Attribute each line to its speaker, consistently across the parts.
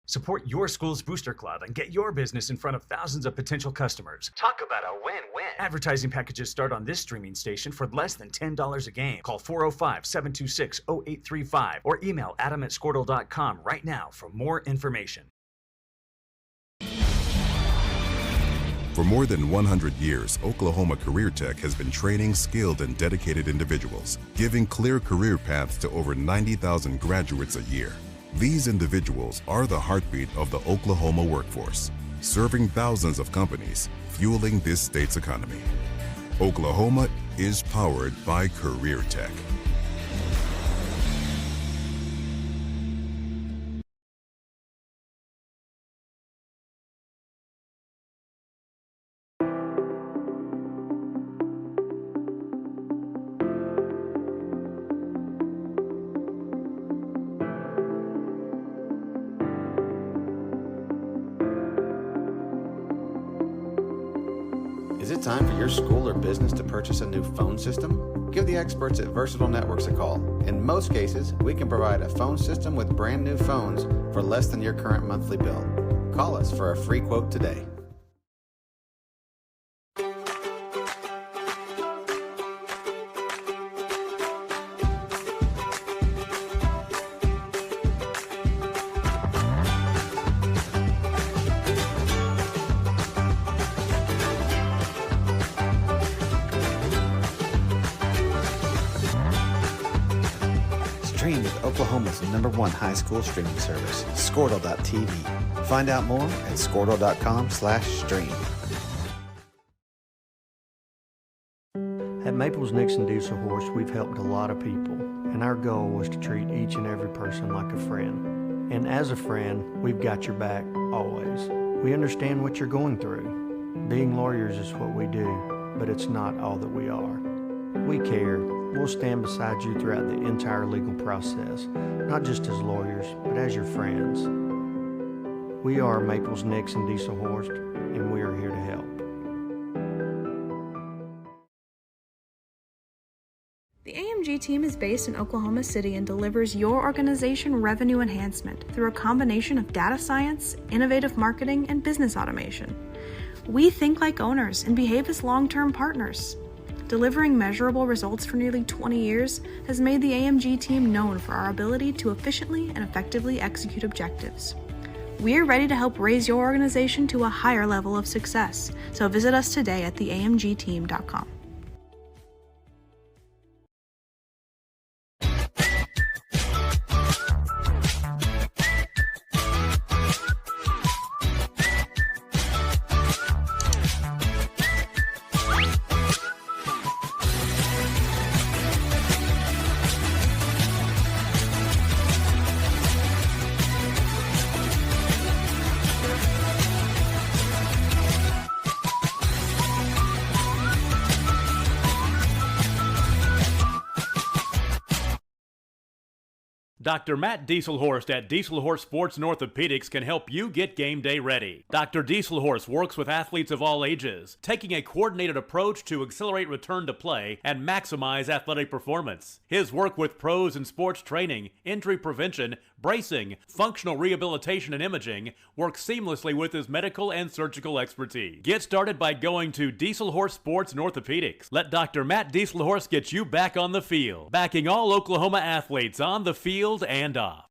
Speaker 1: Support your school's booster club and get your business in front of thousands of potential customers. Talk about a win-win. Advertising packages start on this streaming station for less than $10 a game. Call 405-726-0835 or email adam@squirtle.com right now for more information.
Speaker 2: For more than 100 years, Oklahoma Career Tech has been training skilled and dedicated individuals, giving clear career paths to over 90,000 graduates a year. These individuals are the heartbeat of the Oklahoma workforce, serving thousands of companies, fueling this state's economy. Oklahoma is powered by Career Tech.
Speaker 3: Is it time for your school or business to purchase a new phone system? Give the experts at Versatile Networks a call. In most cases, we can provide a phone system with brand new phones for less than your current monthly bill. Call us for a free quote today. Stream with Oklahoma's #1 high school streaming service, Squirtle.tv. Find out more at squirtle.com/stream.
Speaker 4: At Maples Nixon Diesel Horse, we've helped a lot of people, and our goal was to treat each and every person like a friend. And as a friend, we've got your back, always. We understand what you're going through. Being lawyers is what we do, but it's not all that we are. We care. We'll stand beside you throughout the entire legal process, not just as lawyers, but as your friends. We are Maples Nixon Diesel Horse, and we are here to help.
Speaker 5: The AMG team is based in Oklahoma City and delivers your organization revenue enhancement through a combination of data science, innovative marketing, and business automation. We think like owners and behave as long-term partners. Delivering measurable results for nearly 20 years has made the AMG team known for our ability to efficiently and effectively execute objectives. We're ready to help raise your organization to a higher level of success, so visit us today at theamgteam.com.
Speaker 6: Dr. Matt Dieselhorst at Dieselhorst Sports and Orthopedics can help you get game day ready. Dr. Dieselhorst works with athletes of all ages, taking a coordinated approach to accelerate return to play and maximize athletic performance. His work with pros in sports training, injury prevention, bracing, functional rehabilitation, and imaging works seamlessly with his medical and surgical expertise. Get started by going to Dieselhorst Sports and Orthopedics. Let Dr. Matt Dieselhorst get you back on the field, backing all Oklahoma athletes on the field and off.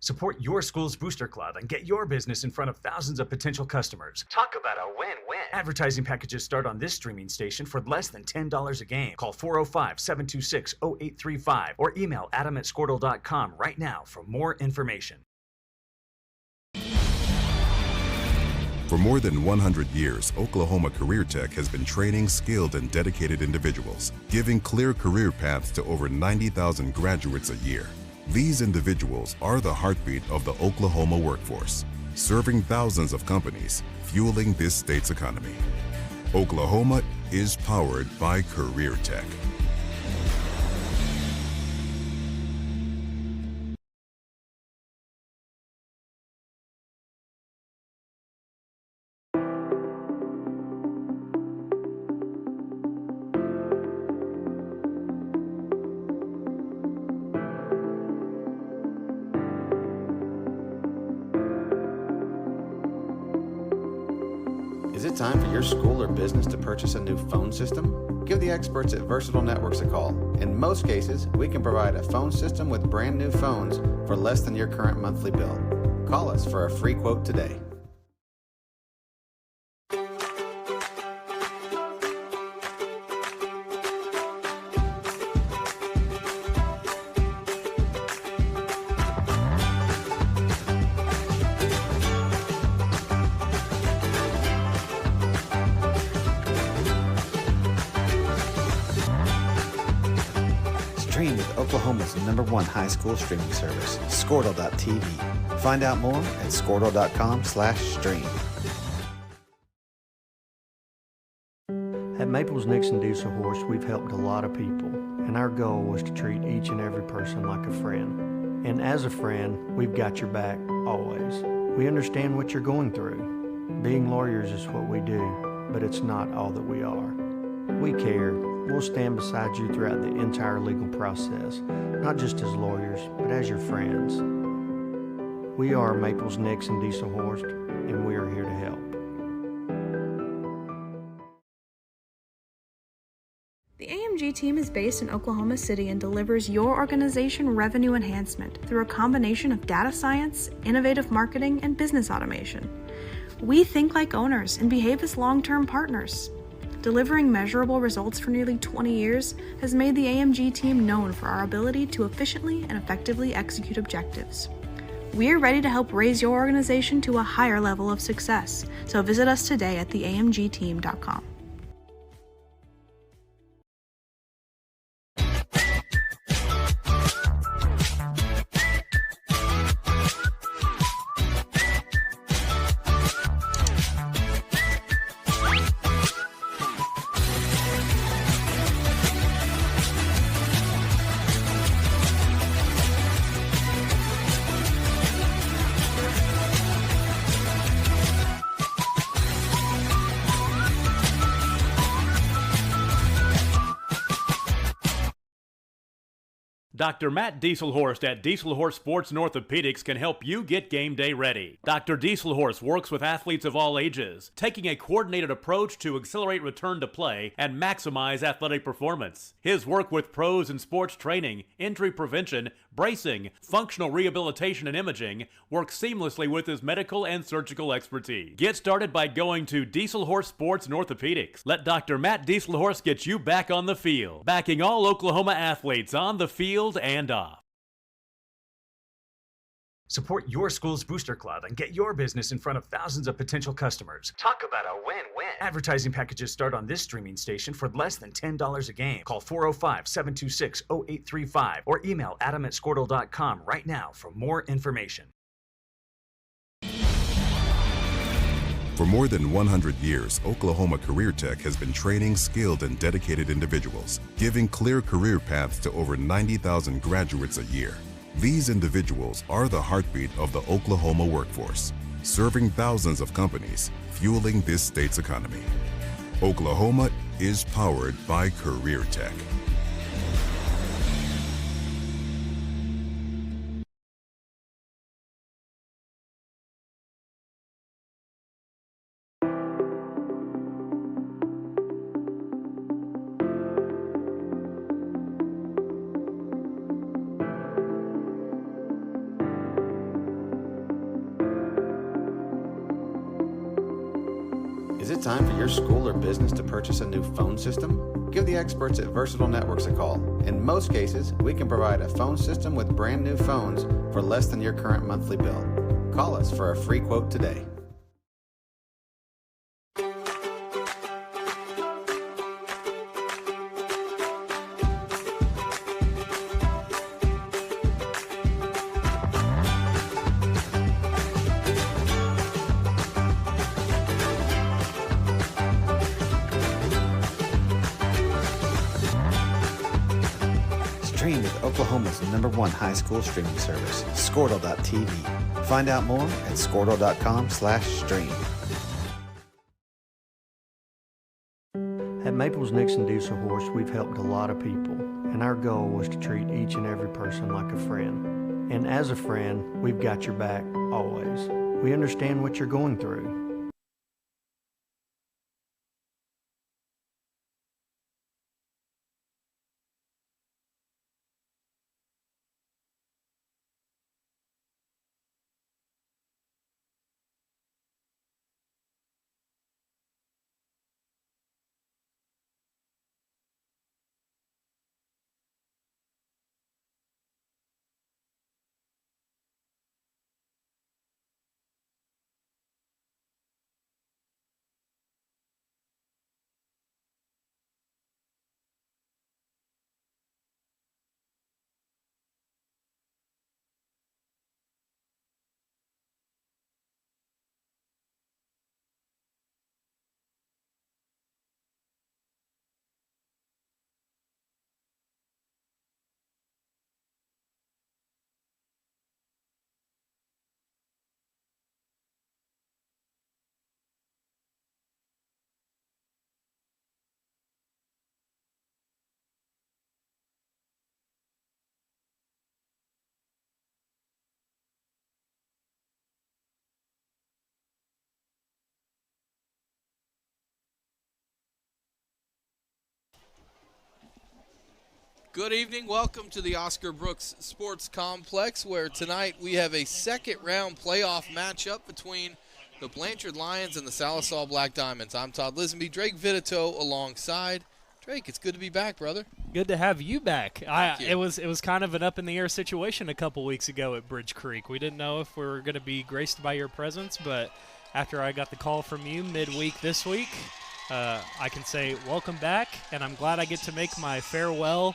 Speaker 1: Support your school's booster club and get your business in front of thousands of potential customers. Talk about a win-win. Advertising packages start on this streaming station for less than $10 a game. Call 405-726-0835 or email adam@squirtle.com right now for more information.
Speaker 2: For more than 100 years, Oklahoma Career Tech has been training skilled and dedicated individuals, giving clear career paths to over 90,000 graduates a year. These individuals are the heartbeat of the Oklahoma workforce, serving thousands of companies, fueling this state's economy. Oklahoma is powered by Career Tech.
Speaker 3: it time for your school or business to purchase a new phone system? Give the experts at Versatile Networks a call. In most cases, we can provide a phone system with brand new phones for less than your current monthly bill. Call us for a free quote today. Stream with Oklahoma's #1 high school streaming service, Squirtle.tv. Find out more at squirtle.com/stream.
Speaker 4: At Maples Nixon Diesel Horse, we've helped a lot of people, and our goal was to treat each and every person like a friend. And as a friend, we've got your back always. We understand what you're going through. Being lawyers is what we do, but it's not all that we are. We care. We'll stand beside you throughout the entire legal process, not just as lawyers, but as your friends. We are Maples Nixon Diesel Horse, and we are here to help.
Speaker 5: The AMG team is based in Oklahoma City and delivers your organization revenue enhancement through a combination of data science, innovative marketing, and business automation. We think like owners and behave as long-term partners. Delivering measurable results for nearly 20 years has made the AMG team known for our ability to efficiently and effectively execute objectives. We're ready to help raise your organization to a higher level of success, so visit us today at theamgteam.com.
Speaker 6: Dr. Matt Dieselhorst at Dieselhorst Sports and Orthopedics can help you get game day ready. Dr. Dieselhorst works with athletes of all ages, taking a coordinated approach to accelerate return to play and maximize athletic performance. His work with pros in sports training, injury prevention, bracing, functional rehabilitation, and imaging works seamlessly with his medical and surgical expertise. Get started by going to Dieselhorst Sports and Orthopedics. Let Dr. Matt Dieselhorst get you back on the field, backing all Oklahoma athletes on the field and off.
Speaker 1: Support your school's booster club and get your business in front of thousands of potential customers. Talk about a win-win. Advertising packages start on this streaming station for less than $10 a game. Call 405-726-0835 or email adam@squirtle.com right now for more information.
Speaker 2: For more than 100 years, Oklahoma Career Tech has been training skilled and dedicated individuals, giving clear career paths to over 90,000 graduates a year. These individuals are the heartbeat of the Oklahoma workforce, serving thousands of companies, fueling this state's economy. Oklahoma is powered by Career Tech.
Speaker 3: Is it time for your school or business to purchase a new phone system? Give the experts at Versatile Networks a call. In most cases, we can provide a phone system with brand new phones for less than your current monthly bill. Call us for a free quote today. Stream with Oklahoma's #1 high school streaming service, Squirtle.tv. Find out more at squirtle.com/stream.
Speaker 4: At Maples Nixon Diesel Horse, we've helped a lot of people, and our goal was to treat each and every person like a friend. And as a friend, we've got your back always. We understand what you're going through.
Speaker 7: Good evening. Welcome to the Oscar Brooks Sports Complex, where tonight we have a second-round playoff matchup between the Blanchard Lions and the Sallisaw Black Diamonds. I'm Todd Lisenby, Drake Vitito alongside. Drake, it's good to be back, brother.
Speaker 8: Good to have you back.
Speaker 7: Thank you.
Speaker 8: It was kind of an up-in-the-air situation a couple weeks ago at Bridge Creek. We didn't know if we were going to be graced by your presence, but after I got the call from you midweek this week, I can say welcome back, and I'm glad I get to make my farewell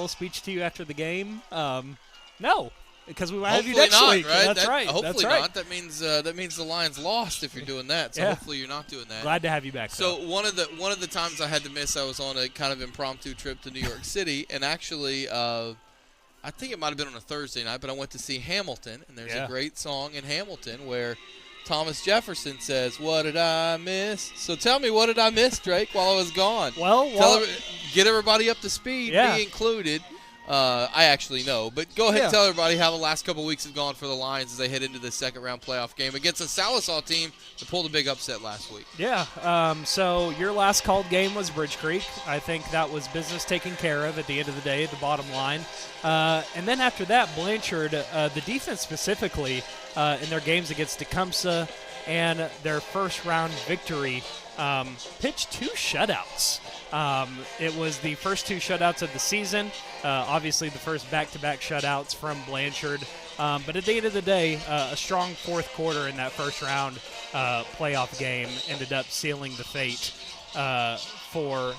Speaker 8: speech to you after the game. No, because we might have you next week.
Speaker 7: Right?
Speaker 8: That's right.
Speaker 7: Hopefully
Speaker 8: That's right.
Speaker 7: not. That means the Lions lost if you're doing that. So
Speaker 8: Yeah.
Speaker 7: hopefully you're not doing that.
Speaker 8: Glad to have you back.
Speaker 7: So
Speaker 8: though.
Speaker 7: one of the times I had to miss, I was on a kind of impromptu trip to New York City, and actually, I think it might have been on a Thursday night, but I went to see Hamilton, and there's a great song in Hamilton where Thomas Jefferson says, "What did I miss?" So tell me, what did I miss, Drake, while I was gone? Get everybody up to speed, me included. I actually know, but go ahead and tell everybody how the last couple of weeks have gone for the Lions as they head into the second-round playoff game against a Sallisaw team that pulled a big upset last week.
Speaker 8: Yeah, so your last called game was Bridge Creek. I think that was business taken care of at the end of the day, the bottom line. And then after that, Blanchard, the defense specifically, in their games against Tecumseh and their first-round victory, pitched 2 shutouts. It was the first 2 shutouts of the season. Obviously, the first back-to-back shutouts from Blanchard. But at the end of the day, a strong fourth quarter in that first-round playoff game ended up sealing the fate for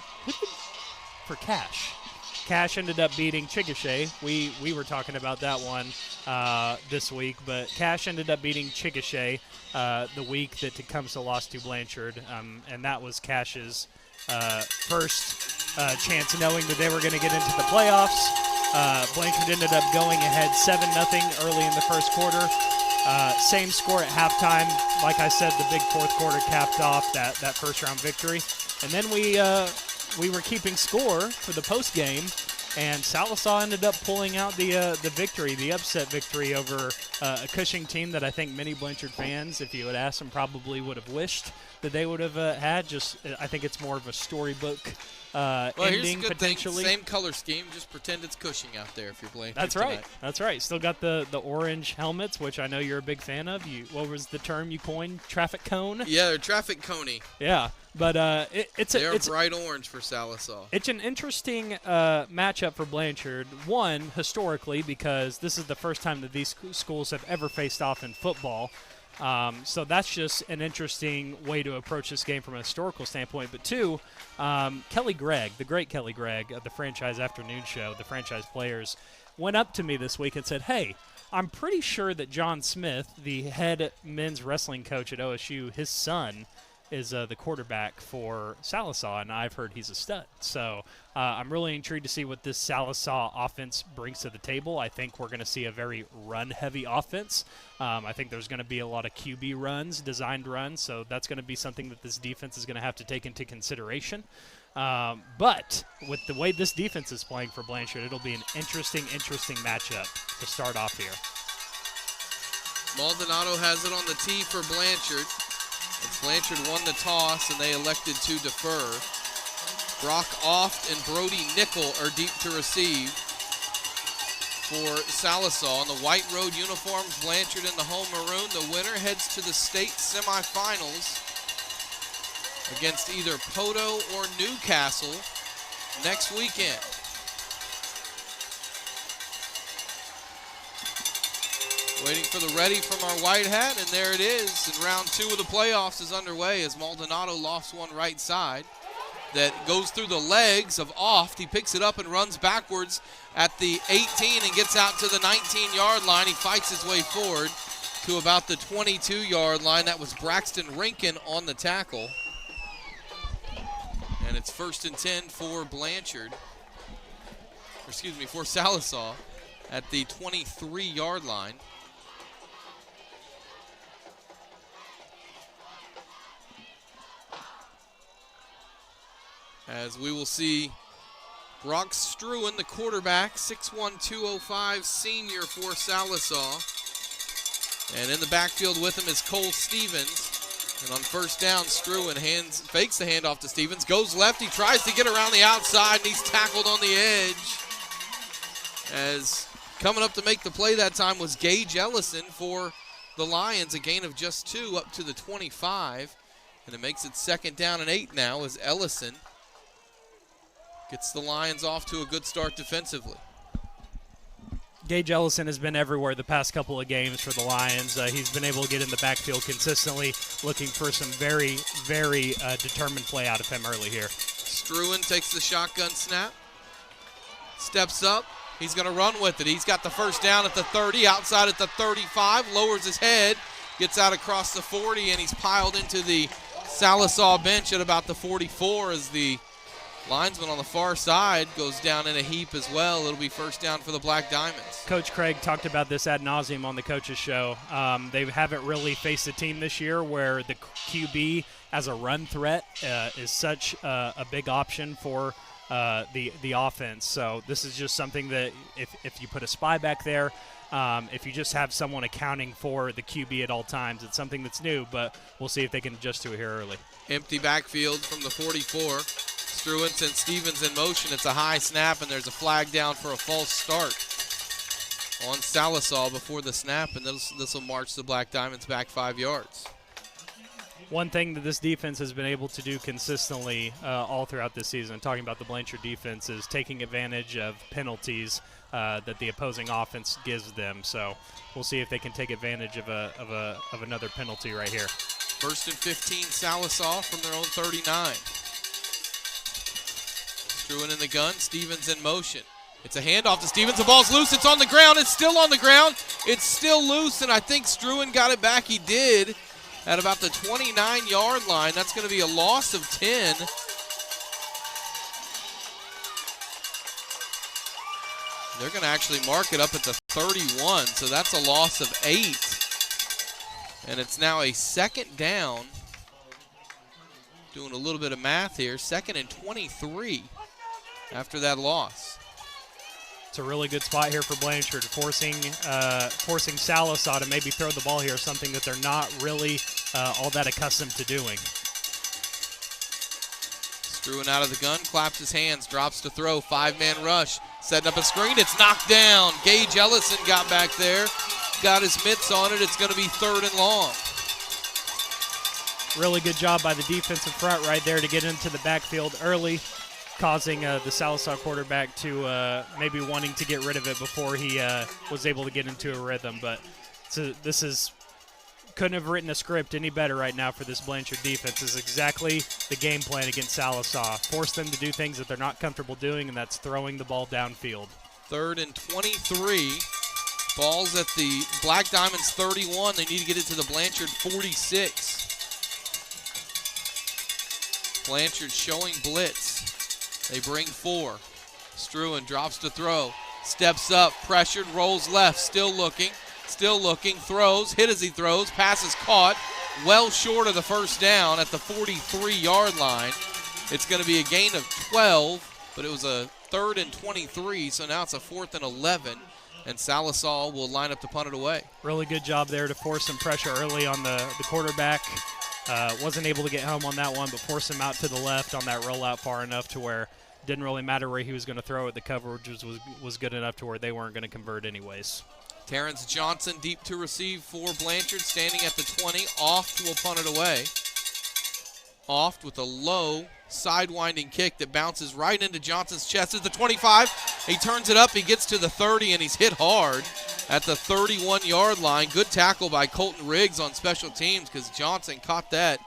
Speaker 8: Cash. Cash ended up beating Chickasha. We were talking about that one this week, but Cash ended up beating Chickasha the week that Tecumseh lost to Blanchard, and that was Cash's first chance of knowing that they were going to get into the playoffs. Blanchard ended up going ahead 7-0 early in the first quarter. Same score at halftime. Like I said, the big fourth quarter capped off that first-round victory. And then we were keeping score for the post game, and Sallisaw ended up pulling out the victory, the upset victory over a Cushing team that I think many Blanchard fans, if you had asked them, probably would have wished that they would have had. I think it's more of a storybook ending,
Speaker 7: here's a good
Speaker 8: potentially.
Speaker 7: Thing. Same color scheme, just pretend it's Cushing out there if you're playing.
Speaker 8: That's right. That's right. Still got the orange helmets, which I know you're a big fan of. What was the term you coined? Traffic cone?
Speaker 7: Yeah, they're traffic coney.
Speaker 8: Yeah, but it's
Speaker 7: bright orange for Sallisaw.
Speaker 8: It's an interesting matchup for Blanchard. One, historically, because this is the first time that these schools have ever faced off in football. So that's just an interesting way to approach this game from a historical standpoint. But 2, Kelly Gregg, the great Kelly Gregg of the Franchise Afternoon Show, the franchise players, went up to me this week and said, "Hey, I'm pretty sure that John Smith, the head men's wrestling coach at OSU, his son is the quarterback for Sallisaw, and I've heard he's a stud." So I'm really intrigued to see what this Sallisaw offense brings to the table. I think we're going to see a very run-heavy offense. I think there's going to be a lot of QB runs, designed runs, so that's going to be something that this defense is going to have to take into consideration. But with the way this defense is playing for Blanchard, it'll be an interesting matchup to start off here.
Speaker 7: Maldonado has it on the tee for Blanchard. As Blanchard won the toss and they elected to defer. Brock Oft and Brody Nickel are deep to receive for Sallisaw. In the white road uniforms, Blanchard in the home maroon. The winner heads to the state semifinals against either Poto or Newcastle next weekend. Waiting for the ready from our white hat, and there it is. And round 2 of the playoffs is underway as Maldonado lofts one right side that goes through the legs of Oft. He picks it up and runs backwards at the 18 and gets out to the 19-yard line. He fights his way forward to about the 22-yard line. That was Braxton Rinkin on the tackle. And it's 1st and 10 for Blanchard. For Sallisaw at the 23-yard line. As we will see Brock Struan, the quarterback, 6'1", 205 senior for Sallisaw. And in the backfield with him is Cole Stevens. And on first down, Struan fakes the handoff to Stevens, goes left. He tries to get around the outside, and he's tackled on the edge as coming up to make the play that time was Gage Ellison for the Lions, a gain of just 2 up to the 25. And it makes it 2nd down and 8 now as Ellison gets the Lions off to a good start defensively.
Speaker 8: Gage Ellison has been everywhere the past couple of games for the Lions. He's been able to get in the backfield consistently, looking for some very, very determined play out of him early here.
Speaker 7: Struan takes the shotgun snap, steps up. He's going to run with it. He's got the first down at the 30, outside at the 35, lowers his head, gets out across the 40, and he's piled into the Sallisaw bench at about the 44 as the linesman on the far side goes down in a heap as well. It'll be first down for the Black Diamonds.
Speaker 8: Coach Craig talked about this ad nauseum on the coaches show. They haven't really faced a team this year where the QB as a run threat is such a big option for the offense. So this is just something that if you put a spy back there, if you just have someone accounting for the QB at all times, it's something that's new, but we'll see if they can adjust to it here early.
Speaker 7: Empty backfield from the 44. Struan sends Stevens in motion. It's a high snap, and there's a flag down for a false start on Sallisaw before the snap, and this will march the Black Diamonds back 5 yards.
Speaker 8: One thing that this defense has been able to do consistently all throughout this season, talking about the Blanchard defense, is taking advantage of penalties that the opposing offense gives them. So we'll see if they can take advantage of another penalty right here.
Speaker 7: 1st and 15, Sallisaw from their own 39. Struan in the gun, Stevens in motion. It's a handoff to Stevens. The ball's loose. It's on the ground. It's still on the ground. It's still loose, and I think Struan got it back. He did at about the 29-yard line. That's going to be a loss of 10. They're going to actually mark it up at the 31, so that's a loss of 8. And it's now a 2nd down. Doing a little bit of math here. 2nd and 23 after that loss.
Speaker 8: It's a really good spot here for Blanchard, forcing Sallisaw to maybe throw the ball here, something that they're not really all that accustomed to doing.
Speaker 7: Struan out of the gun, claps his hands, drops to throw, 5-man rush, setting up a screen. It's knocked down. Gage Ellison got back there, got his mitts on it. It's going to be 3rd and long.
Speaker 8: Really good job by the defensive front right there to get into the backfield early, causing the Sallisaw quarterback to maybe wanting to get rid of it before he was able to get into a rhythm. But this is couldn't have written a script any better right now for this Blanchard defense. This is exactly the game plan against Sallisaw. Force them to do things that they're not comfortable doing, and that's throwing the ball downfield. 3rd and 23.
Speaker 7: Ball's at the Black Diamonds 31. They need to get it to the Blanchard 46. Blanchard showing blitz. They bring 4. Struan drops to throw. Steps up, pressured, rolls left, still looking, throws, hit as he throws, pass is caught, well short of the first down at the 43-yard line. It's going to be a gain of 12, but it was a 3rd and 23, so now it's a 4th and 11, and Sallisaw will line up to punt it away.
Speaker 8: Really good job there to force some pressure early on the quarterback. Wasn't able to get home on that one, but forced him out to the left on that rollout far enough to where it didn't really matter where he was going to throw it. The coverage was good enough to where they weren't going to convert anyways.
Speaker 7: Terrence Johnson deep to receive for Blanchard, standing at the 20. Oft will punt it away. Oft with a low sidewinding kick that bounces right into Johnson's chest at the 25. He turns it up, he gets to the 30, and he's hit hard at the 31-yard line. Good tackle by Colton Riggs on special teams because Johnson caught that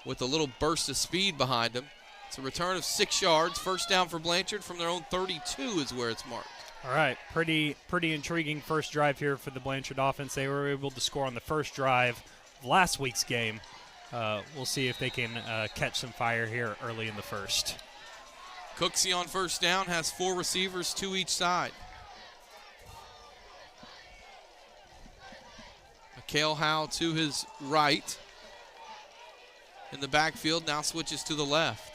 Speaker 7: with a little burst of speed behind him. It's a return of 6 yards. First down for Blanchard from their own 32 is where it's marked.
Speaker 8: All right, pretty intriguing first drive here for the Blanchard offense. They were able to score on the first drive of last week's game. We'll see if they can catch some fire here early in the first.
Speaker 7: Cooksey on first down has 4 receivers, 2 each side. Mikhail Howe to his right. In the backfield, now switches to the left.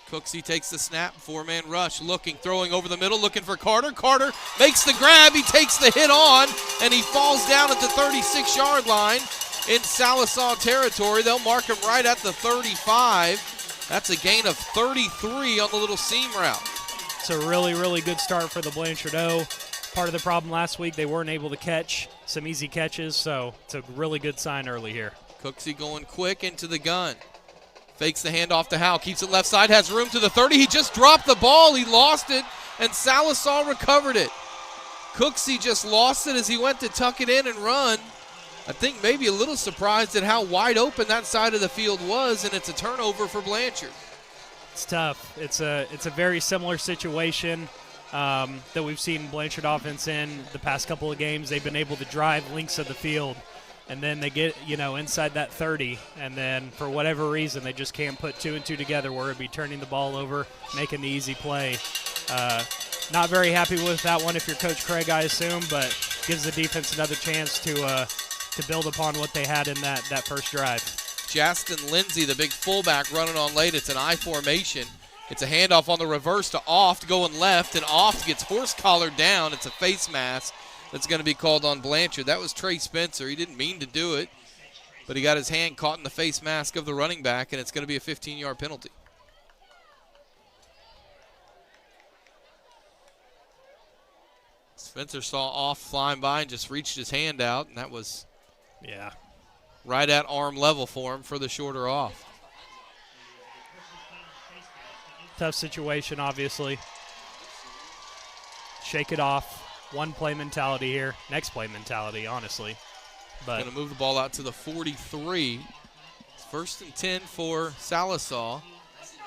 Speaker 7: Cooksey takes the snap, 4-man rush, looking, throwing over the middle, looking for Carter. Carter makes the grab, he takes the hit on, and he falls down at the 36-yard line in Sallisaw territory. They'll mark him right at the 35. That's a gain of 33 on the little seam route.
Speaker 8: It's a really, really good start for the Blanchard O. Part of the problem last week, they weren't able to catch some easy catches, so it's a really good sign early here.
Speaker 7: Cooksey going quick into the gun. Fakes the handoff to Howe, keeps it left side, has room to the 30. He just dropped the ball, he lost it, and Sallisaw recovered it. Cooksey just lost it as he went to tuck it in and run. I think maybe a little surprised at how wide open that side of the field was, and it's a turnover for Blanchard.
Speaker 8: It's tough. It's a very similar situation that we've seen Blanchard offense in the past couple of games. They've been able to drive lengths of the field, and then they get, inside that 30, and then for whatever reason they just can't put 2 and 2 together where it'd be turning the ball over, making the easy play. Not very happy with that one if you're Coach Craig, I assume, but gives the defense another chance to build upon what they had in that first drive.
Speaker 7: Justin Lindsay, the big fullback, running on late. It's an I formation. It's a handoff on the reverse to Oft going left, and Oft gets horse collared down. It's a face mask that's going to be called on Blanchard. That was Trey Spencer. He didn't mean to do it, but he got his hand caught in the face mask of the running back, and it's going to be a 15-yard penalty. Spencer saw Oft flying by and just reached his hand out, and that was right at arm level for him for the shorter Off.
Speaker 8: Tough situation, obviously. Shake it off. One play mentality here. Next play mentality, honestly. But
Speaker 7: going to move the ball out to the 43. It's 1st and 10 for Sallisaw.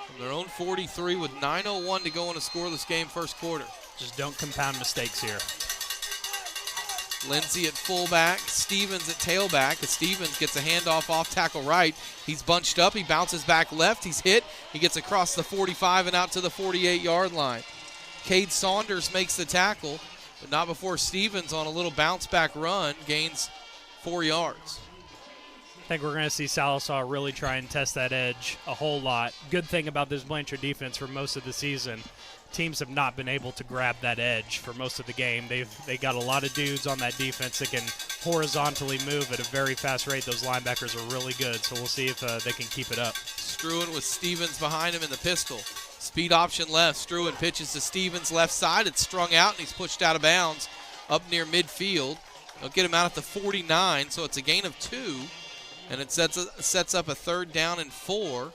Speaker 7: From their own 43 with 9:01 to go in a scoreless game first quarter.
Speaker 8: Just don't compound mistakes here.
Speaker 7: Lindsay at fullback, Stevens at tailback. As Stevens gets a handoff off tackle right. He's bunched up. He bounces back left. He's hit. He gets across the 45 and out to the 48-yard line. Cade Saunders makes the tackle, but not before Stevens on a little bounce-back run gains 4 yards.
Speaker 8: I think we're going to see Sallisaw really try and test that edge a whole lot. Good thing about this Blanchard defense for most of the season, teams have not been able to grab that edge for most of the game. They got a lot of dudes on that defense that can horizontally move at a very fast rate. Those linebackers are really good, so we'll see if they can keep it up.
Speaker 7: Struan with Stevens behind him in the pistol. Speed option left. Struan pitches to Stevens left side. It's strung out, and he's pushed out of bounds up near midfield. They'll get him out at the 49, so it's a gain of 2, and it sets up a 3rd down and 4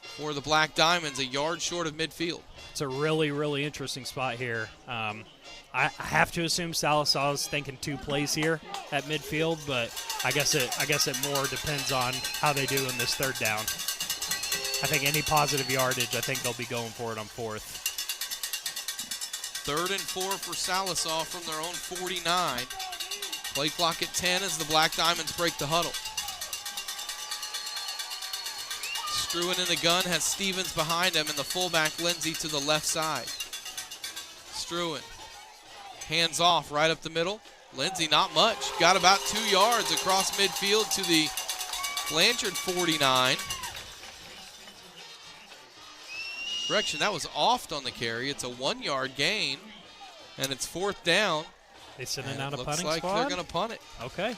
Speaker 7: for the Black Diamonds, a yard short of midfield.
Speaker 8: It's a really, really interesting spot here. I have to assume Sallisaw is thinking 2 plays here at midfield, but I guess it more depends on how they do in this 3rd down. I think any positive yardage, I think they'll be going for it on 4th.
Speaker 7: 3rd and 4 for Sallisaw from their own 49. Play clock at 10 as the Black Diamonds break the huddle. Struan in the gun, has Stevens behind him, and the fullback Lindsay to the left side. Struan, hands off right up the middle. Lindsay, not much. Got about 2 yards across midfield to the Blanchard 49. Correction, that was Oft on the carry. It's a 1-yard gain, and it's 4th down.
Speaker 8: They sending out a punting
Speaker 7: squad? Looks like they're going to punt it.
Speaker 8: Okay.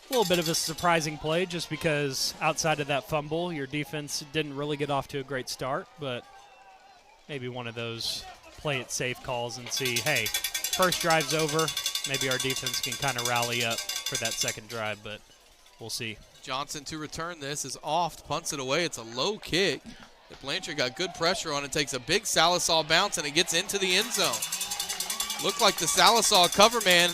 Speaker 8: A little bit of a surprising play just because outside of that fumble, your defense didn't really get off to a great start, but maybe one of those play it safe calls and see, hey, first drive's over. Maybe our defense can kind of rally up for that 2nd drive, but we'll see. Johnson
Speaker 7: to return this is Oft, punts it away. It's a low kick. Blanchard got good pressure on it, takes a big Sallisaw bounce, and it gets into the end zone. Looked like the Sallisaw cover man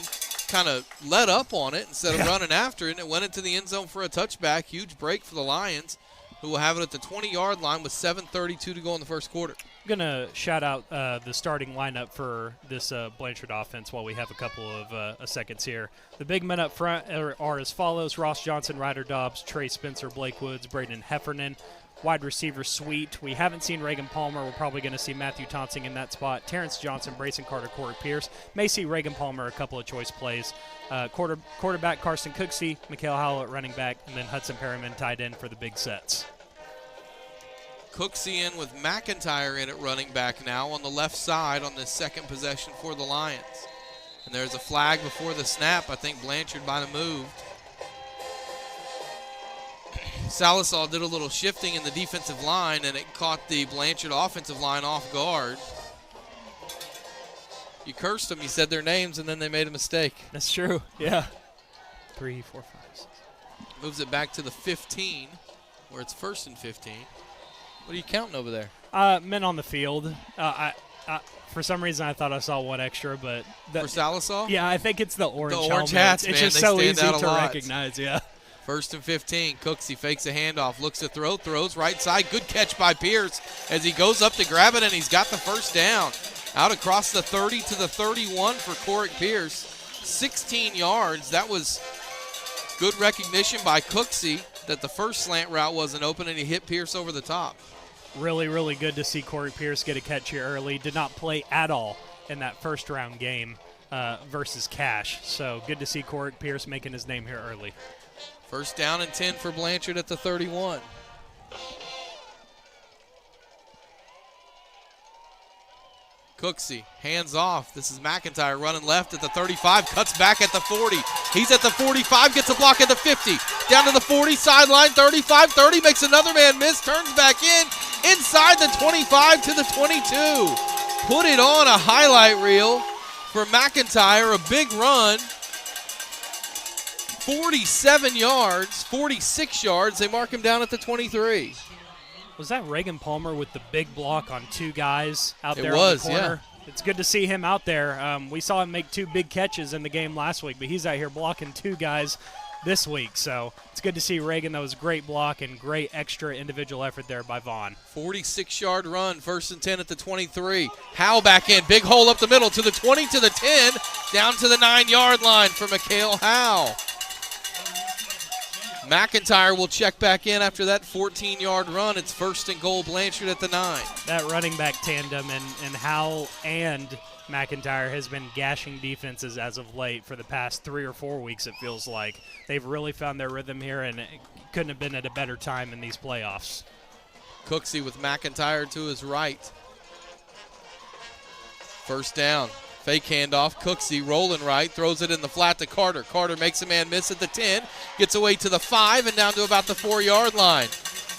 Speaker 7: kind of let up on it instead of running after it, and it went into the end zone for a touchback. Huge break for the Lions, who will have it at the 20-yard line with 7:32 to go in the first quarter.
Speaker 8: I'm going to shout out the starting lineup for this Blanchard offense while we have a couple of seconds here. The big men up front are as follows: Ross Johnson, Ryder Dobbs, Trey Spencer, Blake Woods, Braden Heffernan. Wide receiver suite, we haven't seen Reagan Palmer. We're probably going to see Matthew Tonsing in that spot. Terrence Johnson, Brayson Carter, Corey Pierce. May see Reagan Palmer a couple of choice plays. Quarterback Carson Cooksey, Mikhail Howell at running back, and then Hudson Perryman tied in for the big sets.
Speaker 7: Cooksey in with McIntyre in at running back now on the left side on this 2nd possession for the Lions. And there's a flag before the snap. I think Blanchard might have moved. Sallisaw did a little shifting in the defensive line, and it caught the Blanchard offensive line off guard. You cursed them, you said their names, and then they made a mistake.
Speaker 8: That's true, yeah. 3, 4, 5, 6.
Speaker 7: Moves it back to the 15, where it's 1st and 15. What are you counting over there?
Speaker 8: Men on the field. For some reason, I thought I saw one extra, but
Speaker 7: for Sallisaw?
Speaker 8: Yeah, I think it's the orange
Speaker 7: helmets.
Speaker 8: hats.
Speaker 7: Man,
Speaker 8: it's just
Speaker 7: they
Speaker 8: so
Speaker 7: stand
Speaker 8: easy
Speaker 7: out a
Speaker 8: to
Speaker 7: lot.
Speaker 8: recognize. Yeah.
Speaker 7: 1st and 15. Cooksey fakes a handoff, looks to throw, throws right side. Good catch by Pierce as he goes up to grab it, and he's got the first down. Out across the 30 to the 31 for Corrick Pierce. 16 yards. That was good recognition by Cooksey that the first slant route wasn't open, and he hit Pierce over the top.
Speaker 8: Really, really good to see Corrick Pierce get a catch here early. Did not play at all in that first-round game versus Cash. So good to see Corrick Pierce making his name here early.
Speaker 7: 1st down and 10 for Blanchard at the 31. Cooksey, hands off. This is McIntyre running left at the 35, cuts back at the 40. He's at the 45, gets a block at the 50. Down to the 40, sideline, 35, 30, makes another man miss, turns back in, inside the 25 to the 22. Put it on a highlight reel for McIntyre, a big run. 47 yards, 46 yards. They mark him down at the 23.
Speaker 8: Was that Reagan Palmer with the big block on 2 guys out there
Speaker 7: was,
Speaker 8: on the corner?
Speaker 7: yeah.
Speaker 8: It's good to see him out there. We saw him make 2 big catches in the game last week, but he's out here blocking 2 guys this week. So it's good to see Reagan. That was a great block and great extra individual effort there by Vaughn.
Speaker 7: 46-yard run, 1st and 10 at the 23. Howell back in, big hole up the middle to the 20, to the 10, down to the 9-yard line for Mikhail Howell. McIntyre will check back in after that 14-yard run. It's 1st and goal, Blanchard at the 9.
Speaker 8: That running back tandem and Howell and McIntyre has been gashing defenses as of late for the past 3 or 4 weeks, it feels like. They've really found their rhythm here, and it couldn't have been at a better time in these playoffs.
Speaker 7: Cooksey with McIntyre to his right. 1st down. Fake handoff, Cooksey rolling right, throws it in the flat to Carter. Carter makes a man miss at the 10, gets away to the 5 and down to about the 4-yard line.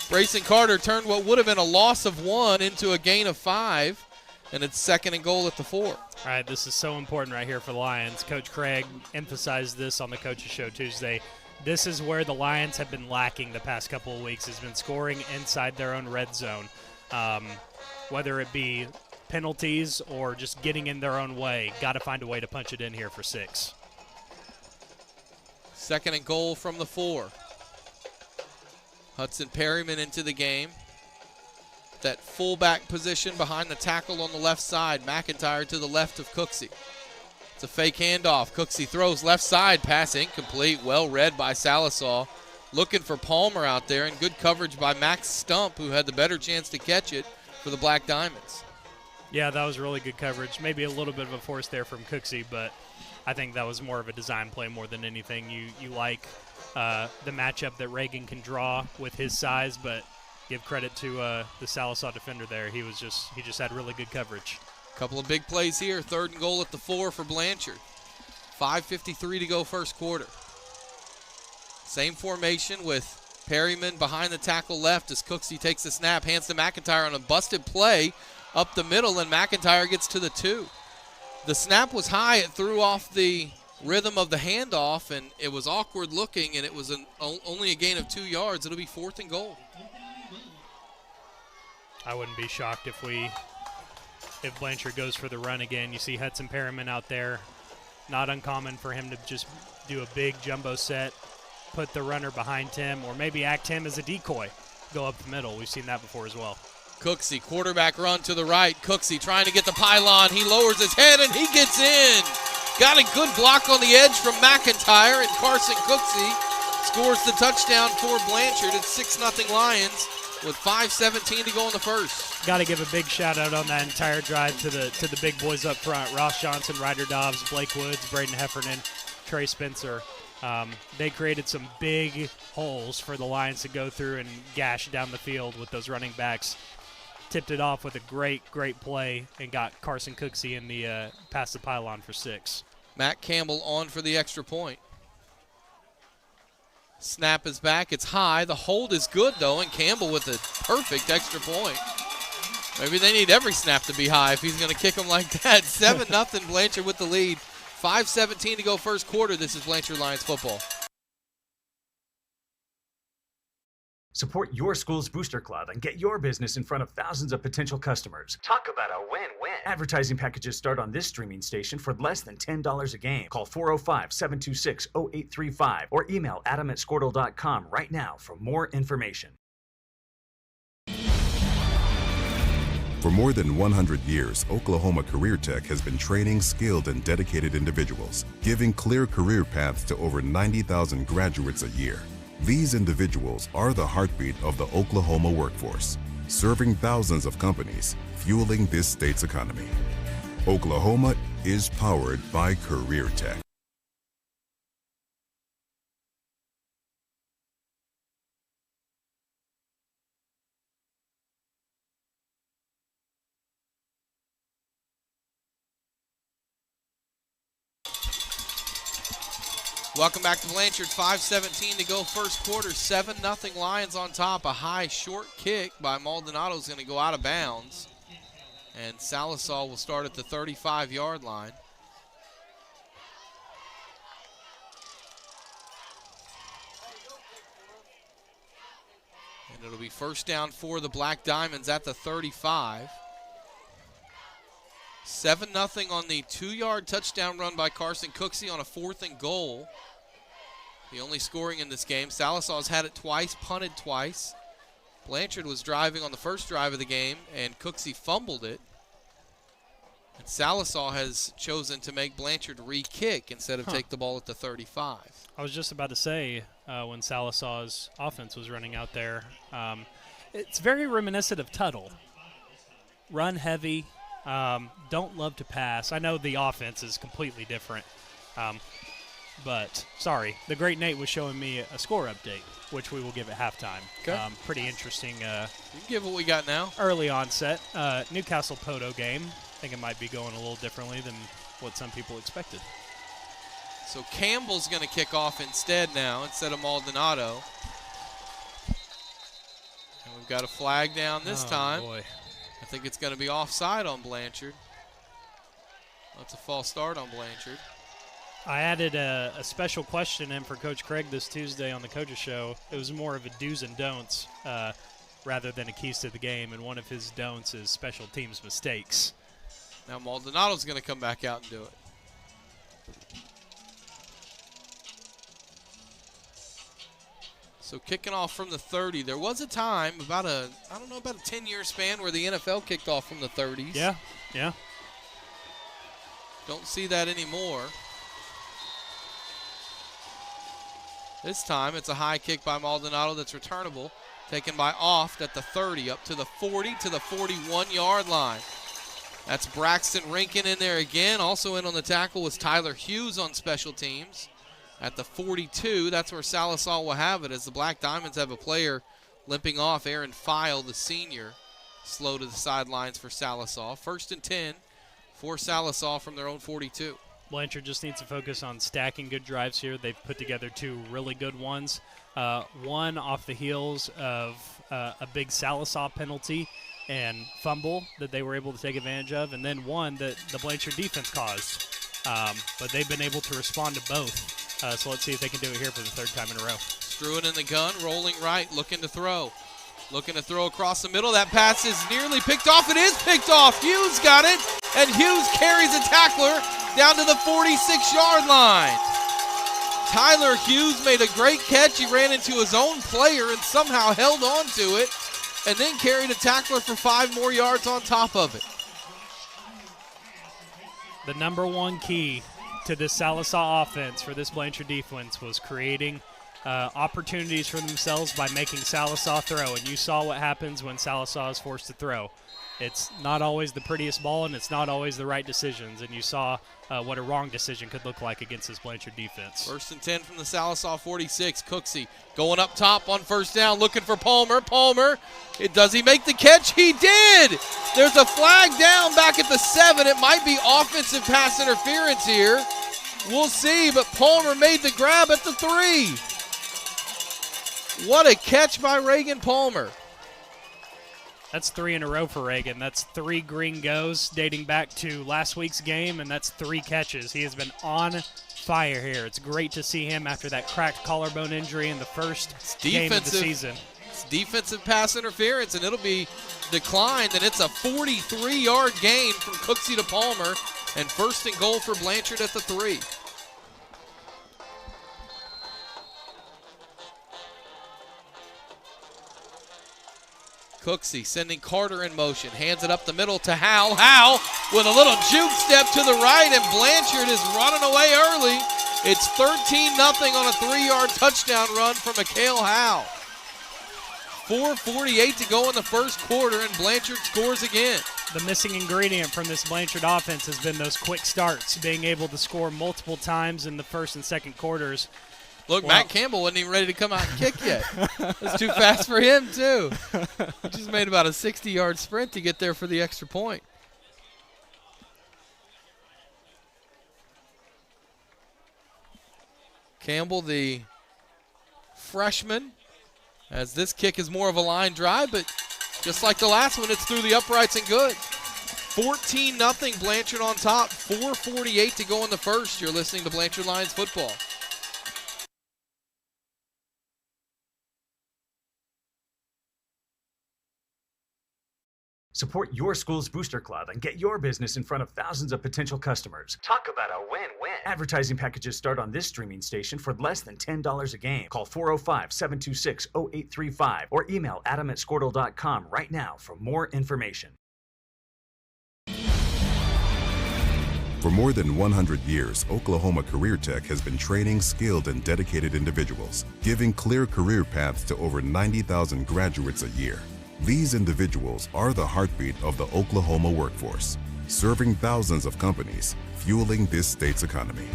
Speaker 7: Brayson Carter turned what would have been a loss of 1 into a gain of 5, and it's 2nd and goal at the 4.
Speaker 8: All right, this is so important right here for the Lions. Coach Craig emphasized this on the Coaches Show Tuesday. This is where the Lions have been lacking the past couple of weeks, has been scoring inside their own red zone, whether it be penalties or just getting in their own way. Got to find a way to punch it in here for 6.
Speaker 7: 2nd and goal from the 4. Hudson Perryman into the game. That fullback position behind the tackle on the left side. McIntyre to the left of Cooksey. It's a fake handoff. Cooksey throws left side. Pass incomplete. Well read by Sallisaw. Looking for Palmer out there, and good coverage by Max Stump, who had the better chance to catch it for the Black Diamonds.
Speaker 8: Yeah, that was really good coverage. Maybe a little bit of a force there from Cooksey, but I think that was more of a design play more than anything. You like the matchup that Reagan can draw with his size, but give credit to the Sallisaw defender there. He just had really good coverage.
Speaker 7: Couple of big plays here. 3rd and goal at the 4 for Blanchard. 5:53 to go first quarter. Same formation with Perryman behind the tackle left as Cooksey takes the snap, hands to McIntyre on a busted play up the middle, and McIntyre gets to the 2. The snap was high. It threw off the rhythm of the handoff, and it was awkward looking, and it was only a gain of 2 yards. It'll be 4th and goal.
Speaker 8: I wouldn't be shocked if Blanchard goes for the run again. You see Hudson Perryman out there. Not uncommon for him to just do a big jumbo set, put the runner behind him, or maybe act him as a decoy, go up the middle. We've seen that before as well.
Speaker 7: Cooksey, quarterback run to the right. Cooksey trying to get the pylon. He lowers his head, and he gets in. Got a good block on the edge from McIntyre, and Carson Cooksey scores the touchdown for Blanchard. It's 6-0 Lions with 5:17 to go in the first.
Speaker 8: Got to give a big shout-out on that entire drive to the big boys up front. Ross Johnson, Ryder Dobbs, Blake Woods, Braden Heffernan, Trey Spencer. They created some big holes for the Lions to go through and gash down the field with those running backs. Tipped it off with a great play and got Carson Cooksey in the past the pylon for 6.
Speaker 7: Matt Campbell on for the extra point. Snap is back. It's high. The hold is good, though, and Campbell with a perfect extra point. Maybe they need every snap to be high if he's going to kick them like that. 7-0 Blanchard with the lead. 5:17 to go first quarter. This is Blanchard Lions football.
Speaker 1: Support your school's booster club and get your business in front of thousands of potential customers. Talk about a win-win. Advertising packages start on this streaming station for less than $10 a game. Call 405-726-0835 or email adam@squirtle.com right now for more information.
Speaker 2: For more than 100 years, Oklahoma Career Tech has been training skilled and dedicated individuals, giving clear career paths to over 90,000 graduates a year. These individuals are the heartbeat of the Oklahoma workforce, serving thousands of companies, fueling this state's economy. Oklahoma is powered by Career Tech.
Speaker 7: Welcome back to Blanchard. 5:17 to go first quarter. 7-0 Lions on top. A high short kick by Maldonado is going to go out of bounds. And Sallisaw will start at the 35-yard line. And it'll be first down for the Black Diamonds at the 35. 7-0 on the 2-yard touchdown run by Carson Cooksey on a 4th and goal. The only scoring in this game. Sallisaw's had it twice, punted twice. Blanchard was driving on the first drive of the game, and Cooksey fumbled it. And Sallisaw has chosen to make Blanchard re-kick instead of take the ball at the 35.
Speaker 8: I was just about to say, when Sallisaw's offense was running out there, it's very reminiscent of Tuttle. Run heavy, don't love to pass. I know the offense is completely different. But, sorry, the great Nate was showing me a score update, which we will give at halftime.
Speaker 7: Okay.
Speaker 8: Pretty interesting.
Speaker 7: You can give what we got now.
Speaker 8: Early onset. Newcastle Poto game. I think it might be going a little differently than what some people expected.
Speaker 7: So Campbell's going to kick off instead of Maldonado. And we've got a flag down this time.
Speaker 8: Boy.
Speaker 7: I think it's going to be offside on Blanchard. That's a false start on Blanchard.
Speaker 8: I added a special question in for Coach Craig this Tuesday on the Coaches Show. It was more of a do's and don'ts rather than a keys to the game, and one of his don'ts is special teams mistakes.
Speaker 7: Now Maldonado's going to come back out and do it. So kicking off from the 30. There was a time, about a 10-year span where the NFL kicked off from the 30s.
Speaker 8: Yeah.
Speaker 7: Don't see that anymore. This time it's a high kick by Maldonado that's returnable. Taken by Oft at the 30, up to the 40, to the 41-yard line. That's Braxton Rankin in there again. Also in on the tackle was Tyler Hughes on special teams. At the 42, that's where Sallisaw will have it, as the Black Diamonds have a player limping off. Aaron File, the senior, slow to the sidelines for Sallisaw. 1st and 10 for Sallisaw from their own 42.
Speaker 8: Blanchard just needs to focus on stacking good drives here. They've put together 2 really good ones. One off the heels of a big Sallisaw penalty and fumble that they were able to take advantage of, and then one that the Blanchard defense caused. But they've been able to respond to both. So let's see if they can do it here for the 3rd time in a row.
Speaker 7: Struan in the gun, rolling right, looking to throw. Looking to throw across the middle. That pass is nearly picked off. It is picked off. Hughes got it, and Hughes carries a tackler down to the 46-yard line. Tyler Hughes made a great catch. He ran into his own player and somehow held on to it, and then carried a tackler for 5 more yards on top of it.
Speaker 8: The number one key to this Sallisaw offense for this Blanchard defense was creating opportunities for themselves by making Sallisaw throw, and you saw what happens when Sallisaw is forced to throw. It's not always the prettiest ball, and it's not always the right decisions, and you saw what a wrong decision could look like against this Blanchard defense.
Speaker 7: 1st and 10 from the Sallisaw 46. Cooksey going up top on 1st down, looking for Palmer. Does he make the catch? He did! There's a flag down back at the 7. It might be offensive pass interference here. We'll see, but Palmer made the grab at the 3. What a catch by Reagan Palmer.
Speaker 8: That's 3 in a row for Reagan. That's 3 green goes dating back to last week's game, and that's 3 catches. He has been on fire here. It's great to see him after that cracked collarbone injury in the first game of the season.
Speaker 7: It's defensive pass interference, and it'll be declined, and it's a 43-yard gain from Cooksey to Palmer, and 1st and goal for Blanchard at the 3. Cooksey sending Carter in motion, hands it up the middle to Howell. Howell with a little juke step to the right, and Blanchard is running away early. It's 13-0 on a 3-yard touchdown run from Mikhail Howell. 4:48 to go in the first quarter, and Blanchard scores again.
Speaker 8: The missing ingredient from this Blanchard offense has been those quick starts, being able to score multiple times in the first and second quarters.
Speaker 7: Look, well, Matt Campbell wasn't even ready to come out and kick yet. That's too fast for him, too. He just made about a 60-yard sprint to get there for the extra point. Campbell, the freshman, as this kick is more of a line drive, but just like the last one, it's through the uprights and good. 14-0 Blanchard on top. 4:48 to go in the first. You're listening to Blanchard Lions football.
Speaker 1: Support your school's booster club and get your business in front of thousands of potential customers. Talk about a win-win. Advertising packages start on this streaming station for less than $10 a game. Call 405-726-0835 or email adam@squirtle.com right now for more information.
Speaker 2: For more than 100 years, Oklahoma Career Tech has been training skilled and dedicated individuals, giving clear career paths to over 90,000 graduates a year. These individuals are the heartbeat of the Oklahoma workforce, serving thousands of companies, fueling this state's economy.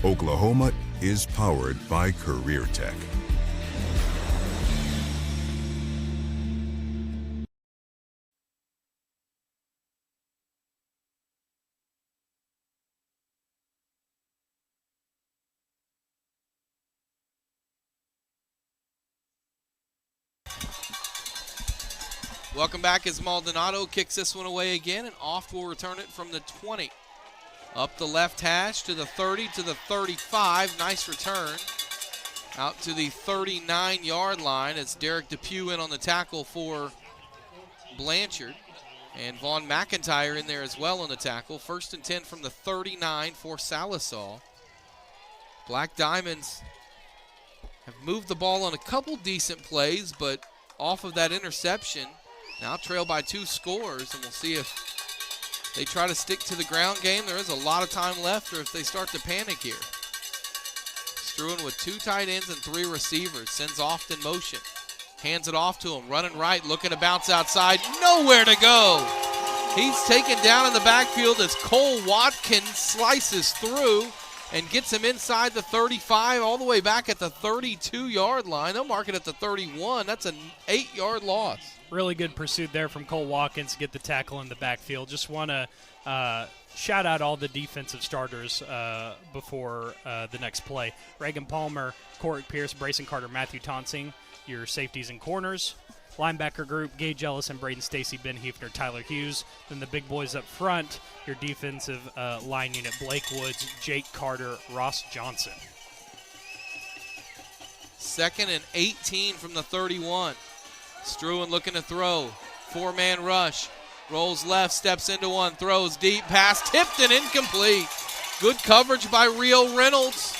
Speaker 2: Oklahoma is powered by Career Tech.
Speaker 7: Welcome back as Maldonado kicks this one away again, and off will return it from the 20. Up the left hash to the 30 to the 35. Nice return. Out to the 39-yard line as Derek Depew in on the tackle for Blanchard. And Vaughn McIntyre in there as well on the tackle. 1st and 10 from the 39 for Sallisaw. Black Diamonds have moved the ball on a couple decent plays, but off of that interception, now trail by 2 scores, and we'll see if they try to stick to the ground game. There is a lot of time left, or if they start to panic here. Struan with 2 tight ends and 3 receivers. Sends off in motion. Hands it off to him. Running right, looking to bounce outside. Nowhere to go. He's taken down in the backfield as Cole Watkins slices through and gets him inside the 35, all the way back at the 32-yard line. They'll mark it at the 31. That's an 8-yard loss.
Speaker 8: Really good pursuit there from Cole Watkins to get the tackle in the backfield. Just want to shout out all the defensive starters before the next play. Reagan Palmer, Corey Pierce, Brayson Carter, Matthew Tonsing, your safeties and corners. Linebacker group, Gage Ellis and Braden Stacy, Ben Hefner, Tyler Hughes. Then the big boys up front, your defensive line unit, Blake Woods, Jake Carter, Ross Johnson.
Speaker 7: 2nd and 18 from the 31. Struan looking to throw. 4-man rush. Rolls left, steps into one, throws deep, pass tipped and incomplete. Good coverage by Rio Reynolds.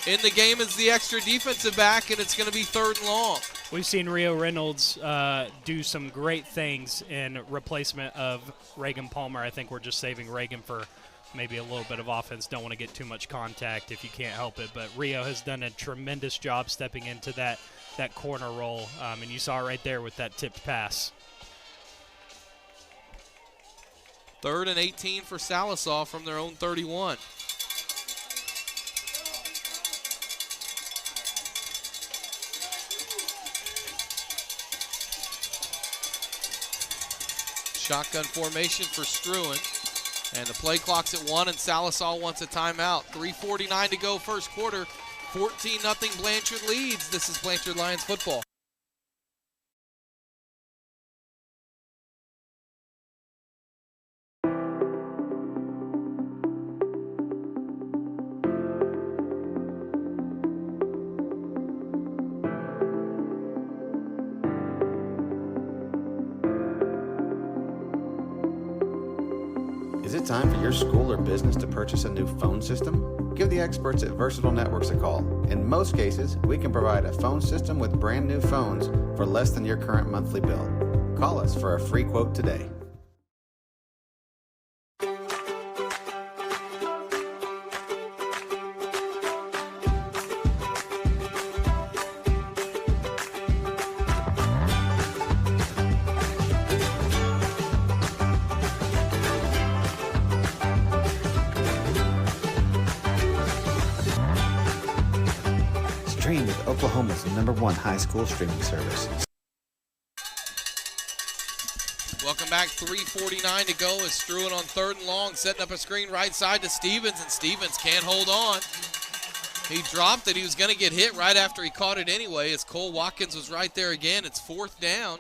Speaker 7: In the game is the extra defensive back, and it's going to be 3rd and long.
Speaker 8: We've seen Rio Reynolds do some great things in replacement of Reagan Palmer. I think we're just saving Reagan for maybe a little bit of offense. Don't want to get too much contact if you can't help it. But Rio has done a tremendous job stepping into that corner role, and you saw it right there with that tipped pass.
Speaker 7: 3rd and 18 for Sallisaw from their own 31. Shotgun formation for Struan. And the play clock's at 1, and Sallisaw wants a timeout. 3:49 to go first quarter. 14-0 Blanchard leads. This is Blanchard Lions football.
Speaker 3: Is it time for your school or business to purchase a new phone system? Give the experts at Versatile Networks a call. In most cases, we can provide a phone system with brand new phones for less than your current monthly bill. Call us for a free quote today. Stream with Oklahoma's #1 high school streaming service.
Speaker 7: Welcome back. 3:49 to go as Struan on 3rd and long, setting up a screen right side to Stevens, and Stevens can't hold on. He dropped it. He was going to get hit right after he caught it anyway, as Cole Watkins was right there again. It's 4th down,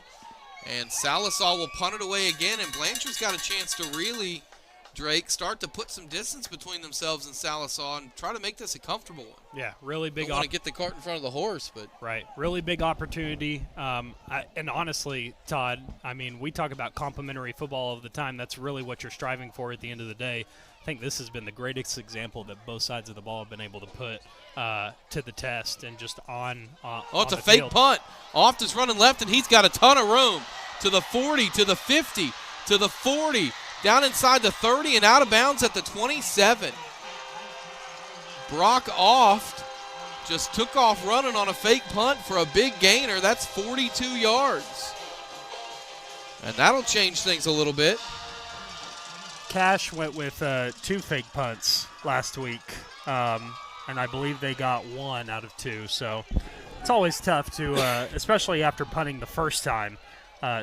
Speaker 7: and Sallisaw will punt it away again, and Blanchard's got a chance to really, Drake, start to put some distance between themselves and Sallisaw and try to make this a comfortable one.
Speaker 8: Yeah, really big.
Speaker 7: Don't want to get the cart in front of the horse, but
Speaker 8: right, really big opportunity. And honestly, Todd, I mean, we talk about complimentary football all the time. That's really what you're striving for at the end of the day. I think this has been the greatest example that both sides of the ball have been able to put to the test and just on.
Speaker 7: It's
Speaker 8: on
Speaker 7: a fake
Speaker 8: field.
Speaker 7: punt. Oft is running left, and he's got a ton of room to the 40, to the 50, to the 40. Down inside the 30 and out of bounds at the 27. Brock Oft just took off running on a fake punt for a big gainer. That's 42 yards. And that'll change things a little bit.
Speaker 8: Cash went with 2 fake punts last week, and I believe they got 1 out of 2. So it's always tough to, especially after punting the first time,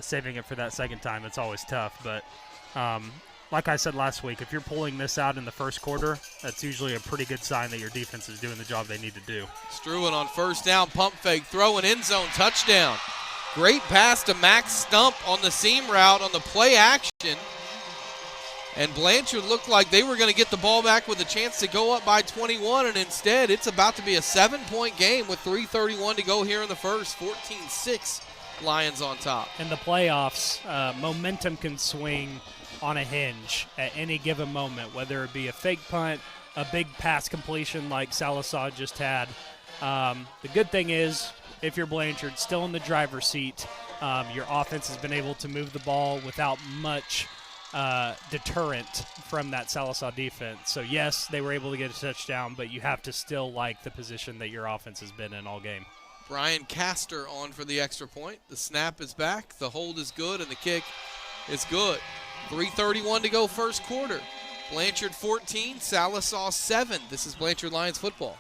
Speaker 8: saving it for that second time. It's always tough, but like I said last week, if you're pulling this out in the first quarter, that's usually a pretty good sign that your defense is doing the job they need to do.
Speaker 7: Struan on 1st down, pump fake, throw an end zone touchdown. Great pass to Max Stump on the seam route on the play action. And Blanchard looked like they were going to get the ball back with a chance to go up by 21, and instead it's about to be a 7-point game with 3:31 to go here in the first. 14-6, Lions on top.
Speaker 8: In the playoffs, momentum can swing on a hinge at any given moment, whether it be a fake punt, a big pass completion like Sallisaw just had. The good thing is, if you're Blanchard, still in the driver's seat, your offense has been able to move the ball without much deterrent from that Sallisaw defense. So, yes, they were able to get a touchdown, but you have to still like the position that your offense has been in all game.
Speaker 7: Brian Castor on for the extra point. The snap is back, the hold is good, and the kick is good. 3:31 to go first quarter. Blanchard 14, Sallisaw 7. This is Blanchard Lions football.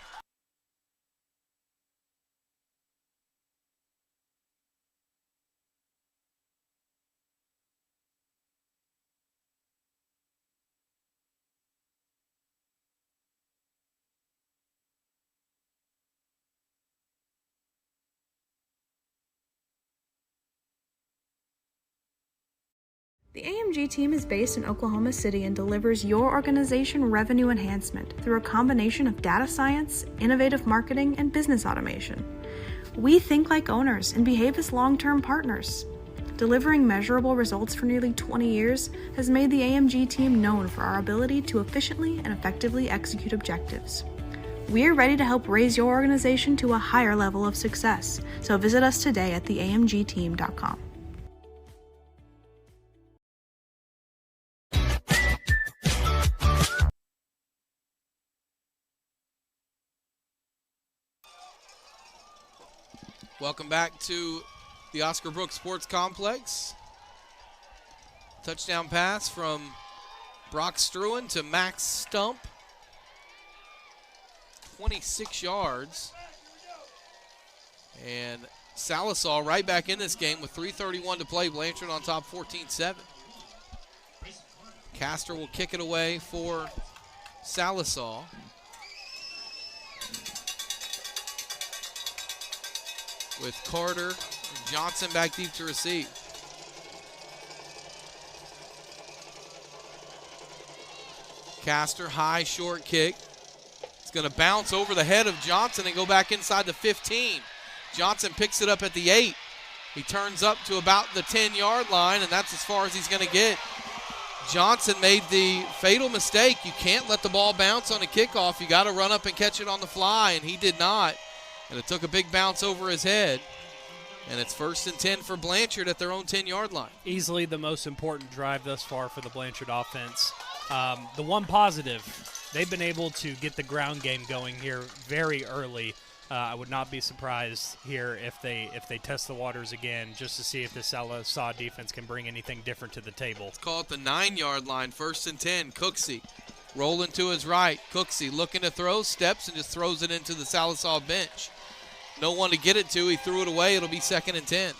Speaker 5: The AMG team is based in Oklahoma City and delivers your organization revenue enhancement through a combination of data science, innovative marketing, and business automation. We think like owners and behave as long-term partners. Delivering measurable results for nearly 20 years has made the AMG team known for our ability to efficiently and effectively execute objectives. We're ready to help raise your organization to a higher level of success, so visit us today at theamgteam.com.
Speaker 7: Welcome back to the Oscar Brooks Sports Complex. Touchdown pass from Brock Struan to Max Stump. 26 yards. And Sallisaw right back in this game with 3:31 to play. Blanchard on top 14-7. Castor will kick it away for Sallisaw. with Carter and Johnson back deep to receive. Castor, high, short kick. It's going to bounce over the head of Johnson and go back inside the 15. Johnson picks it up at the 8. He turns up to about the 10-yard line, and that's as far as he's going to get. Johnson made the fatal mistake. You can't let the ball bounce on a kickoff. You got to run up and catch it on the fly, and he did not. And it took a big bounce over his head. And it's 1st and 10 for Blanchard at their own 10-yard line.
Speaker 8: Easily the most important drive thus far for the Blanchard offense. The one positive, they've been able to get the ground game going here very early. I would not be surprised here if they test the waters again just to see if the Sallisaw defense can bring anything different to the table.
Speaker 7: Let's call it the 9-yard line, 1st and 10. Cooksey rolling to his right. Cooksey looking to throw, steps and just throws it into the Sallisaw bench. No one to get it to. He threw it away. It'll be 2nd and 10.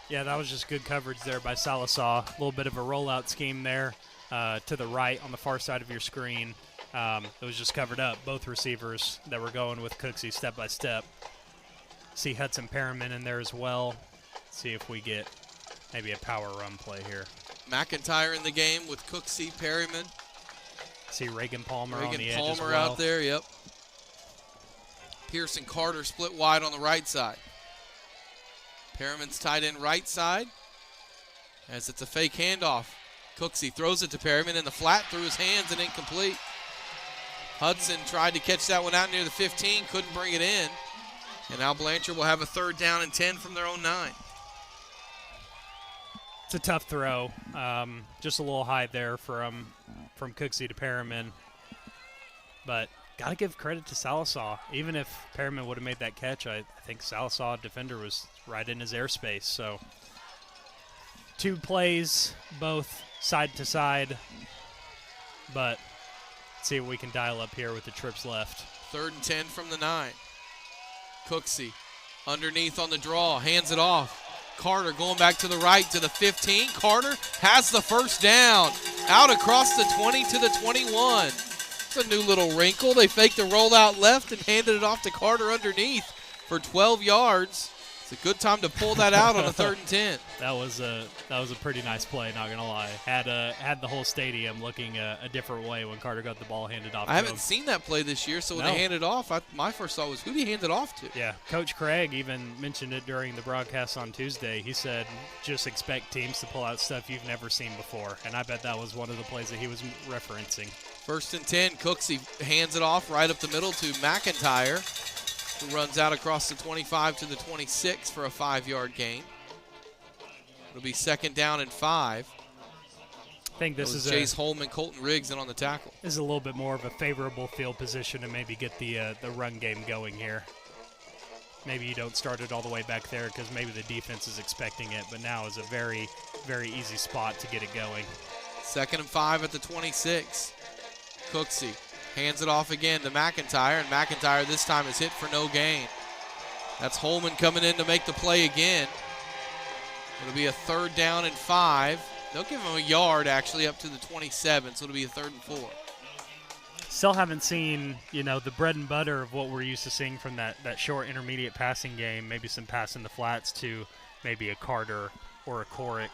Speaker 8: Yeah, that was just good coverage there by Sallisaw. A little bit of a rollout scheme there to the right on the far side of your screen. It was just covered up. Both receivers that were going with Cooksey step by step. See Hudson Perriman in there as well. See if we get maybe a power run play here.
Speaker 7: McIntyre in the game with Cooksey, Perriman.
Speaker 8: See Reagan Palmer on the edge
Speaker 7: Palmer
Speaker 8: as well.
Speaker 7: out there, yep. Pearson Carter split wide on the right side. Perriman's tight end right side as it's a fake handoff. Cooksey throws it to Perriman in the flat through his hands and incomplete. Hudson tried to catch that one out near the 15, couldn't bring it in. And now Blanchard will have a 3rd down and 10 from their own 9.
Speaker 8: It's a tough throw. Just a little high there from Cooksey to Perriman. But got to give credit to Sallisaw. Even if Perriman would have made that catch, I think Sallisaw defender was right in his airspace. So 2 plays, both side to side. But let's see what we can dial up here with the trips left.
Speaker 7: 3rd and 10 from the 9. Cooksey underneath on the draw, hands it off. Carter going back to the right to the 15. Carter has the 1st down. Out across the 20 to the 21. It's a new little wrinkle. They faked the rollout left and handed it off to Carter underneath for 12 yards. It's a good time to pull that out on a 3rd and 10.
Speaker 8: That was a pretty nice play, not gonna lie. Had the whole stadium looking a different way when Carter got the ball handed off.
Speaker 7: I haven't seen that play this year, so when they handed off, my first thought was, who did he hand it off to?
Speaker 8: Yeah, Coach Craig even mentioned it during the broadcast on Tuesday. He said, just expect teams to pull out stuff you've never seen before, and I bet that was one of the plays that he was referencing.
Speaker 7: 1st and 10, Cooksey hands it off right up the middle to McIntyre, who runs out across the 25 to the 26 for a 5-yard gain. It'll be 2nd down and 5.
Speaker 8: I think this is
Speaker 7: Chase Holman, Colton Riggs in on the tackle.
Speaker 8: This is a little bit more of a favorable field position to maybe get the run game going here. Maybe you don't start it all the way back there because maybe the defense is expecting it, but now is a very, very easy spot to get it going.
Speaker 7: 2nd and 5 at the 26. Cooksey hands it off again to McIntyre, and McIntyre this time is hit for no gain. That's Holman coming in to make the play again. It'll be a 3rd down and 5. They'll give him a yard, actually, up to the 27, so it'll be a 3rd and 4.
Speaker 8: Still haven't seen, the bread and butter of what we're used to seeing from that short intermediate passing game, maybe some pass in the flats to maybe a Carter or a Corick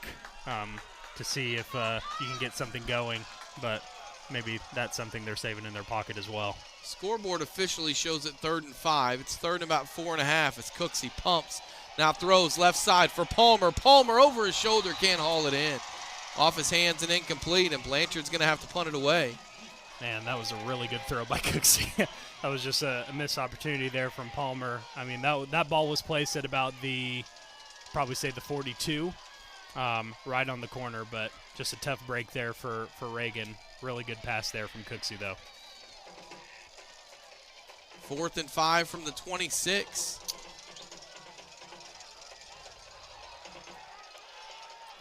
Speaker 8: to see if you can get something going, but maybe that's something they're saving in their pocket as well.
Speaker 7: Scoreboard officially shows it 3rd and 5. It's 3rd and about 4.5 as Cooksey pumps. Now throws left side for Palmer. Palmer over his shoulder, can't haul it in. Off his hands and incomplete, and Blanchard's going to have to punt it away.
Speaker 8: Man, that was a really good throw by Cooksey. That was just a missed opportunity there from Palmer. I mean, that ball was placed at about the 42, right on the corner, but just a tough break there for Reagan. Really good pass there from Cooksey, though.
Speaker 7: 4th and 5 from the 26.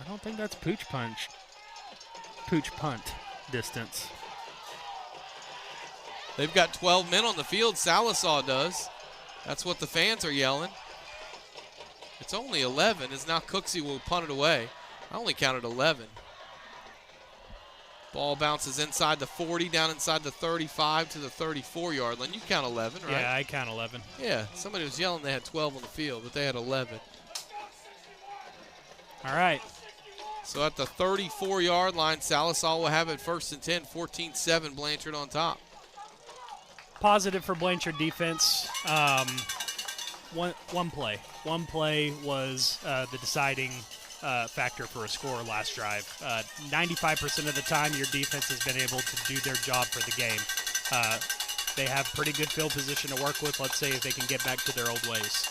Speaker 8: I don't think that's pooch punt distance.
Speaker 7: They've got 12 men on the field. Sallisaw does. That's what the fans are yelling. It's only 11 as now Cooksey will punt it away. I only counted 11. Ball bounces inside the 40, down inside the 35 to the 34-yard line. You count 11, right?
Speaker 8: Yeah, I count 11.
Speaker 7: Yeah, somebody was yelling they had 12 on the field, but they had 11.
Speaker 8: All right.
Speaker 7: So at the 34-yard line, Sallisaw will have it 1st and 10, 14-7, Blanchard on top.
Speaker 8: Positive for Blanchard defense. One play. One play was the deciding factor for a score last drive. 95% of the time, your defense has been able to do their job for the game. They have pretty good field position to work with. Let's say if they can get back to their old ways.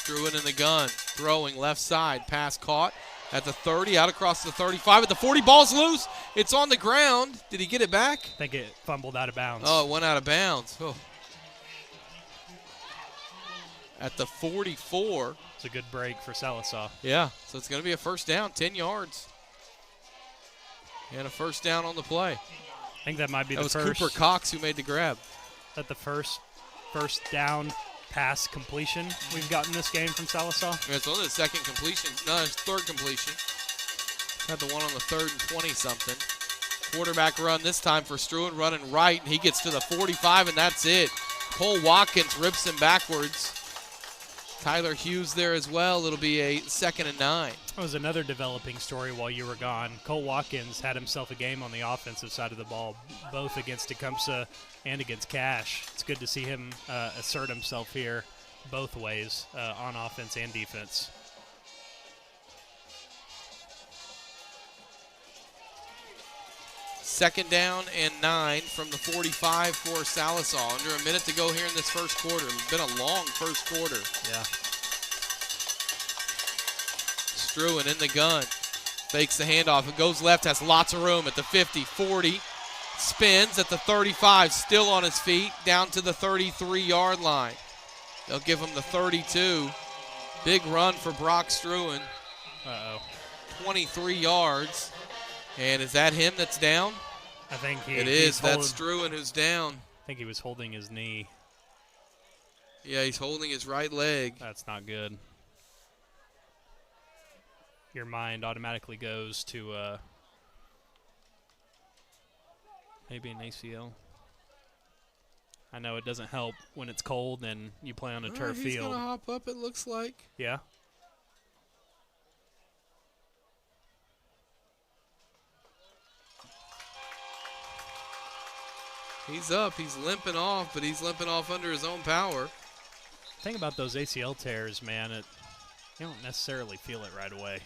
Speaker 7: Strewin in the gun, throwing left side, pass caught at the 30, out across the 35, at the 40, ball's loose. It's on the ground. Did he get it back?
Speaker 8: I think it fumbled out of bounds.
Speaker 7: Oh, it went out of bounds. Oh. At the 44.
Speaker 8: It's a good break for Sallisaw.
Speaker 7: Yeah, so it's going to be a first down, 10 yards. And a first down on the play.
Speaker 8: I think that might be
Speaker 7: that
Speaker 8: the
Speaker 7: was
Speaker 8: first.
Speaker 7: Cooper Cox who made the grab.
Speaker 8: That the first down pass completion we've gotten this game from Sallisaw.
Speaker 7: Yeah, it's only the second completion. No, it's third completion. Got the one on the 3rd and 20-something. Quarterback run this time for Strewin, running right, and he gets to the 45, and that's it. Cole Watkins rips him backwards. Tyler Hughes there as well. It'll be a 2nd and 9.
Speaker 8: That was another developing story while you were gone. Cole Watkins had himself a game on the offensive side of the ball, both against Tecumseh and against Cash. It's good to see him assert himself here both ways, on offense and defense.
Speaker 7: Second down and 9 from the 45 for Sallisaw. Under a minute to go here in this first quarter. It's been a long first quarter.
Speaker 8: Yeah.
Speaker 7: Strewin in the gun. Fakes the handoff. It goes left, has lots of room at the 50, 40. Spins at the 35, still on his feet, down to the 33-yard line. They'll give him the 32. Big run for Brock Strewin. 23 yards. And is that him that's down?
Speaker 8: I think
Speaker 7: it is. That's Strewin who's down.
Speaker 8: I think he was holding his knee.
Speaker 7: Yeah, he's holding his right leg.
Speaker 8: That's not good. Your mind automatically goes to maybe an ACL. I know it doesn't help when it's cold and you play on a turf
Speaker 7: He's
Speaker 8: field.
Speaker 7: He's going to hop up, it looks like.
Speaker 8: Yeah.
Speaker 7: He's up. He's limping off, but he's limping off under his own power.
Speaker 8: The thing about those ACL tears, man, you don't necessarily feel it right away.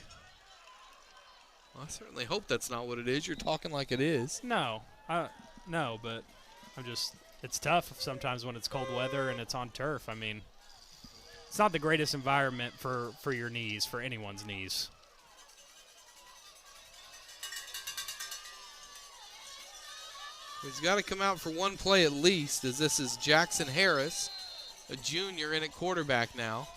Speaker 7: Well, I certainly hope that's not what it is. You're talking like it is.
Speaker 8: No, but it's tough sometimes when it's cold weather and it's on turf. I mean, it's not the greatest environment for your knees, for anyone's knees.
Speaker 7: He's got to come out for one play at least, as this is Jackson Harris, a junior in at quarterback now.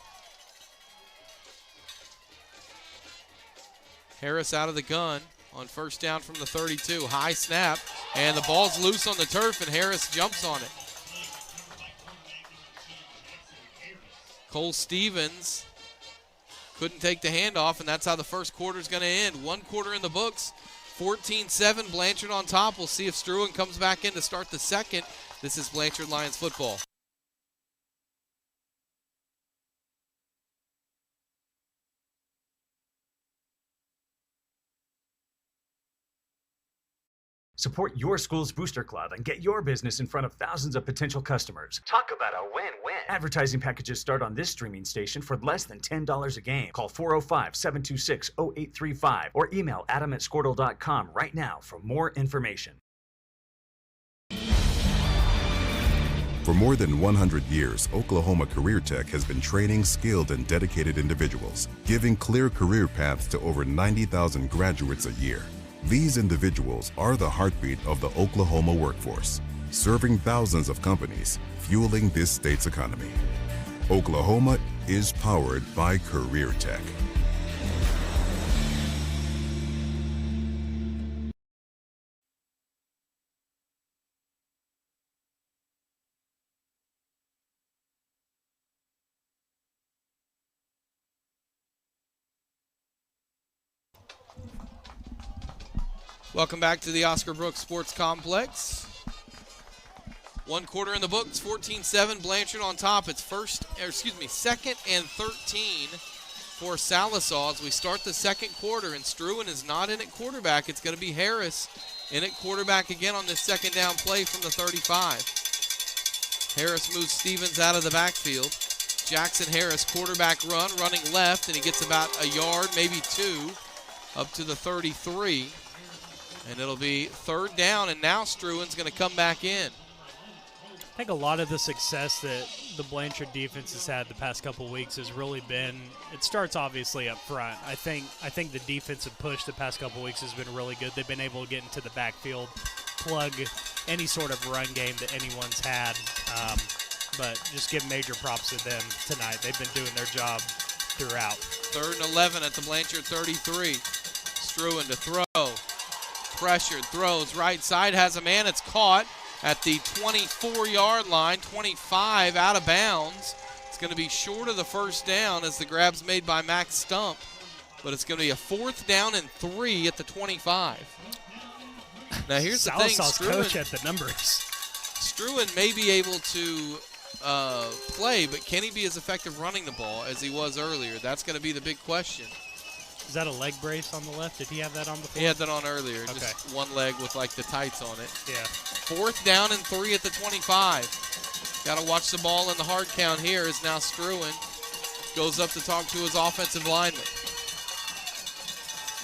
Speaker 7: Harris out of the gun on first down from the 32. High snap, and the ball's loose on the turf, and Harris jumps on it. Cole Stevens couldn't take the handoff, and that's how the first quarter is going to end. 1 quarter in the books. 14-7, Blanchard on top. We'll see if Strewin comes back in to start the second. This is Blanchard Lions football.
Speaker 1: Support your school's booster club and get your business in front of thousands of potential customers. Talk about a win-win. Advertising packages start on this streaming station for less than $10 a game. Call 405-726-0835 or email adam@squirtle.com right now for more information.
Speaker 2: For more than 100 years, Oklahoma Career Tech has been training skilled and dedicated individuals, giving clear career paths to over 90,000 graduates a year. These individuals are the heartbeat of the Oklahoma workforce, serving thousands of companies, fueling this state's economy. Oklahoma is powered by Career Tech.
Speaker 7: Welcome back to the Oscar Brooks Sports Complex. 1 quarter in the books, 14-7, Blanchard on top. It's second and 13 for Sallisaw as we start the second quarter, and Struan is not in at quarterback. It's going to be Harris in at quarterback again on this second down play from the 35. Harris moves Stevens out of the backfield. Jackson Harris, quarterback run, running left, and he gets about a yard, maybe 2, up to the 33. And it'll be third down, and now Struan's going to come back in.
Speaker 8: I think a lot of the success that the Blanchard defense has had the past couple of weeks has really been, it starts obviously up front. I think the defensive push the past couple of weeks has been really good. They've been able to get into the backfield, plug any sort of run game that anyone's had. But just give major props to them tonight. They've been doing their job throughout. 3rd and 11 at the Blanchard 33. Struan to throw. Pressured, throws right side, has a man. It's caught at the 24-yard line, 25 out of bounds. It's going to be short of the first down as the grab's made by Max Stump, but it's going to be a 4th down and 3 at the 25. Now here's the thing, Sallisaw's coach at the numbers.
Speaker 7: Struan may be able to play, but can he be as effective running the ball as he was earlier? That's going to be the big question.
Speaker 8: Is that a leg brace on the left? Did he have that on before?
Speaker 7: He had that on earlier.
Speaker 8: Okay.
Speaker 7: Just one leg with like the tights on it.
Speaker 8: Yeah.
Speaker 7: 4th down and 3 at the 25. Got to watch the ball in the hard count here as now Struan goes up to talk to his offensive lineman.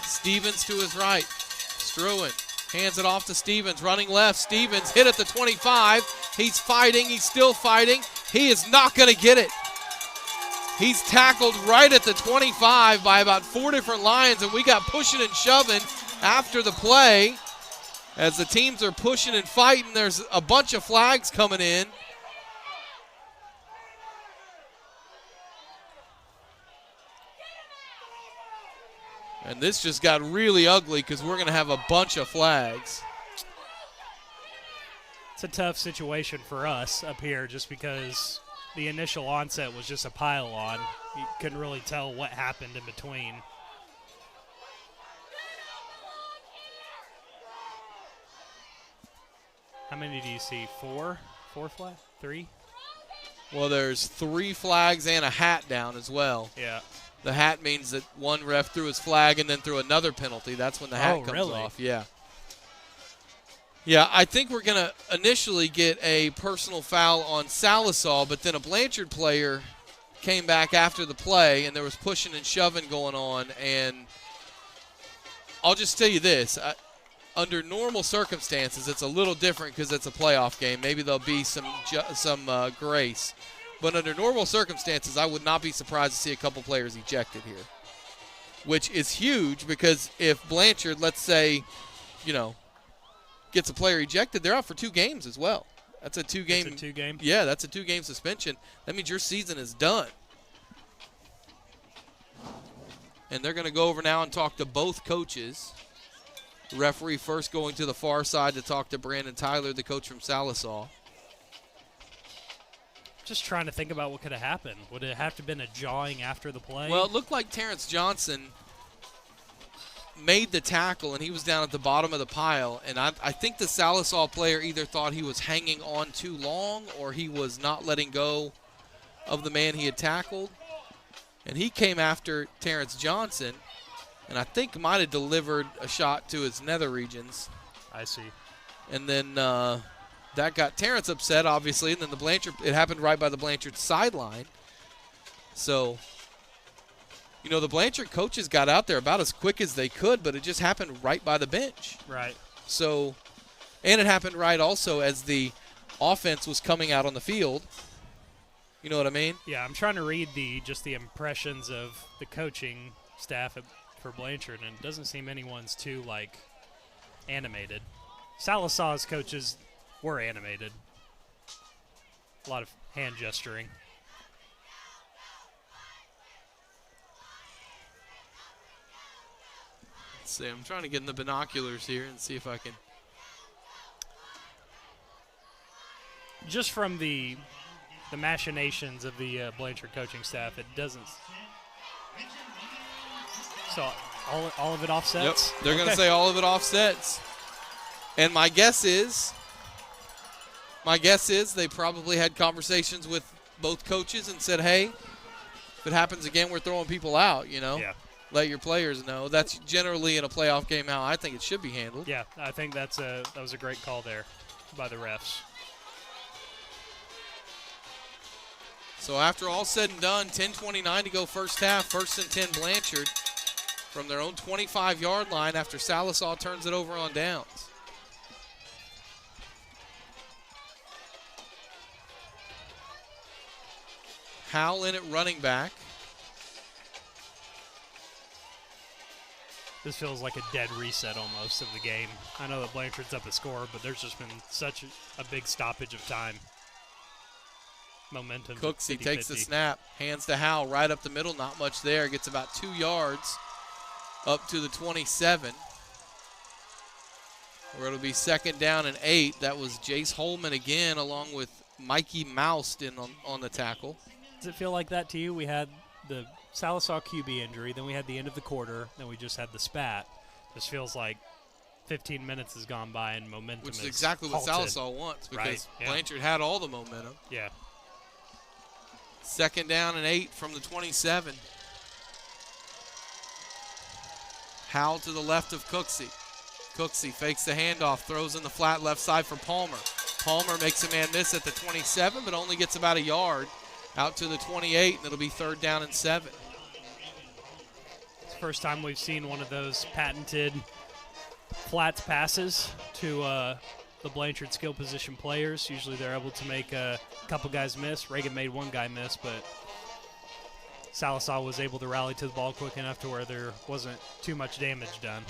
Speaker 7: Stevens to his right. Struan hands it off to Stevens, running left. Stevens hit at the 25. He's fighting. He's still fighting. He is not going to get it. He's tackled right at the 25 by about 4 different Lions, and we got pushing and shoving after the play. As the teams are pushing and fighting, there's a bunch of flags coming in. And this just got really ugly because we're going to have a bunch of flags.
Speaker 8: It's a tough situation for us up here just because the initial onset was just a pile on. You couldn't really tell what happened in between. How many do you see? 4? 4 flags? 3?
Speaker 7: Well, there's 3 flags and a hat down as well.
Speaker 8: Yeah.
Speaker 7: The hat means that one ref threw his flag and then threw another penalty. That's when the hat comes off. Yeah. Yeah, I think we're going to initially get a personal foul on Sallisaw, but then a Blanchard player came back after the play, and there was pushing and shoving going on. And I'll just tell you this. Under normal circumstances, it's a little different because it's a playoff game. Maybe there'll be some grace. But under normal circumstances, I would not be surprised to see a couple players ejected here, which is huge because if Blanchard, let's say, gets a player ejected, they're out for 2 games as well. That's a 2-game.
Speaker 8: That's a 2-game?
Speaker 7: Yeah, that's a 2-game suspension. That means your season is done. And they're going to go over now and talk to both coaches. The referee first going to the far side to talk to Brandon Tyler, the coach from Sallisaw.
Speaker 8: Just trying to think about what could have happened. Would it have to have been a jawing after the play?
Speaker 7: Well, it looked like Terrence Johnson made the tackle, and he was down at the bottom of the pile. And I think the Sallisaw player either thought he was hanging on too long or he was not letting go of the man he had tackled. And he came after Terrence Johnson, and I think might have delivered a shot to his nether regions.
Speaker 8: I see.
Speaker 7: And then that got Terrence upset, obviously, and then the Blanchard, it happened right by the Blanchard sideline. So, the Blanchard coaches got out there about as quick as they could, but it just happened right by the bench.
Speaker 8: Right.
Speaker 7: So, and it happened right also as the offense was coming out on the field. You know what I mean?
Speaker 8: Yeah, I'm trying to read the impressions of the coaching staff for Blanchard, and it doesn't seem anyone's too, animated. Sallisaw's coaches were animated. A lot of hand gesturing.
Speaker 7: Let's see. I'm trying to get in the binoculars here and see if I can.
Speaker 8: Just from the machinations of the Blanchard coaching staff, it doesn't. So All of it offsets?
Speaker 7: Yep, they're going to say all of it offsets. And my guess is they probably had conversations with both coaches and said, hey, if it happens again, we're throwing people out,
Speaker 8: Yeah.
Speaker 7: Let your players know. That's generally in a playoff game how I think it should be handled.
Speaker 8: Yeah, I think that was a great call there by the refs.
Speaker 7: So after all said and done, 10:29 to go first half. 1st and 10 Blanchard from their own 25-yard line after Sallisaw turns it over on downs. Howell in at running back.
Speaker 8: This feels like a dead reset almost of the game. I know that Blanchard's up a score, but there's just been such a big stoppage of time. Momentum.
Speaker 7: Cooksey takes the snap, hands to Howell right up the middle, not much there. Gets about 2 yards up to the 27. Where it'll be 2nd down and 8. That was Jace Holman again, along with Mikey Moust on the tackle.
Speaker 8: Does it feel like that to you? We had the Sallisaw QB injury, then we had the end of the quarter, then we just had the spat. This feels like 15 minutes has gone by and momentum
Speaker 7: Which is
Speaker 8: is
Speaker 7: exactly
Speaker 8: halted.
Speaker 7: what Sallisaw wants, because
Speaker 8: Right, yeah.
Speaker 7: Blanchard had all the momentum.
Speaker 8: Yeah.
Speaker 7: 2nd down and 8 from the 27. Howell to the left of Cooksey. Cooksey fakes the handoff, throws in the flat left side for Palmer. Palmer makes a man miss at the 27, but only gets about a yard out to the 28, and it'll be 3rd down and 7.
Speaker 8: It's the first time we've seen one of those patented flats passes to the Blanchard skill position players. Usually they're able to make a couple guys miss. Reagan made one guy miss, but Sallisaw was able to rally to the ball quick enough to where there wasn't too much damage done.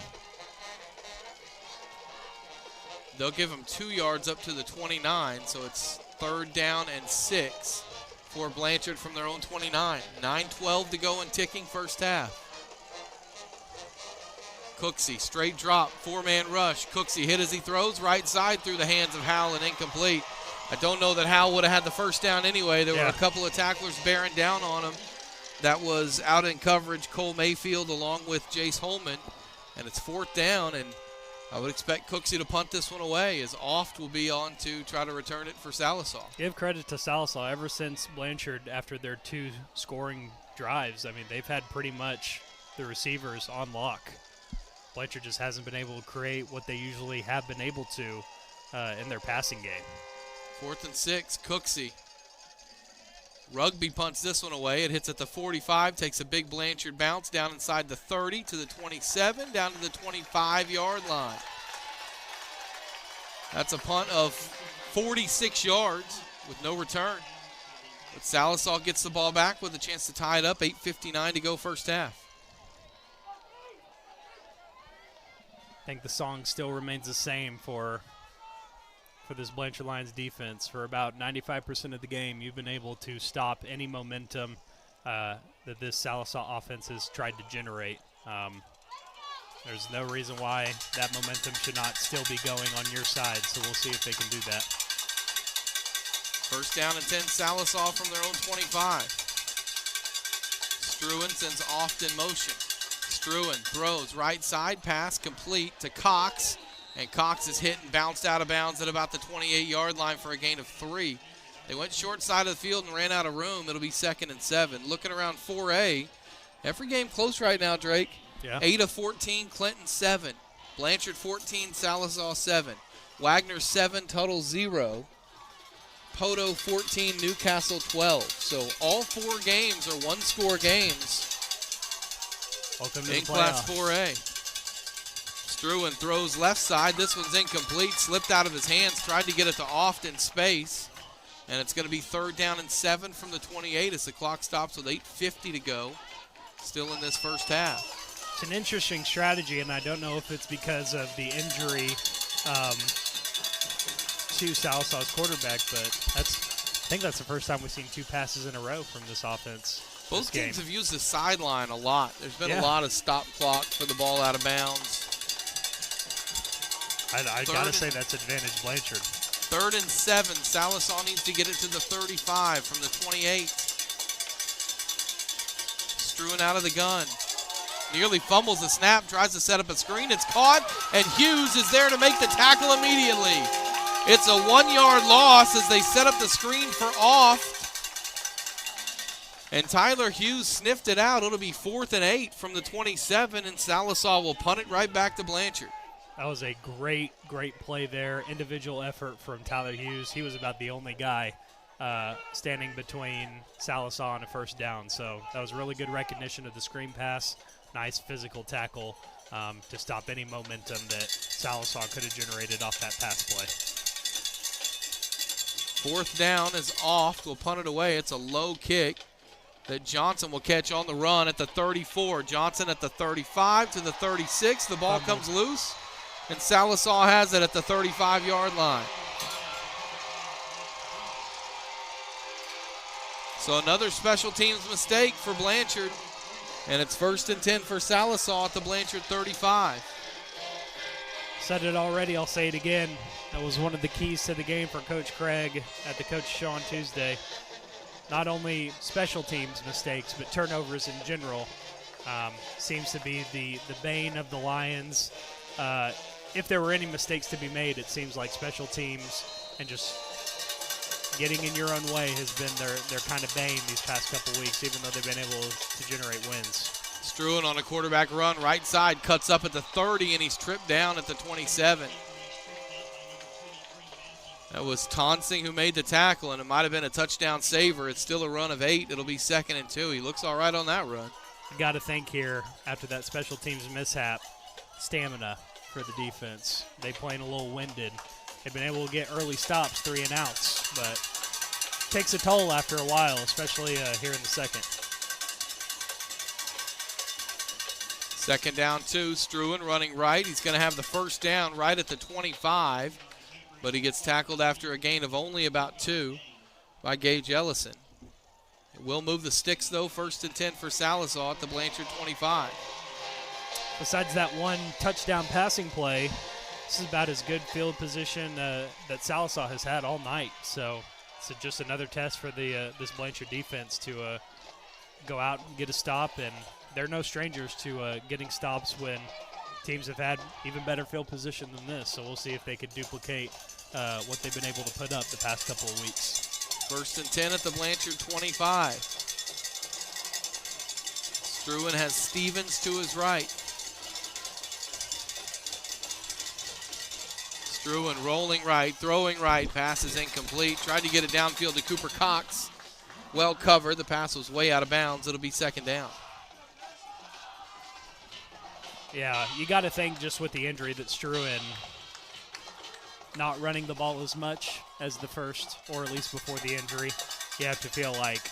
Speaker 7: They'll give him 2 yards up to the 29, so it's 3rd down and 6 for Blanchard from their own 29. 9:12 to go and ticking first half. Cooksey, straight drop, 4-man rush. Cooksey hit as he throws, right side through the hands of Howell and incomplete. I don't know that Howell would have had the first down anyway. There were a couple of tacklers bearing down on him. That was out in coverage, Cole Mayfield along with Jace Holman. And it's 4th down, and I would expect Cooksey to punt this one away, as Oft will be on to try to return it for Sallisaw.
Speaker 8: Give credit to Sallisaw. Ever since Blanchard, after their 2 scoring drives, I mean, they've had pretty much the receivers on lock. Blanchard just hasn't been able to create what they usually have been able to in their passing game.
Speaker 7: 4th and 6, Cooksey. Rugby punts this one away. It hits at the 45, takes a big Blanchard bounce down inside the 30 to the 27, down to the 25-yard line. That's a punt of 46 yards with no return. But Sallisaw gets the ball back with a chance to tie it up. 8:59 to go first half.
Speaker 8: I think the song still remains the same for this Blanchard Lions defense. For about 95% of the game, you've been able to stop any momentum that this Sallisaw offense has tried to generate. There's no reason why that momentum should not still be going on your side, so we'll see if they can do that.
Speaker 7: 1st down and 10, Sallisaw from their own 25. Struan sends Oft in motion. Struan throws right side, pass complete to Cox, and Cox is hit and bounced out of bounds at about the 28-yard line for a gain of 3. They went short side of the field and ran out of room. It'll be 2nd and 7. Looking around 4A, every game close right now, Drake.
Speaker 8: Yeah.
Speaker 7: 8 of 14, Clinton 7. Blanchard 14, Sallisaw 7. Wagner 7, Tuttle 0. Poto 14, Newcastle 12. So all 4 games are one-score games.
Speaker 8: Welcome to
Speaker 7: in
Speaker 8: the
Speaker 7: Class
Speaker 8: playoff.
Speaker 7: 4A. Struan throws left side. This one's incomplete. Slipped out of his hands. Tried to get it to Oft in space. And it's going to be 3rd down and 7 from the 28 as the clock stops with 8:50 to go. Still in this first half.
Speaker 8: It's an interesting strategy, and I don't know if it's because of the injury to Sallisaw's quarterback, but I think that's the first time we've seen 2 passes in a row from this offense.
Speaker 7: Both teams have used the sideline a lot. There's been a lot of stop clock for the ball out of bounds.
Speaker 8: I got to say that's advantage Blanchard.
Speaker 7: 3rd and 7. Sallisaw needs to get it to the 35 from the 28. Struan out of the gun. Nearly fumbles the snap, tries to set up a screen. It's caught, and Hughes is there to make the tackle immediately. It's a 1-yard loss as they set up the screen for off. And Tyler Hughes sniffed it out. It'll be 4th and 8 from the 27, and Sallisaw will punt it right back to Blanchard.
Speaker 8: That was a great play there. Individual effort from Tyler Hughes. He was about the only guy standing between Sallisaw and a first down. So that was really good recognition of the screen pass. Nice physical tackle to stop any momentum that Sallisaw could have generated off that pass play.
Speaker 7: 4th down is off. We'll punt it away. It's a low kick that Johnson will catch on the run at the 34. Johnson at the 35 to the 36. The ball comes loose, and Sallisaw has it at the 35-yard line. So another special teams mistake for Blanchard, and it's 1st and 10 for Sallisaw at the Blanchard 35.
Speaker 8: Said it already, I'll say it again. That was one of the keys to the game for Coach Craig at the coach show on Tuesday. Not only special teams mistakes, but turnovers in general seems to be the bane of the Lions. If there were any mistakes to be made, it seems like special teams and just getting in your own way has been their kind of bane these past couple weeks, even though they've been able to generate wins.
Speaker 7: Struan on a quarterback run, right side, cuts up at the 30, and he's tripped down at the 27. That was Tonsing who made the tackle, and it might have been a touchdown saver. It's still a run of 8. It'll be 2nd and 2. He looks all right on that run.
Speaker 8: You got to think here, after that special teams mishap, stamina for the defense. They playing a little winded. They've been able to get early stops, 3 and outs, but it takes a toll after a while, especially here in the second.
Speaker 7: 2nd down 2. Struan running right. He's going to have the first down right at the 25. But he gets tackled after a gain of only about 2 by Gage Ellison. It will move the sticks, though. 1st and 10 for Sallisaw at the Blanchard 25.
Speaker 8: Besides that one touchdown passing play, this is about as good field position that Sallisaw has had all night. So it's just another test for this Blanchard defense to go out and get a stop. And they're no strangers to getting stops when teams have had even better field position than this, so we'll see if they can duplicate what they've been able to put up the past couple of weeks.
Speaker 7: 1st and 10 at the Blanchard 25. Struan has Stevens to his right. Struan rolling right, throwing right, pass is incomplete. Tried to get it downfield to Cooper Cox. Well covered. The pass was way out of bounds. It'll be 2nd down.
Speaker 8: Yeah, you got to think just with the injury that Struan not running the ball as much as the first, or at least before the injury, you have to feel like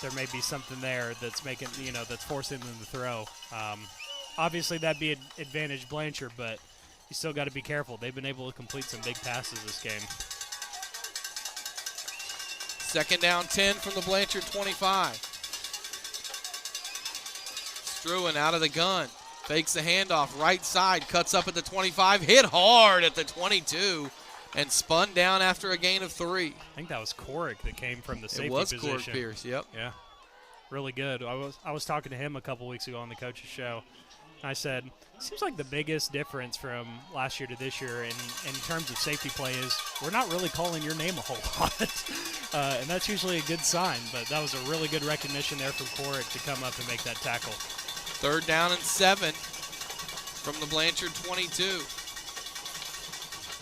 Speaker 8: there may be something there that's making, that's forcing them to throw. Obviously, that'd be an advantage Blanchard, but you still got to be careful. They've been able to complete some big passes this game.
Speaker 7: 2nd down 10 from the Blanchard 25. Struan out of the gun. Fakes the handoff, right side, cuts up at the 25, hit hard at the 22, and spun down after a gain of 3.
Speaker 8: I think that was Corrick that came from the safety
Speaker 7: position.
Speaker 8: position.
Speaker 7: It was Corrick Pierce, yep.
Speaker 8: Yeah, really good. I was talking to him a couple weeks ago on the coach's show. I said, seems like the biggest difference from last year to this year in terms of safety play is we're not really calling your name a whole lot. And that's usually a good sign, but that was a really good recognition there from Corrick to come up and make that tackle.
Speaker 7: 3rd down and 7 from the Blanchard 22.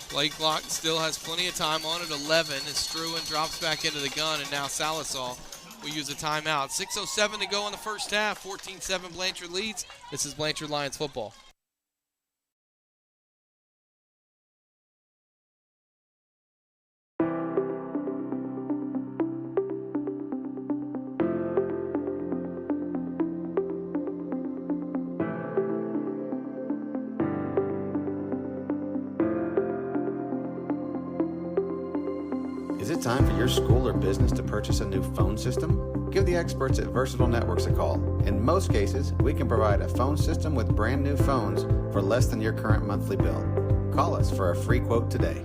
Speaker 7: Play clock still has plenty of time on it. 11 as Struan drops back into the gun, and now Sallisaw will use a timeout. 6:07 to go in the first half. 14-7 Blanchard leads. This is Blanchard Lions football.
Speaker 3: Is it time for your school or business to purchase a new phone system? Give the experts at Versatile Networks a call. In most cases, we can provide a phone system with brand new phones for less than your current monthly bill. Call us for a free quote today.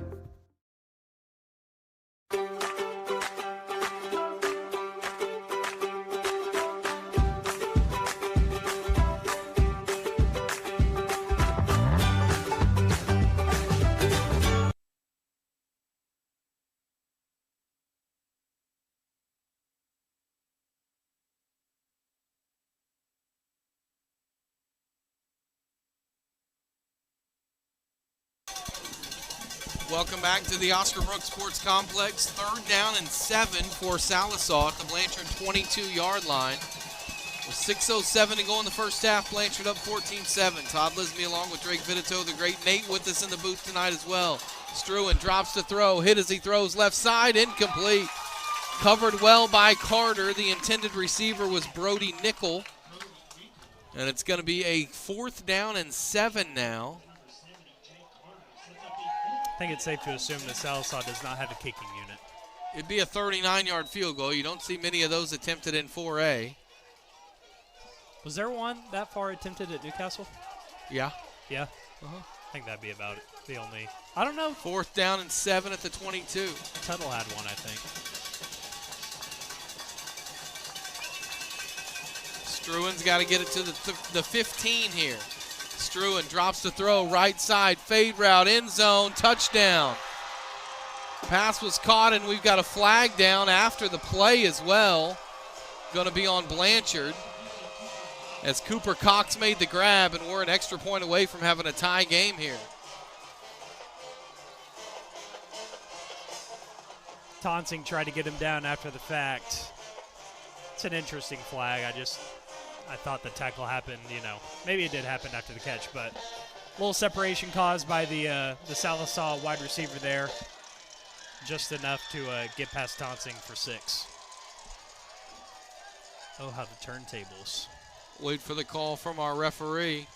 Speaker 7: Welcome back to the Oscar Brooks Sports Complex. 3rd down and 7 for Sallisaw at the Blanchard 22-yard line. With 6:07 to go in the first half, Blanchard up 14-7. Todd Lisby along with Drake Vitito, the great Nate with us in the booth tonight as well. Struan drops to throw, hit as he throws left side, incomplete. Covered well by Carter. The intended receiver was Brody Nickel. And it's going to be a 4th down and 7 now.
Speaker 8: I think it's safe to assume that Sallisaw does not have a kicking unit.
Speaker 7: It'd be a 39-yard field goal. You don't see many of those attempted in 4A.
Speaker 8: Was there one that far attempted at Newcastle?
Speaker 7: Yeah.
Speaker 8: Yeah? I think that'd be about it. The only, I don't know.
Speaker 7: 4th down and 7 at the 22.
Speaker 8: Tuttle had one, I think.
Speaker 7: Struan's got to get it to the 15 here. Struan drops the throw, right side, fade route, end zone, touchdown. Pass was caught, and we've got a flag down after the play as well. Going to be on Blanchard, as Cooper Cox made the grab, and we're an extra point away from having a tie game here.
Speaker 8: Tonsing tried to get him down after the fact. It's an interesting flag. I thought the tackle happened, maybe it did happen after the catch, but a little separation caused by the Sallisaw wide receiver there. Just enough to get past Tonsing for 6. Oh, how the turntables.
Speaker 7: Wait for the call from our referee.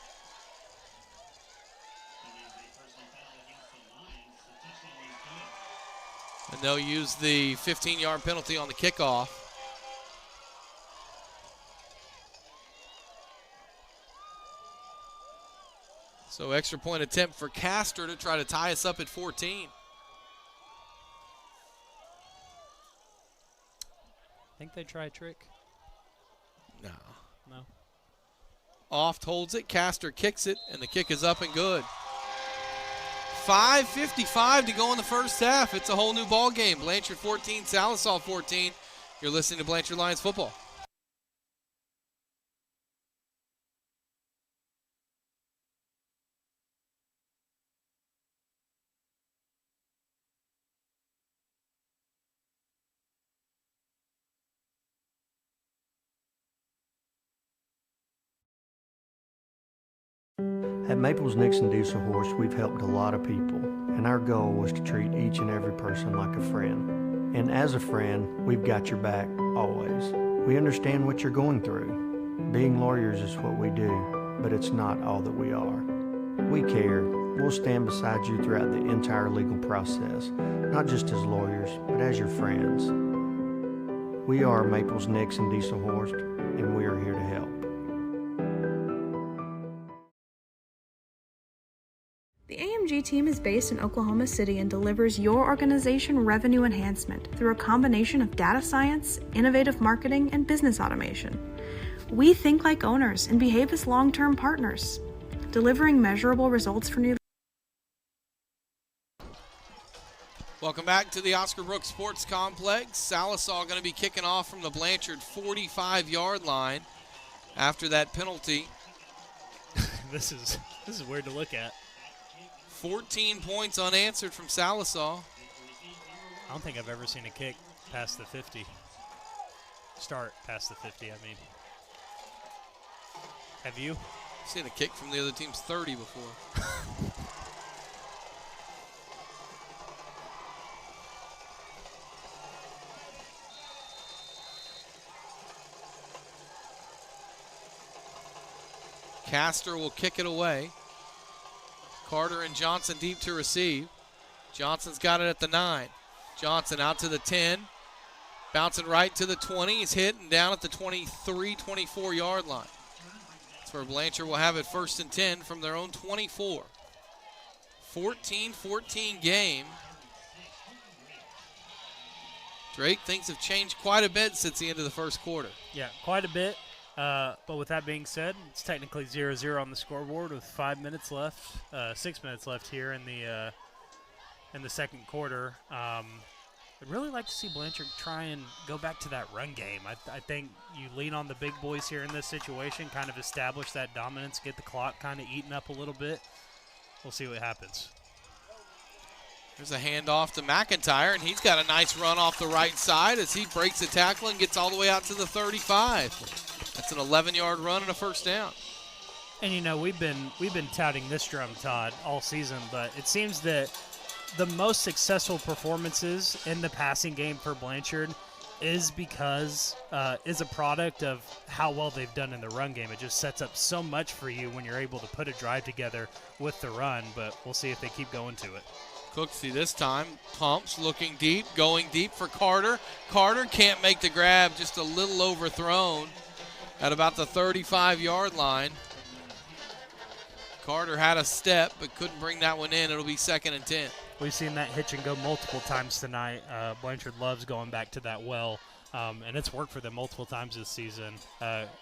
Speaker 7: And they'll use the 15-yard penalty on the kickoff. So extra point attempt for Castor to try to tie us up at 14.
Speaker 8: Think they try a trick?
Speaker 7: No.
Speaker 8: No.
Speaker 7: Holds it, Castor kicks it, and the kick is up and good. 5:55 to go in the first half. It's a whole new ball game. Blanchard 14, Sallisaw 14. You're listening to Blanchard Lions football.
Speaker 4: At Maples Nixon Diesel Horse, we've helped a lot of people, and our goal was to treat each and every person like a friend. And as a friend, we've got your back always. We understand what you're going through. Being lawyers is what we do, but it's not all that we are. We care. We'll stand beside you throughout the entire legal process, not just as lawyers, but as your friends. We are Maples Nixon Diesel Horse, and we are here to help.
Speaker 5: The AMG team is based in Oklahoma City and delivers your organization revenue enhancement through a combination of data science, innovative marketing, and business automation. We think like owners and behave as long-term partners, delivering measurable results for new.
Speaker 7: Welcome back to the Oscar Brooks Sports Complex. Sallisaw going to be kicking off from the Blanchard 45-yard line after that penalty.
Speaker 8: This is weird to look at.
Speaker 7: 14 points unanswered from Sallisaw.
Speaker 8: I don't think I've ever seen a kick past the 50. Start past the 50, I mean. Have you?
Speaker 7: I've seen a kick from the other team's 30 before. Castor will kick it away. Carter and Johnson deep to receive. Johnson's got it at the 9. Johnson out to the 10. Bouncing right to the 20. He's hit and down at the 23, 24-yard line. That's where Blanchard will have it 1st and 10 from their own 24. 14-14 game. Drake, things have changed quite a bit since the end of the first quarter.
Speaker 8: Yeah, quite a bit. But with that being said, it's technically 0-0 on the scoreboard with 5 minutes left, 6 minutes left here in the second quarter. I'd really like to see Blanchard try and go back to that run game. I think you lean on the big boys here in this situation, kind of establish that dominance, get the clock kind of eaten up a little bit. We'll see what happens.
Speaker 7: There's a handoff to McIntyre, and he's got a nice run off the right side as he breaks a tackle and gets all the way out to the 35. That's an 11-yard run and a first down.
Speaker 8: And we've been touting this drum, Todd, all season, but it seems that the most successful performances in the passing game for Blanchard is a product of how well they've done in the run game. It just sets up so much for you when you're able to put a drive together with the run, but we'll see if they keep going to it.
Speaker 7: Cooksey this time pumps, looking deep, going deep for Carter. Carter can't make the grab, just a little overthrown at about the 35-yard line. Carter had a step but couldn't bring that one in. It'll be 2nd and 10.
Speaker 8: We've seen that hitch and go multiple times tonight. Blanchard loves going back to that well, and it's worked for them multiple times this season.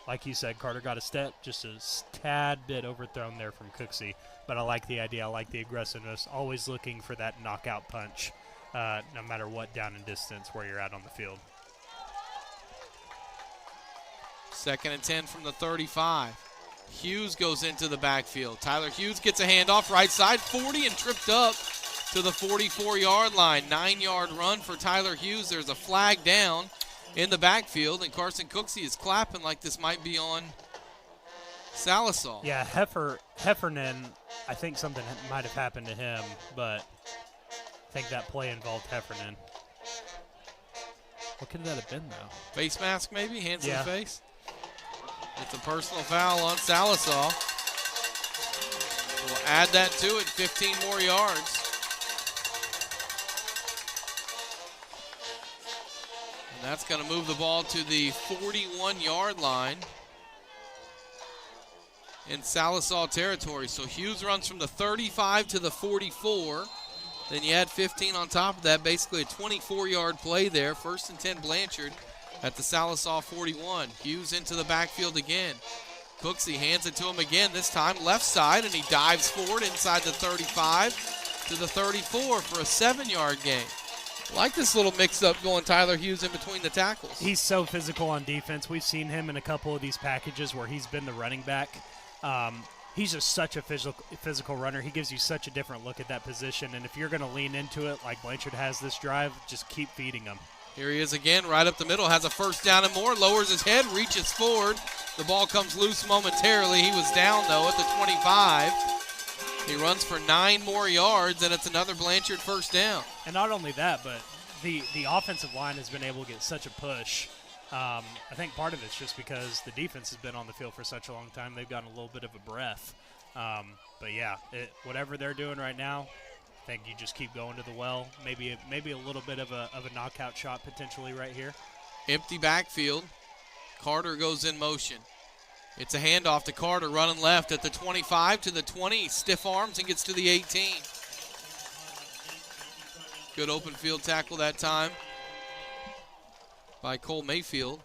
Speaker 8: Like you said, Carter got a step, just a tad bit overthrown there from Cooksey. But I like the idea. I like the aggressiveness, always looking for that knockout punch, no matter what down and distance where you're at on the field.
Speaker 7: 2nd and 10 from the 35. Hughes goes into the backfield. Tyler Hughes gets a handoff right side, 40, and tripped up to the 44-yard line. 9-yard run for Tyler Hughes. There's a flag down in the backfield, and Carson Cooksey is clapping like this might be on Sallisaw.
Speaker 8: Yeah, Heffernan, I think something might have happened to him, but I think that play involved Heffernan. What could that have been, though?
Speaker 7: Face mask, maybe? Hands in the face? It's a personal foul on Sallisaw. We'll add that to it, 15 more yards. And that's going to move the ball to the 41-yard line in Sallisaw territory. So Hughes runs from the 35 to the 44. Then you add 15 on top of that, basically a 24-yard play there. 1st and 10 Blanchard at the Sallisaw 41. Hughes into the backfield again. Cooksey hands it to him again, this time left side, and he dives forward inside the 35 to the 34 for a 7-yard gain. Like this little mix-up going Tyler Hughes in between the tackles.
Speaker 8: He's so physical on defense. We've seen him in a couple of these packages where he's been the running back. He's just such a physical runner. He gives you such a different look at that position, and if you're going to lean into it like Blanchard has this drive, just keep feeding him.
Speaker 7: Here he is again, right up the middle, has a first down and more, lowers his head, reaches forward. The ball comes loose momentarily. He was down, though, at the 25. He runs for 9 more yards, and it's another Blanchard first down.
Speaker 8: And not only that, but the offensive line has been able to get such a push. I think part of it's just because the defense has been on the field for such a long time. They've gotten a little bit of a breath. But, yeah, whatever they're doing right now, I think you just keep going to the well. Maybe a little bit of a knockout shot potentially right here.
Speaker 7: Empty backfield. Carter goes in motion. It's a handoff to Carter running left at the 25 to the 20. Stiff arms and gets to the 18. Good open field tackle that time by Cole Mayfield.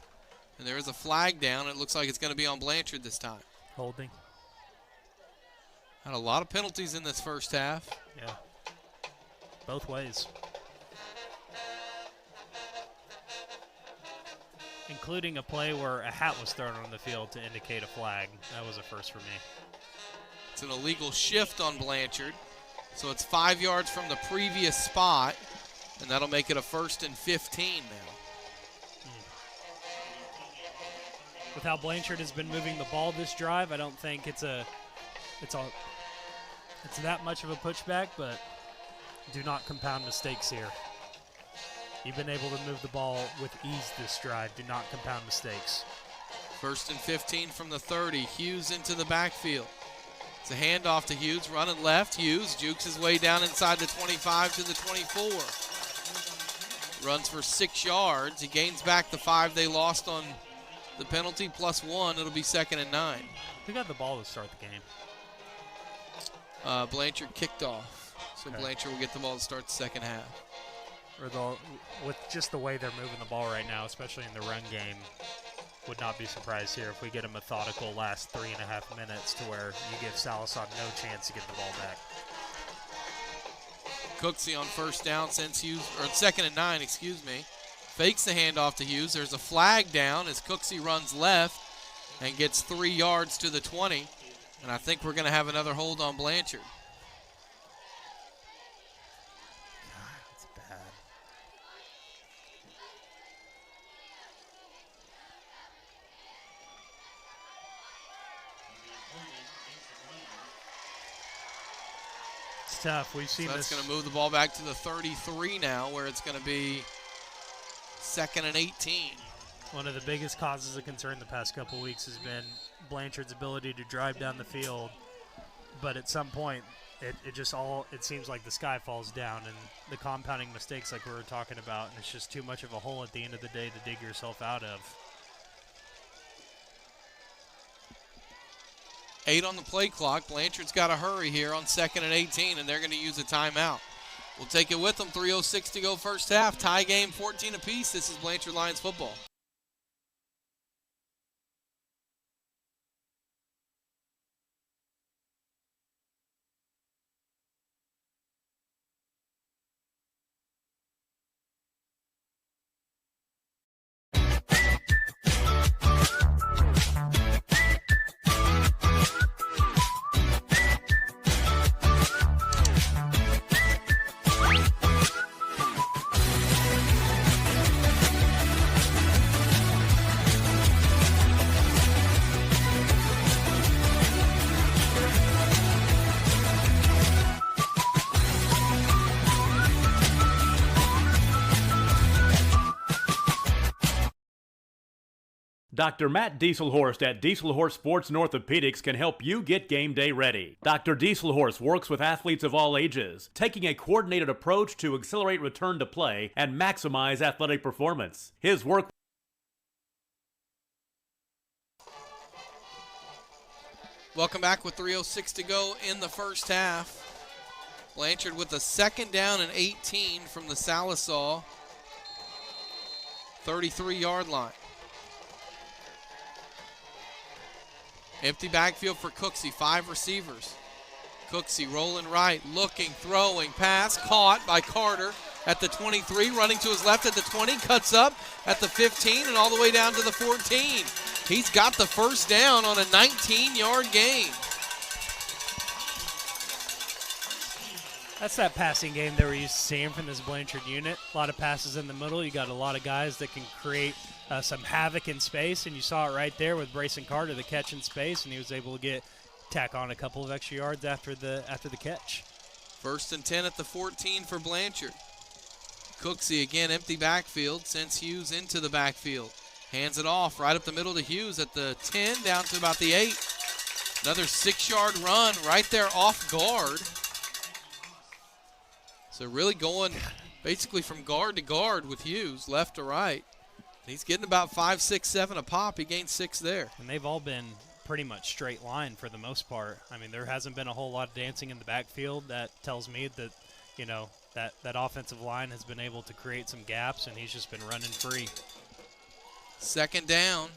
Speaker 7: And there is a flag down. It looks like it's going to be on Blanchard this time.
Speaker 8: Holding.
Speaker 7: Had a lot of penalties in this first half.
Speaker 8: Yeah. Both ways. Including a play where a hat was thrown on the field to indicate a flag. That was a first for me.
Speaker 7: It's an illegal shift on Blanchard. So it's 5 yards from the previous spot, and that'll make it a 1st and 15 now.
Speaker 8: With how Blanchard has been moving the ball this drive, I don't think it's that much of a pushback, but do not compound mistakes here. You've been able to move the ball with ease this drive. Do not compound mistakes.
Speaker 7: 1st and 15 from the 30. Hughes into the backfield. It's a handoff to Hughes, running left. Hughes jukes his way down inside the 25 to the 24. Runs for 6 yards. He gains back the 5 they lost on the penalty, +1. It'll be 2nd and 9.
Speaker 8: Who got the ball to start the game?
Speaker 7: Blanchard kicked off. So okay. Blanchard will get the ball to start the second half.
Speaker 8: With just the way they're moving the ball right now, especially in the run game, would not be surprised here if we get a methodical last 3.5 minutes to where you give Sallisaw no chance to get the ball back.
Speaker 7: Cooksey on first down since Hughes, or 2nd and 9, excuse me. Fakes the handoff to Hughes. There's a flag down as Cooksey runs left and gets 3 yards to the 20. And I think we're going to have another hold on Blanchard.
Speaker 8: It's tough. We've seen
Speaker 7: So that's
Speaker 8: this.
Speaker 7: going to move the ball back to the 33 now, where it's going to be 2nd and 18.
Speaker 8: One of the biggest causes of concern the past couple weeks has been Blanchard's ability to drive down the field, but at some point it seems like the sky falls down, and the compounding mistakes like we were talking about, and it's just too much of a hole at the end of the day to dig yourself out of.
Speaker 7: 8 on the play clock. Blanchard's got to hurry here on 2nd and 18, and they're going to use a timeout. We'll take it with them. 3:06 to go first half. Tie game, 14 apiece. This is Blanchard Lions football.
Speaker 6: Dr. Matt Dieselhorst at Dieselhorst Sports and Orthopedics can help you get game day ready. Dr. Dieselhorst works with athletes of all ages, taking a coordinated approach to accelerate return to play and maximize athletic performance. His work.
Speaker 7: Welcome back with 3:06 to go in the first half. Blanchard with a 2nd down and 18 from the Sallisaw 33-yard line. Empty backfield for Cooksey, 5 receivers. Cooksey rolling right, looking, throwing, pass, caught by Carter at the 23, running to his left at the 20, cuts up at the 15 and all the way down to the 14. He's got the first down on a 19-yard gain.
Speaker 8: That's that passing game that we're used to seeing from this Blanchard unit. A lot of passes in the middle. You got a lot of guys that can create some havoc in space, and you saw it right there with Brayson Carter, the catch in space, and he was able to tack on a couple of extra yards after the catch.
Speaker 7: 1st and 10 at the 14 for Blanchard. Cooksey again, empty backfield, sends Hughes into the backfield. Hands it off right up the middle to Hughes at the 10, down to about the 8. Another 6-yard run right there off guard. So really going basically from guard to guard with Hughes, left to right. He's getting about 5, 6, 7 a pop. He gained 6 there.
Speaker 8: And they've all been pretty much straight line for the most part. I mean, there hasn't been a whole lot of dancing in the backfield. That tells me that, that offensive line has been able to create some gaps, and he's just been running free.
Speaker 7: 2nd down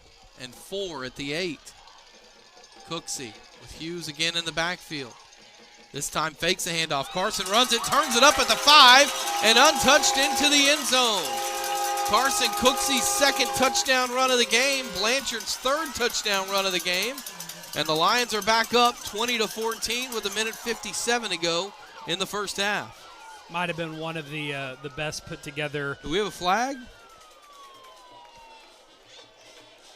Speaker 7: and 4 at the 8. Cooksey with Hughes again in the backfield. This time fakes a handoff. Carson runs it, turns it up at the 5, and untouched into the end zone. Carson Cooksey's 2nd touchdown run of the game, Blanchard's 3rd touchdown run of the game, and the Lions are back up 20-14 with 1:57 to go in the first half.
Speaker 8: Might have been one of the best put together.
Speaker 7: Do we have a flag?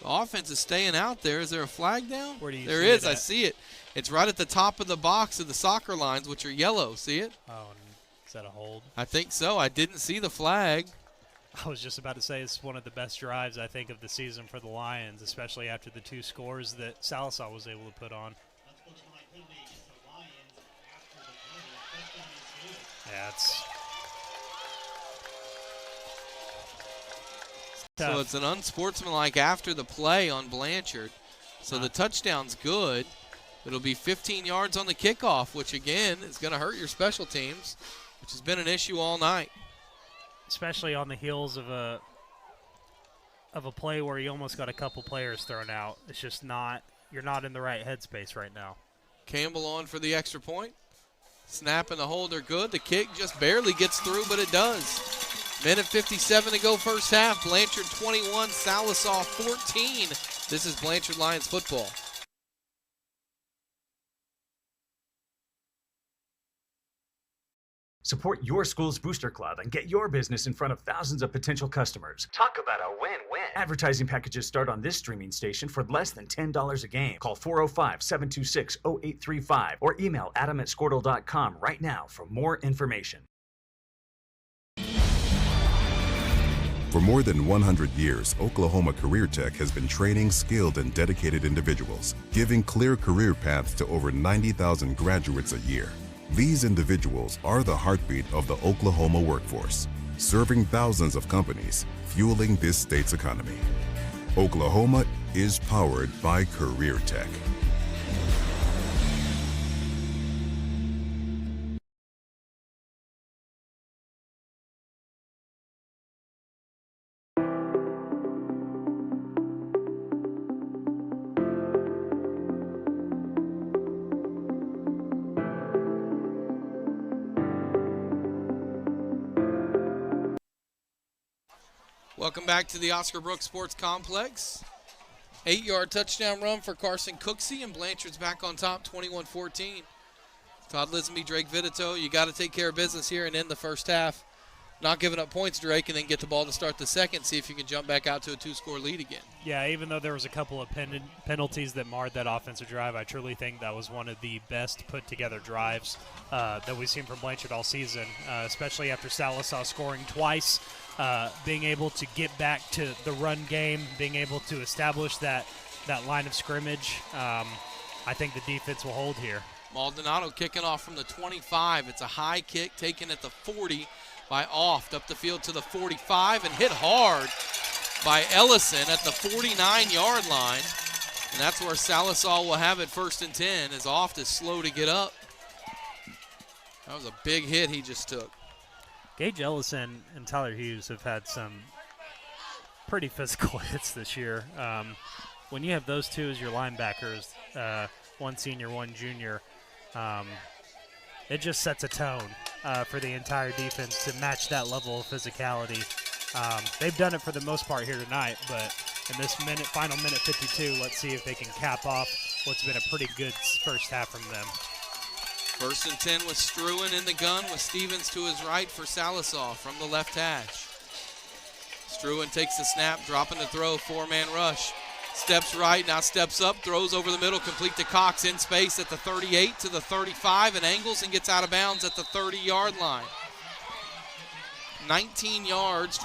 Speaker 7: The offense is staying out there. Is there a flag down?
Speaker 8: Where do you
Speaker 7: there
Speaker 8: see
Speaker 7: is.
Speaker 8: it at?
Speaker 7: I see it. It's right at the top of the box of the soccer lines, which are yellow. See it?
Speaker 8: Oh, is that a hold?
Speaker 7: I think so. I didn't see the flag.
Speaker 8: I was just about to say it's one of the best drives, I think, of the season for the Lions, especially after the 2 scores that Sallisaw was able to put on. Yeah, it's tough.
Speaker 7: So it's an unsportsmanlike after the play on Blanchard. So the touchdown's good. It'll be 15 yards on the kickoff, which, again, is going to hurt your special teams, which has been an issue all night.
Speaker 8: Especially on the heels of a play where you almost got a couple players thrown out. It's just you're not in the right headspace right now.
Speaker 7: Campbell on for the extra point. Snap and the hold are good. The kick just barely gets through, but it does. 1:57 to go first half. Blanchard 21, Sallisaw 14. This is Blanchard Lions football.
Speaker 1: Support your school's booster club and get your business in front of thousands of potential customers. Talk about a win-win. Advertising packages start on this streaming station for less than $10 a game. Call 405-726-0835 or email adam@squirtle.com right now for more information.
Speaker 2: For more than 100 years, Oklahoma Career Tech has been training skilled and dedicated individuals, giving clear career paths to over 90,000 graduates a year. These individuals are the heartbeat of the Oklahoma workforce, serving thousands of companies, fueling this state's economy. Oklahoma is powered by Career Tech.
Speaker 7: Welcome back to the Oscar Brooks Sports Complex. 8-yard touchdown run for Carson Cooksey, and Blanchard's back on top, 21-14. Todd Lisby, Drake Vitito, you got to take care of business here and end the first half. Not giving up points, Drake, and then get the ball to start the second, see if you can jump back out to a 2-score lead again. Yeah, even though there was a couple of penalties that marred that offensive drive, I truly think that was one of the best put-together drives that we've seen from Blanchard all season, especially after Sallisaw scoring twice. Being able to get back to the run game, being able to establish that line of scrimmage, I think the defense will hold here. Maldonado kicking off from the 25. It's a high kick taken at the 40 by Oft, up the field to the 45 and hit hard by Ellison at the 49-yard line. And that's where Sallisaw will have it 1st and 10, as Oft is slow to get up. That was a big hit he just took. Gage Ellison and Tyler Hughes have had some pretty physical hits this year. When you have those two as your linebackers, one senior, one junior, it just sets a tone for the entire defense to match that level of physicality. They've done it for the most part here tonight, but in this final minute 52, let's see if they can cap off what's been a pretty good first half from them. 1st and 10 with Struan in the gun with Stevens to his right for Sallisaw from the left hash. Struan takes the snap, dropping the throw, 4-man rush. Steps right, now steps up, throws over the middle, complete to Cox in space at the 38 to the 35, and angles and gets out of bounds at the 30-yard line. 21 yards,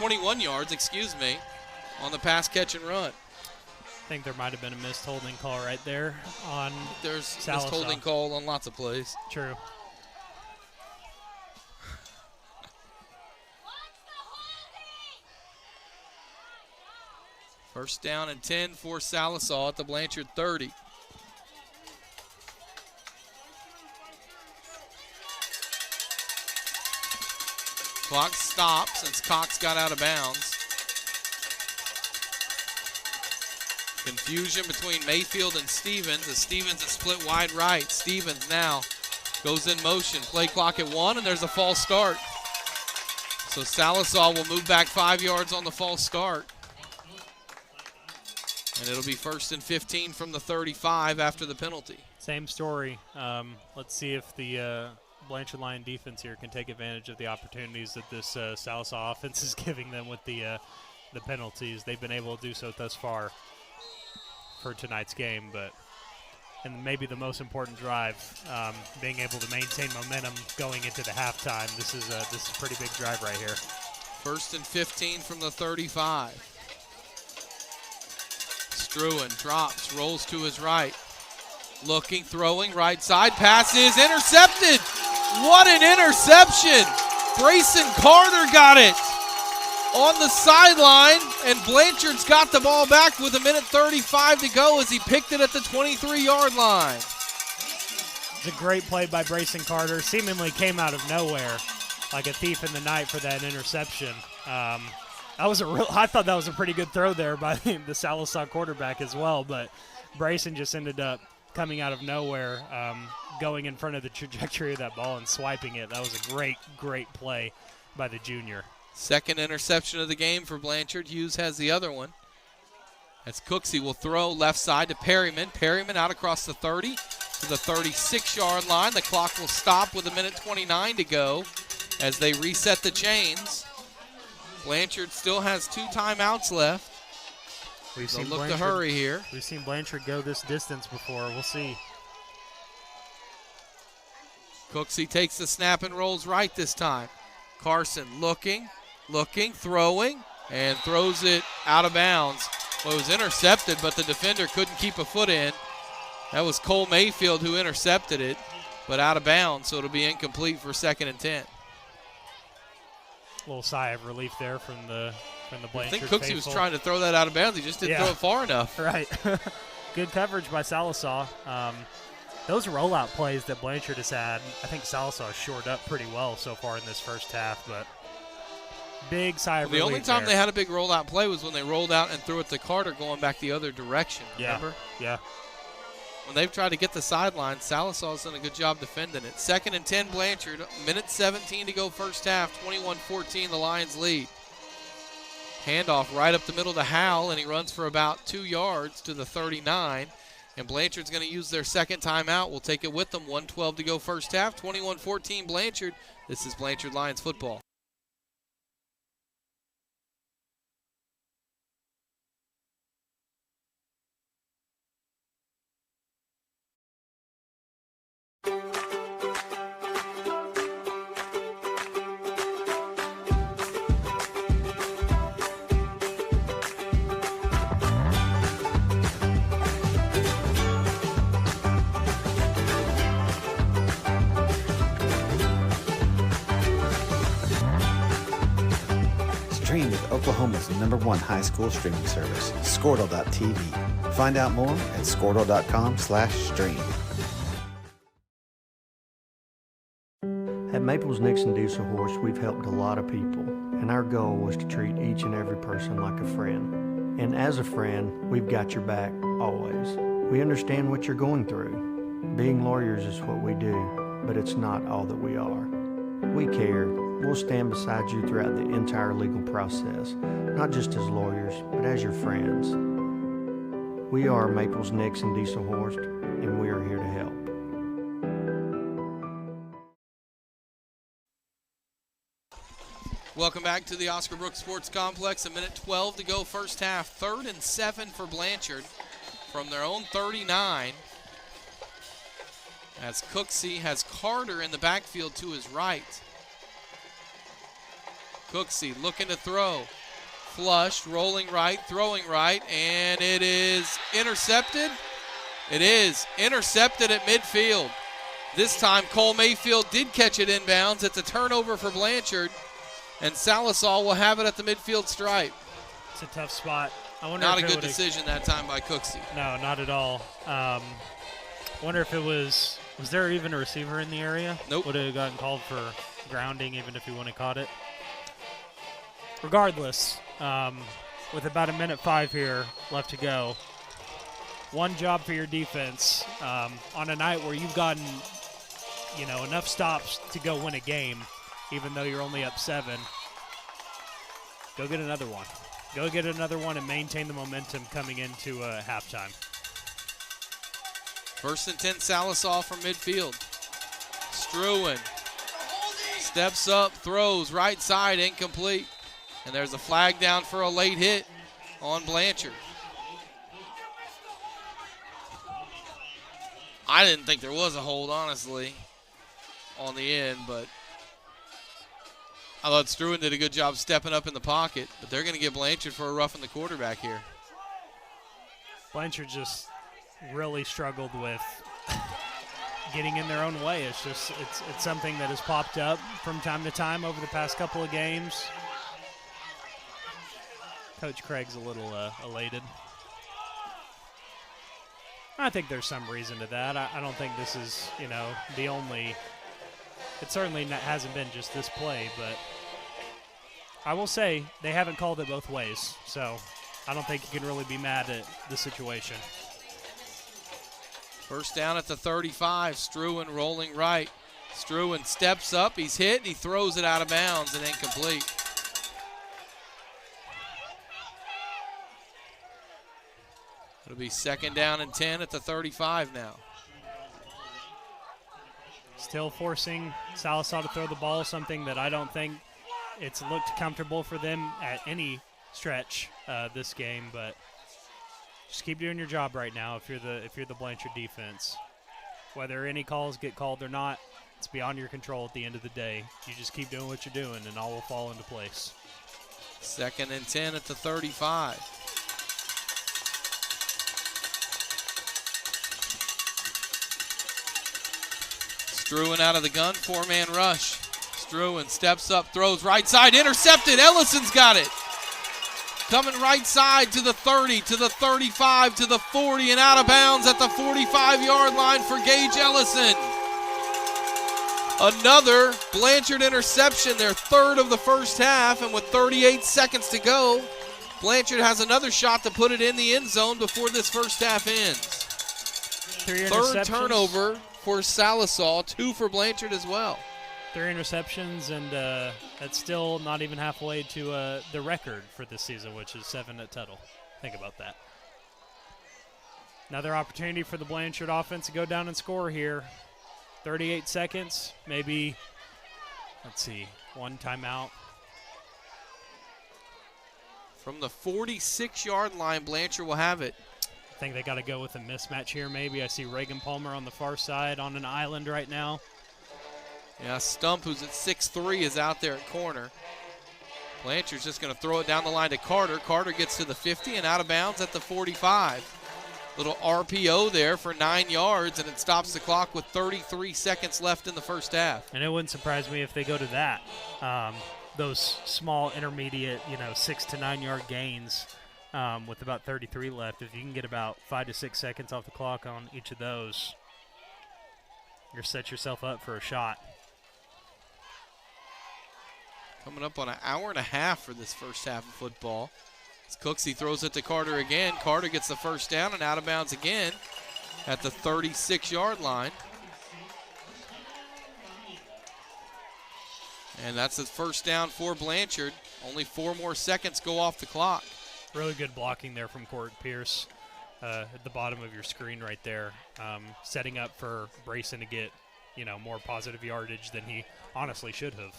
Speaker 7: on the pass, catch, and run. I think there might have been a missed holding call right there on There's Sallisaw. Missed holding call on lots of plays. True. First down and 10 for Sallisaw at the Blanchard 30. Clock stops since Cox got out of bounds. Confusion between Mayfield and Stevens as Stevens is split wide right. Stevens now goes in motion. Play clock at 1, and there's a false start. So Sallisaw will move back 5 yards on the false start. And it'll be 1st and 15 from the 35 after the penalty. Same story. Let's see if the Blanchard Lion defense here can take advantage of the opportunities that this Sallisaw offense is giving them with the penalties. They've been able to do so thus far for tonight's game, and maybe the most important drive, being able to maintain momentum going into the halftime. This is a pretty big drive right here. 1st and 15 from the 35. Struan drops, rolls to his right. Looking, throwing, right side, pass is intercepted. What an interception. Brayson Carter got it on the sideline, and Blanchard's got the ball back with 1:35 to go as he picked it at the 23-yard line. It's a great play by Brayson Carter. Seemingly came out of nowhere like a thief in the night for that interception. I thought that was a pretty good throw there by the Sallisaw quarterback as well, but Brayson just ended up coming out of nowhere, going in front of the trajectory of that ball and swiping it. That was a great, great play by the junior. Second interception of the game for Blanchard. Hughes has the other one. As Cooksey will throw left side to Perryman. Perryman out across the 30 to the 36-yard line. The clock will stop with 1:29 to go. as they reset the chains. Blanchard still has 2 timeouts left. They'll look to hurry here.
Speaker 8: We've seen Blanchard go this distance before. We'll see.
Speaker 7: Cooksey takes the snap and rolls right this time. Carson looking, throwing, and throws it out of bounds. Well, it was intercepted, but the defender couldn't keep a foot in. That was Cole Mayfield who intercepted it, but out of bounds, so it'll be incomplete for 2nd and 10.
Speaker 8: A little sigh of relief there from the Blanchard
Speaker 7: I think Cooksey
Speaker 8: faithful.
Speaker 7: was trying to throw that out of bounds. He just didn't throw it far enough.
Speaker 8: Right. Good coverage by Sallisaw. Those rollout plays that Blanchard has had, I think Sallisaw has shored up pretty well so far in this first half, but big sigh of relief.
Speaker 7: The only time
Speaker 8: there.
Speaker 7: they had a big rollout play was when they rolled out and threw it to Carter going back the other direction, remember?
Speaker 8: Yeah.
Speaker 7: When they've tried to get the sideline, Salisaw's done a good job defending it. 2nd and 10 Blanchard, minute 17 to go first half, 21-14 the Lions lead. Handoff right up the middle to Howell, and he runs for about 2 yards to the 39. And Blanchard's going to use their second timeout. We'll take it with them. 1:12 to go first half, 21-14 Blanchard. This is Blanchard Lions football.
Speaker 3: Stream with Oklahoma's #1 high school streaming service, Squirtle.tv. Find out more at squirtle.com/stream.
Speaker 4: At Maples Nixon Diesel Horse, we've helped a lot of people, and our goal was to treat each and every person like a friend. And as a friend, we've got your back always. We understand what you're going through. Being lawyers is what we do, but it's not all that we are. We care. We'll stand beside you throughout the entire legal process, not just as lawyers, but as your friends. We are Maples Nixon Diesel Horse, and we are here to help.
Speaker 7: Welcome back to the Oscar Brooks Sports Complex. A minute 12 to go first half. 3rd and 7 for Blanchard from their own 39. As Cooksey has Carter in the backfield to his right. Cooksey looking to throw. Flushed, rolling right, throwing right, and it is intercepted. It is intercepted at midfield. This time Cole Mayfield did catch it inbounds. It's a turnover for Blanchard, and Sallisaw will have it at the midfield stripe.
Speaker 8: It's a tough spot. I wonder
Speaker 7: Not
Speaker 8: if
Speaker 7: a good decision that time by Cooksey.
Speaker 8: No, not at all. Wonder if it was there even a receiver in the area?
Speaker 7: Nope.
Speaker 8: Would have gotten called for grounding even if he wouldn't have caught it. Regardless, with about a minute 5 here left to go, one job for your defense on a night where you've gotten, enough stops to go win a game, even though you're only up 7. Go get another one. Go get another one and maintain the momentum coming into halftime.
Speaker 7: 1st and 10, Sallisaw from midfield. Struan steps up, throws, right side, incomplete. And there's a flag down for a late hit on Blanchard. I didn't think there was a hold, honestly, on the end, but I thought Struan did a good job stepping up in the pocket, but they're going to get Blanchard for a roughing the quarterback here.
Speaker 8: Blanchard just really struggled with getting in their own way. It's just it's something that has popped up from time to time over the past couple of games. Coach Craig's a little elated. I think there's some reason to that. I don't think this is, the only. It certainly hasn't been just this play, but I will say they haven't called it both ways, so I don't think you can really be mad at the situation.
Speaker 7: 1st down at the 35. Struan rolling right. Struan steps up. He's hit. He throws it out of bounds and incomplete. It'll be 2nd down and 10 at the 35 now.
Speaker 8: Still forcing Sallisaw to throw the ball, something that I don't think it's looked comfortable for them at any stretch this game, but just keep doing your job right now if you're the Blanchard defense. Whether any calls get called or not, it's beyond your control at the end of the day. You just keep doing what you're doing, and all will fall into place.
Speaker 7: 2nd and 10 at the 35. Struan out of the gun, 4-man rush. Struan steps up, throws right side, intercepted. Ellison's got it. Coming right side to the 30, to the 35, to the 40, and out of bounds at the 45-yard line for Gage Ellison. Another Blanchard interception, their 3rd of the first half, and with 38 seconds to go, Blanchard has another shot to put it in the end zone before this first half ends. 3rd turnover for Sallisaw, 2 for Blanchard as well.
Speaker 8: 3 interceptions, and that's still not even halfway to the record for this season, which is 7 at Tuttle. Think about that. Another opportunity for the Blanchard offense to go down and score here. 38 seconds, maybe, let's see, 1 timeout.
Speaker 7: From the 46-yard line, Blanchard will have it.
Speaker 8: I think they got to go with a mismatch here maybe. I see Reagan Palmer on the far side on an island right now.
Speaker 7: Yeah, Stump, who's at 6'3", is out there at corner. Blanchard's just going to throw it down the line to Carter. Carter gets to the 50 and out of bounds at the 45. Little RPO there for 9 yards, and it stops the clock with 33 seconds left in the first half.
Speaker 8: And it wouldn't surprise me if they go to that. Those small, intermediate, 6 to 9 yard gains with about 33 left. If you can get about 5 to 6 seconds off the clock on each of those, you're set yourself up for a shot.
Speaker 7: Coming up on an hour and a half for this first half of football. As Cooksey throws it to Carter again. Carter gets the first down and out of bounds again at the 36-yard line. And that's the first down for Blanchard. Only 4 more seconds go off the clock.
Speaker 8: Really good blocking there from Court Pierce at the bottom of your screen right there. Setting up for Brayson to get, more positive yardage than he honestly should have.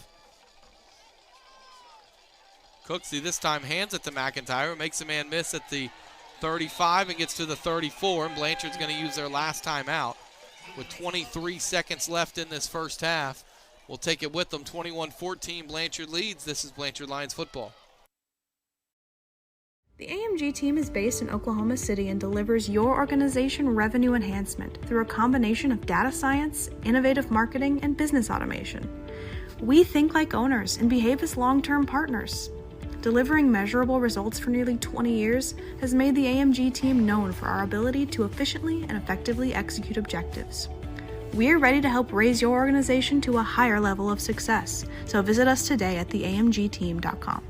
Speaker 7: Cooksey this time hands it to McIntyre, makes a man miss at the 35 and gets to the 34, and Blanchard's going to use their last timeout with 23 seconds left in this first half. We'll take it with them. 21-14, Blanchard leads. This is Blanchard Lions football.
Speaker 5: The AMG team is based in Oklahoma City and delivers your organization revenue enhancement through a combination of data science, innovative marketing, and business automation. We think like owners and behave as long-term partners. Delivering measurable results for nearly 20 years has made the AMG team known for our ability to efficiently and effectively execute objectives. We're ready to help raise your organization to a higher level of success, so visit us today at theamgteam.com.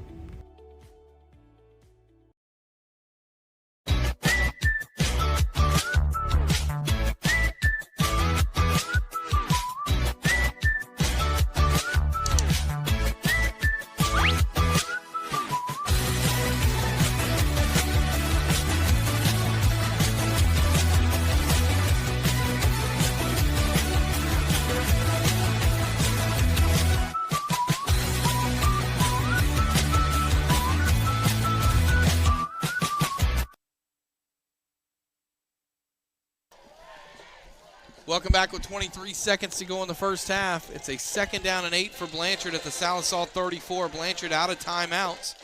Speaker 7: Welcome back with 23 seconds to go in the first half. It's a 2nd down and 8 for Blanchard at the Sallisaw 34. Blanchard out of timeouts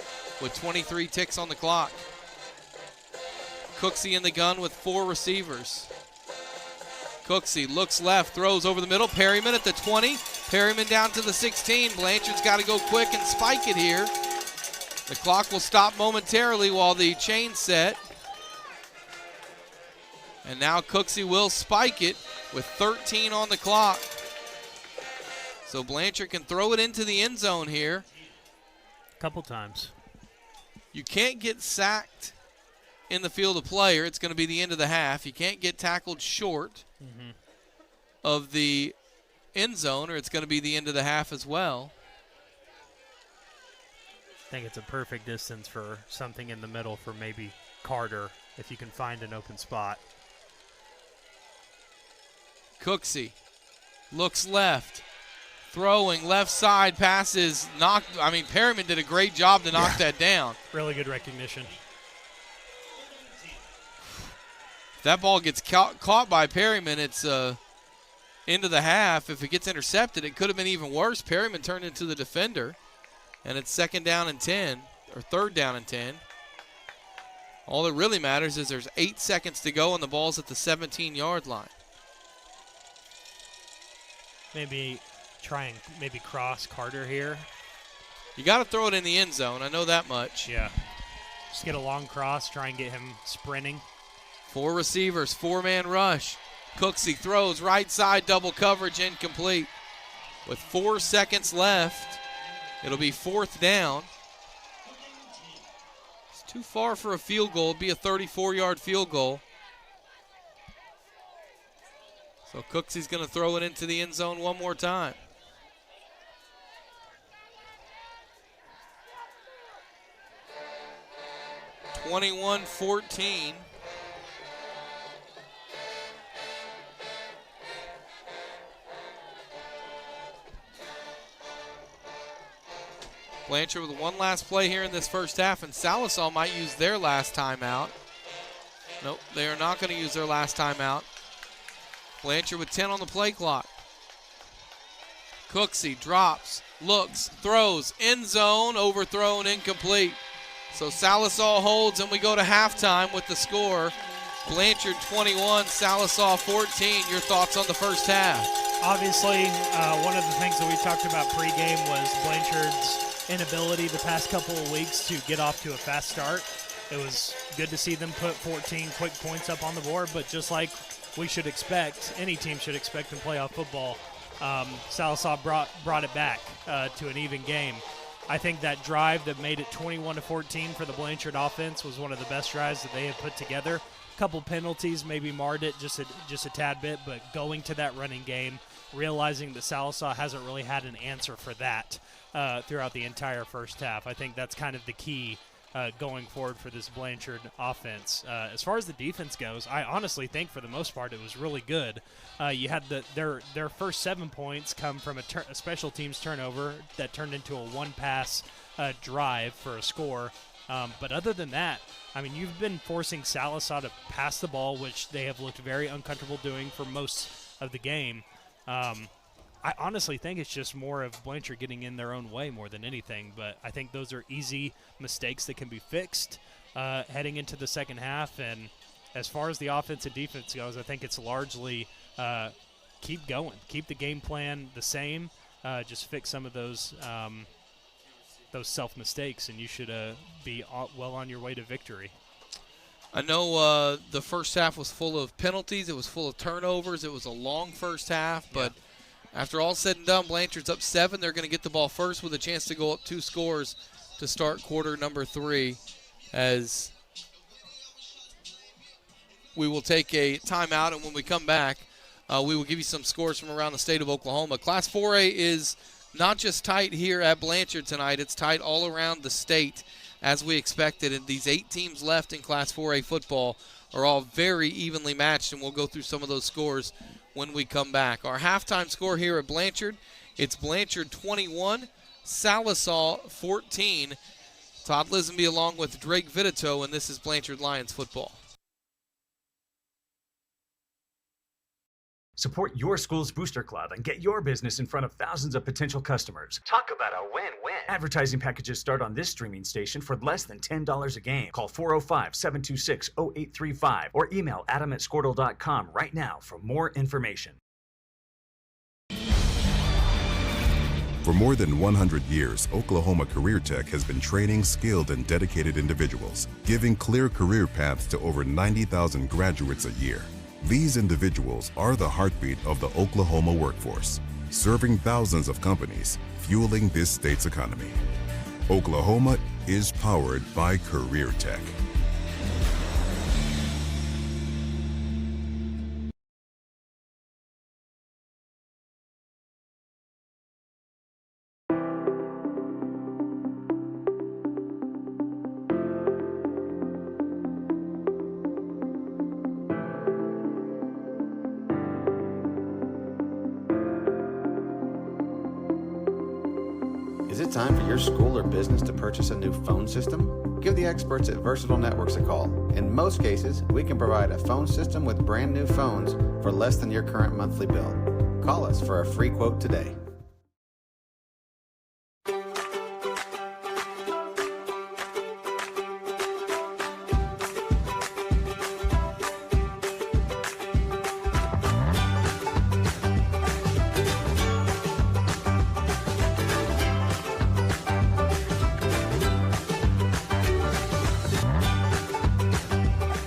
Speaker 7: with 23 ticks on the clock. Cooksey in the gun with 4 receivers. Cooksey looks left, throws over the middle. Perryman at the 20. Perryman down to the 16. Blanchard's got to go quick and spike it here. The clock will stop momentarily while the chain's set. And now Cooksey will spike it with 13 on the clock. So Blanchard can throw it into the end zone here.
Speaker 8: A couple times.
Speaker 7: You can't get sacked in the field of play, or it's going to be the end of the half. You can't get tackled short of the end zone, or it's going to be the end of the half as well.
Speaker 8: I think it's a perfect distance for something in the middle for maybe Carter, if you can find an open spot.
Speaker 7: Cooksey Looks left. Throwing left side passes. Perryman did a great job to knock that down.
Speaker 8: Really good recognition.
Speaker 7: If that ball gets caught by Perryman, it's into the half. If it gets intercepted, it could have been even worse. Perryman turned into the defender, and it's 2nd down and 10, or 3rd down and 10. All that really matters is there's 8 seconds to go, and the ball's at the 17-yard line.
Speaker 8: Maybe try and cross Carter here.
Speaker 7: You got to throw it in the end zone. I know that much.
Speaker 8: Yeah. Just get a long cross, try and get him sprinting.
Speaker 7: 4 receivers, 4-man rush. Cooksey throws right side, double coverage, incomplete. With 4 seconds left, it'll be 4th down. It's too far for a field goal. It'll be a 34-yard field goal. So Cooksey's going to throw it into the end zone one more time. (21-14). Blanchard with one last play here in this first half, and Sallisaw might use their last timeout. Nope, they are not going to use their last timeout. Blanchard with 10 on the play clock. Cooksey drops, looks, throws, end zone, overthrown, incomplete. So Sallisaw holds, and we go to halftime with the score. Blanchard 21, Sallisaw 14. Your thoughts on the first half?
Speaker 8: Obviously, one of the things that we talked about pregame was Blanchard's inability the past couple of weeks to get off to a fast start. It was good to see them put 14 quick points up on the board, but just like we should expect, any team should expect in playoff football, Sallisaw brought it back to an even game. I think that drive that made it 21-14 for the Blanchard offense was one of the best drives that they had put together. A couple penalties maybe marred it just a tad bit, but going to that running game, realizing that Sallisaw hasn't really had an answer for that throughout the entire first half. I think that's kind of the key going forward for this Blanchard offense. As far as the defense goes, I honestly think for the most part it was really good. You had their first 7 points come from a special teams turnover that turned into a one-pass drive for a score. But other than that, I mean, you've been forcing Sallisaw to pass the ball, which they have looked very uncomfortable doing for most of the game. I honestly think it's just more of Blanchard getting in their own way more than anything, but I think those are easy mistakes that can be fixed heading into the second half. And as far as the offense and defense goes, I think it's largely keep going. Keep the game plan the same. Just fix some of those self-mistakes, and you should be well on your way to victory.
Speaker 7: I know the first half was full of penalties. It was full of turnovers. It was a long first half, but after all said and done, Blanchard's up 7. They're going to get the ball first with a chance to go up 2 scores to start quarter number 3, as we will take a timeout, and when we come back, we will give you some scores from around the state of Oklahoma. Class 4A is not just tight here at Blanchard tonight. It's tight all around the state, as we expected. And these 8 teams left in Class 4A football are all very evenly matched, and we'll go through some of those scores when we come back. Our halftime score here at Blanchard, it's Blanchard 21, Sallisaw 14. Todd Lisenby along with Drake Vitito, and this is Blanchard Lions football.
Speaker 1: Support your school's booster club and get your business in front of thousands of potential customers. Talk about a win-win. Advertising packages start on this streaming station for less than $10 a game. Call 405-726-0835 or email adam@squirtle.com right now for more information.
Speaker 2: For more than 100 years, Oklahoma Career Tech has been training skilled and dedicated individuals, giving clear career paths to over 90,000 graduates a year. These individuals are the heartbeat of the Oklahoma workforce, serving thousands of companies, fueling this state's economy. Oklahoma is powered by Career Tech.
Speaker 3: Is it time for your school or business to purchase a new phone system? Give the experts at Versatile Networks a call. In most cases, we can provide a phone system with brand new phones for less than your current monthly bill. Call us for a free quote today.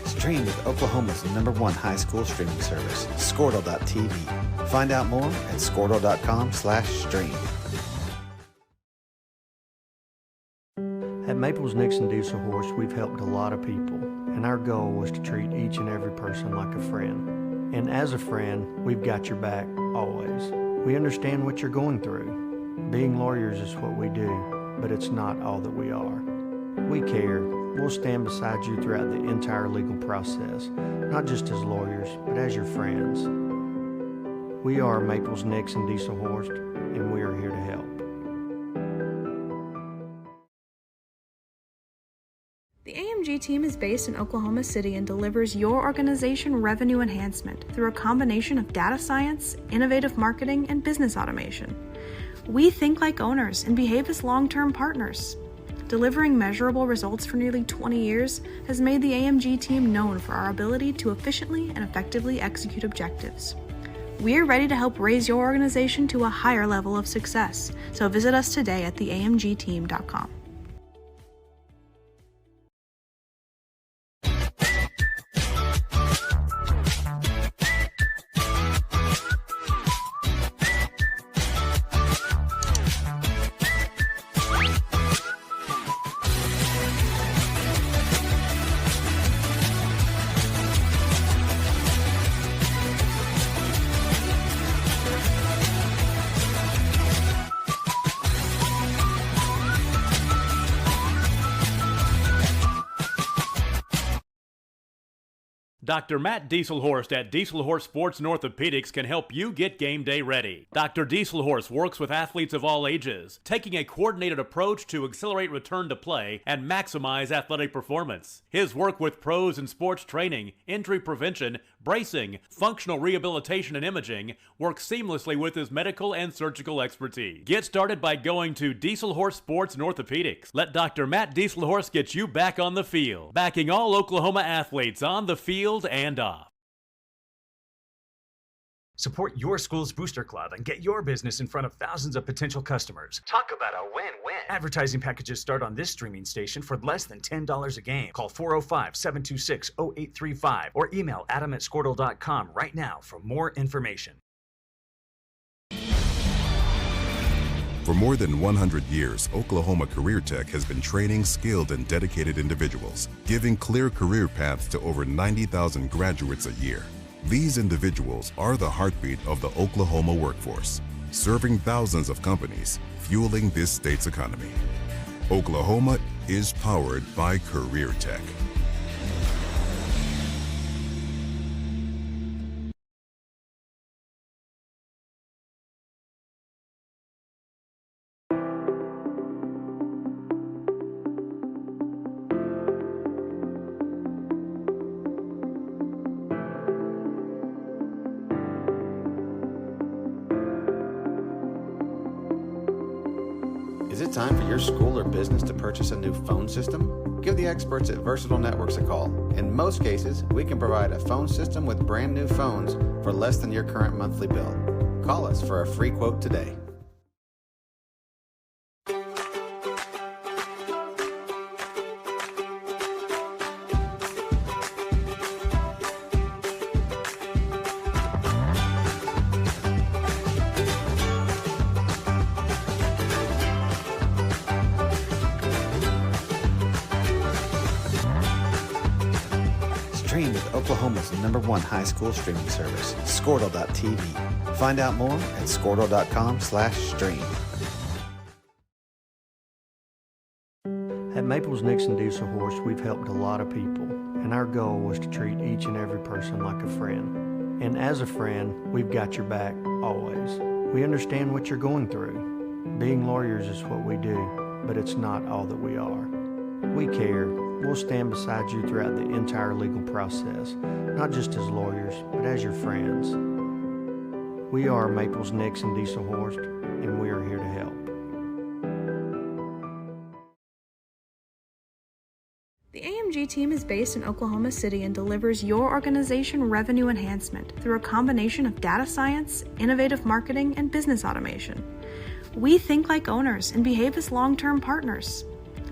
Speaker 3: Stream with Oklahoma's #1 high school streaming service, Squirtle.tv. Find out more at squirtle.com/stream.
Speaker 4: At Maples Nixon Diesel Horse, we've helped a lot of people, and our goal was to treat each and every person like a friend. And as a friend, we've got your back always. We understand what you're going through. Being lawyers is what we do, but it's not all that we are. We care. We'll stand beside you throughout the entire legal process, not just as lawyers, but as your friends. We are Maples Nixon Diesel Horse, and we are here to help.
Speaker 5: The AMG team is based in Oklahoma City and delivers your organization revenue enhancement through a combination of data science, innovative marketing, and business automation. We think like owners and behave as long-term partners. Delivering measurable results for nearly 20 years has made the AMG team known for our ability to efficiently and effectively execute objectives. We're ready to help raise your organization to a higher level of success, so visit us today at theamgteam.com.
Speaker 6: Dr. Matt Dieselhorst at Dieselhorst Sports and Orthopedics can help you get game day ready. Dr. Dieselhorst works with athletes of all ages, taking a coordinated approach to accelerate return to play and maximize athletic performance. His work with pros in sports training, injury prevention, bracing, functional rehabilitation, and imaging works seamlessly with his medical and surgical expertise. Get started by going to Dieselhorst Sports and Orthopedics. Let Dr. Matt Dieselhorst get you back on the field, backing all Oklahoma athletes on the field and off.
Speaker 1: Support your school's booster club and get your business in front of thousands of potential customers. Talk about a win-win. Advertising packages start on this streaming station for less than $10 a game. Call 405-726-0835 or email adam@squirtle.com right now for more information.
Speaker 2: For more than 100 years, Oklahoma Career Tech has been training skilled and dedicated individuals, giving clear career paths to over 90,000 graduates a year. These individuals are the heartbeat of the Oklahoma workforce, serving thousands of companies, fueling this state's economy. Oklahoma is powered by Career Tech.
Speaker 3: Is it time for your school or business to purchase a new phone system? Give the experts at Versatile Networks a call. In most cases, we can provide a phone system with brand new phones for less than your current monthly bill. Call us for a free quote today. Stream with Oklahoma's #1 high school streaming service, Squirtle.tv. Find out more at squirtle.com/stream.
Speaker 4: At Maples Nixon Diesel Horse, we've helped a lot of people, and our goal was to treat each and every person like a friend. And as a friend, we've got your back always. We understand what you're going through. Being lawyers is what we do, but it's not all that we are. We care. We'll stand beside you throughout the entire legal process, not just as lawyers, but as your friends. We are Maples, Nix, and Dieselhorst, and we are here to help.
Speaker 5: The AMG team is based in Oklahoma City and delivers your organization revenue enhancement through a combination of data science, innovative marketing, and business automation. We think like owners and behave as long-term partners.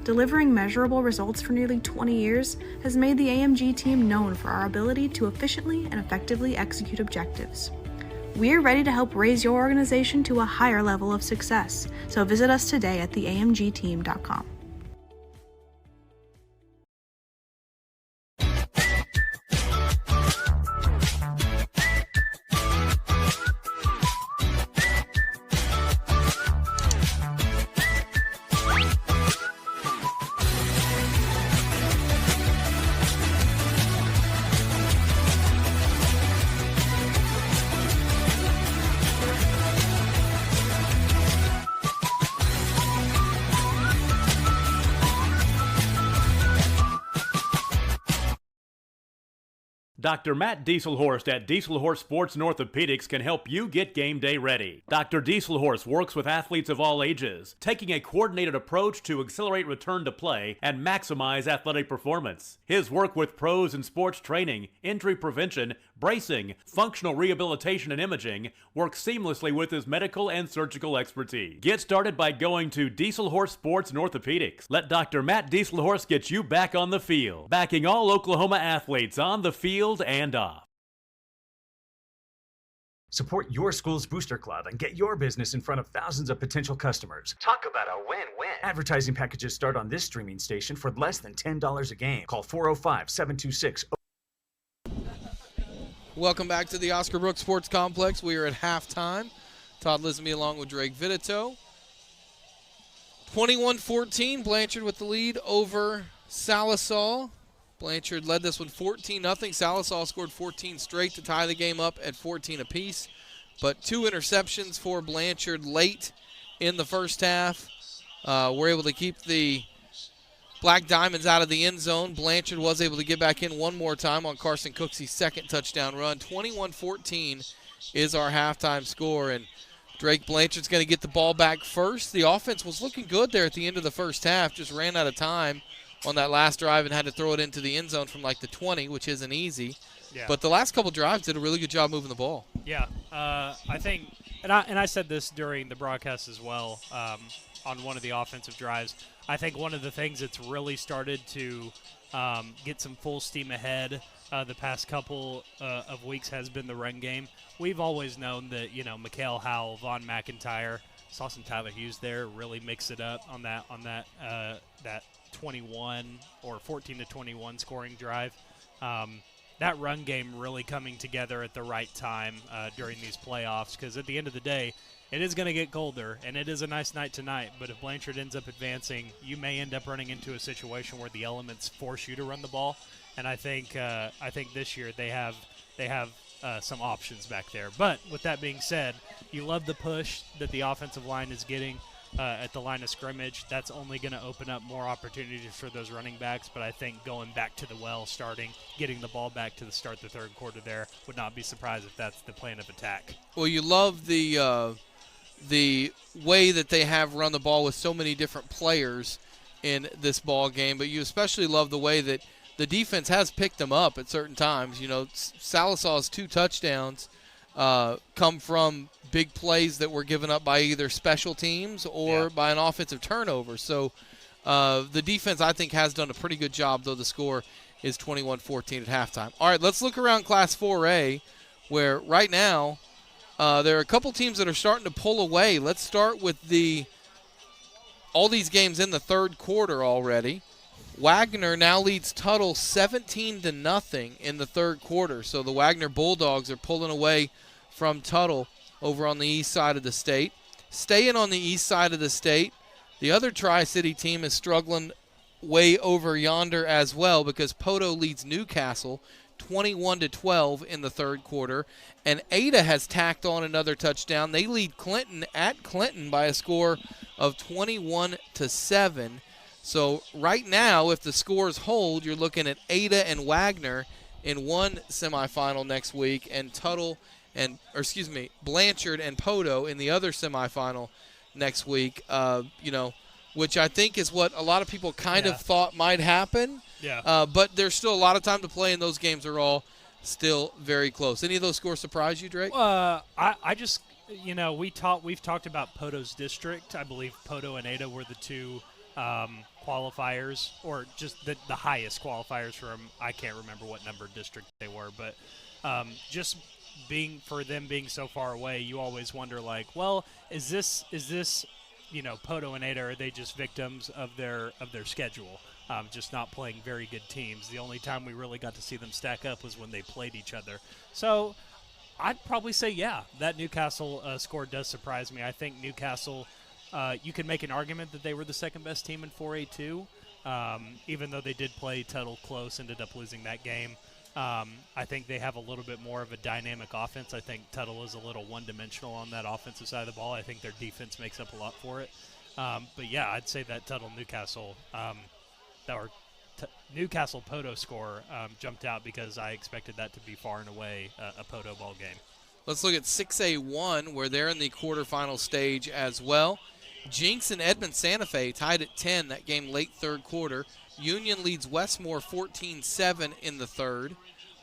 Speaker 5: Delivering measurable results for nearly 20 years has made the AMG team known for our ability to efficiently and effectively execute objectives. We're ready to help raise your organization to a higher level of success, so visit us today at theamgteam.com.
Speaker 6: Dr. Matt Dieselhorst at Dieselhorst Sports and Orthopedics can help you get game day ready. Dr. Dieselhorst works with athletes of all ages, taking a coordinated approach to accelerate return to play and maximize athletic performance. His work with pros in sports training, injury prevention, bracing, functional rehabilitation, and imaging works seamlessly with his medical and surgical expertise. Get started by going to Dieselhorst Sports and Orthopedics. Let Dr. Matt Dieselhorst get you back on the field, backing all Oklahoma athletes on the field and off.
Speaker 1: Support your school's booster club and get your business in front of thousands of potential customers. Talk about a win-win. Advertising packages start on this streaming station for less than $10 a game. Call 405-726.
Speaker 7: Welcome back to the Oscar Brooks Sports Complex. We are at halftime. Todd Lisby along with Drake Vitito. 21-14, Blanchard with the lead over Sallisaw. Blanchard led this one 14-0. Sallisaw scored 14 straight to tie the game up at 14 apiece. But two interceptions for Blanchard late in the first half. We're able to keep the Black Diamonds out of the end zone. Blanchard was able to get back in one more time on Carson Cooksey's second touchdown run. 21-14 is our halftime score. And Drake Blanchard's going to get the ball back first. The offense was looking good there at the end of the first half. Just ran out of time on that last drive and had to throw it into the end zone from like the 20, which isn't easy.
Speaker 8: Yeah.
Speaker 7: But the last couple drives did a really good job moving the ball.
Speaker 8: Yeah, I think, and I said this during the broadcast as well on one of the offensive drives. I think one of the things that's really started to get some full steam ahead the past couple of weeks has been the run game. We've always known that, Mikael Howell, Vaughn McIntyre, saw some Tyler Hughes there, really mix it up on that 21 or 14-21 scoring drive. That run game really coming together at the right time during these playoffs, because at the end of the day, it is going to get colder, and it is a nice night tonight. But if Blanchard ends up advancing, you may end up running into a situation where the elements force you to run the ball. And I think this year they have some options back there. But with that being said, you love the push that the offensive line is getting at the line of scrimmage. That's only going to open up more opportunities for those running backs. But I think going back to the well, getting the ball back to the start the third quarter there, would not be surprised if that's the plan of attack.
Speaker 7: Well, you love the way that they have run the ball with so many different players in this ball game, but you especially love the way that the defense has picked them up at certain times. Sallisaw's 2 touchdowns come from big plays that were given up by either special teams or by an offensive turnover. So the defense, I think, has done a pretty good job, though the score is 21-14 at halftime. All right, let's look around Class 4A, where right now there are a couple teams that are starting to pull away. Let's start with all these games in the third quarter already. Wagner now leads Tuttle 17-0 in the third quarter. So the Wagner Bulldogs are pulling away from Tuttle over on the east side of the state. Staying on the east side of the state, the other Tri-City team is struggling way over yonder as well, because Poto leads Newcastle 21-12 in the third quarter. And Ada has tacked on another touchdown. They lead Clinton at Clinton by a score of 21-7. So right now, if the scores hold, you're looking at Ada and Wagner in one semifinal next week, and Blanchard and Poto in the other semifinal next week. Which I think is what a lot of people kind of thought might happen.
Speaker 8: Yeah.
Speaker 7: But there's still a lot of time to play, and those games are all still very close. Any of those scores surprise you, Drake?
Speaker 8: I just, we've talked about Poto's district. I believe Poto and Ada were the two qualifiers, or just the highest qualifiers from, I can't remember what number district they were, but just for them being so far away, you always wonder, like, well, is this Poto and Ada, are they just victims of their schedule, just not playing very good teams? The only time we really got to see them stack up was when they played each other. So I'd probably say, that Newcastle score does surprise me. I think Newcastle, you could make an argument that they were the second best team in 4A2, even though they did play Tuttle close, ended up losing that game. I think they have a little bit more of a dynamic offense. I think Tuttle is a little one-dimensional on that offensive side of the ball. I think their defense makes up a lot for it. I'd say that Tuttle-Newcastle Newcastle-Poto score jumped out because I expected that to be far and away a Poto ball game.
Speaker 7: Let's look at 6A1, where they're in the quarterfinal stage as well. Jinx and Edmond Santa Fe tied at 10, that game late third quarter. Union leads Westmore 14-7 in the third.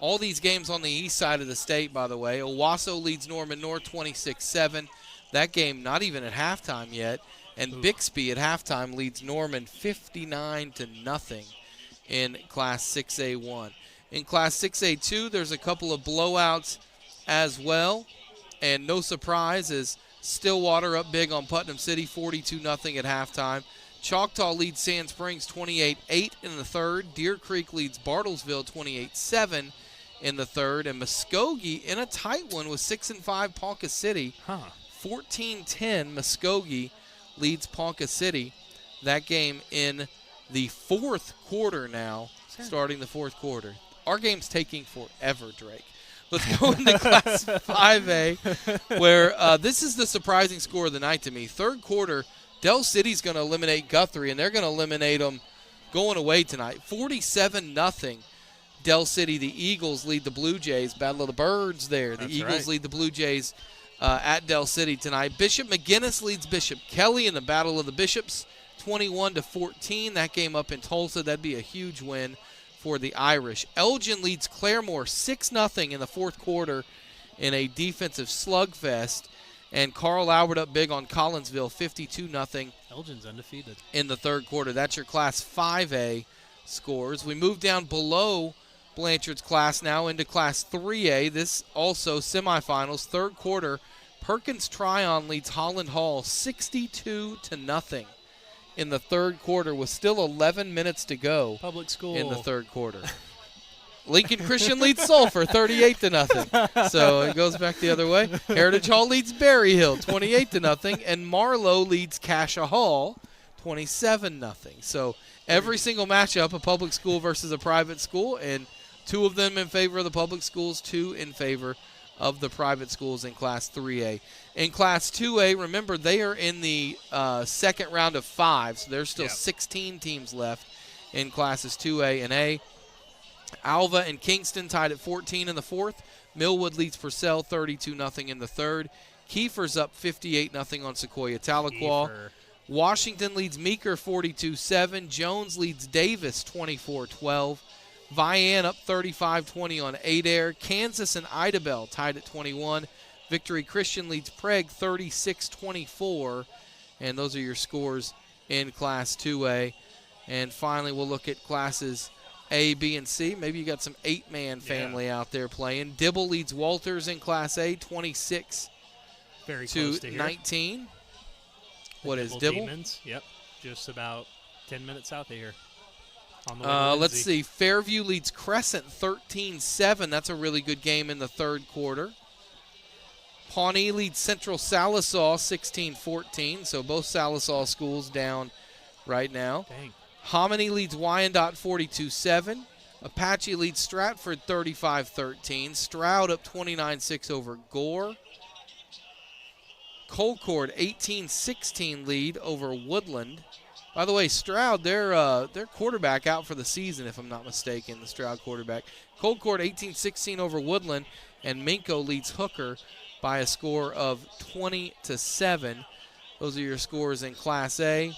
Speaker 7: All these games on the east side of the state, by the way. Owasso leads Norman North 26-7. That game not even at halftime yet. And Bixby at halftime leads Norman 59-0 in Class 6A1. In Class 6A2, there's a couple of blowouts as well. And no surprise is Stillwater up big on Putnam City 42-0 at halftime. Choctaw leads Sand Springs 28-8 in the third. Deer Creek leads Bartlesville 28-7 in the third. And Muskogee in a tight one with 6-5 Ponca City. 14-10 Muskogee leads Ponca City. That game in the fourth quarter now, starting the fourth quarter. Our game's taking forever, Drake. Let's go into Class 5A, where this is the surprising score of the night to me. Third quarter, Del City's going to eliminate Guthrie, and they're going to eliminate them going away tonight. 47-0 Del City. The Eagles lead the Blue Jays. Battle of the Birds there. The Eagles lead the Blue Jays at Del City tonight. Bishop McGuinness leads Bishop Kelly in the Battle of the Bishops, 21-14. That game up in Tulsa. That'd be a huge win for the Irish. Elgin leads Claremore 6-0 in the fourth quarter in a defensive slugfest. And Carl Albert up big on Collinsville, 52-0.
Speaker 8: Elgin's undefeated
Speaker 7: in the third quarter. That's your Class 5A scores. We move down below Blanchard's class now into Class 3A. This also semifinals. Third quarter, Perkins Tryon leads Holland Hall 62-0 in the third quarter with still 11 minutes to go.
Speaker 8: Public school
Speaker 7: in the third quarter. Lincoln Christian leads Sulphur 38-0. So it goes back the other way. Heritage Hall leads Berry Hill 28-0. And Marlowe leads Cascia Hall 27-0. So every single matchup, a public school versus a private school, and two of them in favor of the public schools, two in favor of the private schools in Class 3A. In Class 2A, remember, they are in the second round of 5, so there's still 16 teams left in Classes 2A and A. Alva and Kingston tied at 14 in the fourth. Millwood leads Purcell 32-0 in the third. Kiefer's up 58-0 on Sequoia Tahlequah. Washington leads Meeker 42-7. Jones leads Davis 24-12. Vian up 35-20 on Adair. Kansas and Idabel tied at 21. Victory Christian leads Prague 36-24. And those are your scores in Class 2A. And finally, we'll look at Classes A, B, and C. Maybe you got some 8-man family out there playing. Dibble leads Walters in Class A 26
Speaker 8: Very close to
Speaker 7: 19.
Speaker 8: Here.
Speaker 7: What is Dibble?
Speaker 8: Demons. Yep, just about 10 minutes south of here. On the
Speaker 7: let's see. Fairview leads Crescent 13-7. That's a really good game in the third quarter. Pawnee leads Central Sallisaw 16-14. So both Sallisaw schools down right now.
Speaker 8: Dang.
Speaker 7: Hominy leads Wyandotte 42-7. Apache leads Stratford 35-13. Stroud up 29-6 over Gore. Colcord 18-16 lead over Woodland. By the way, Stroud, their quarterback out for the season, if I'm not mistaken, the Stroud quarterback. Colcord 18-16 over Woodland, and Minko leads Hooker by a score of 20-7. Those are your scores in Class A.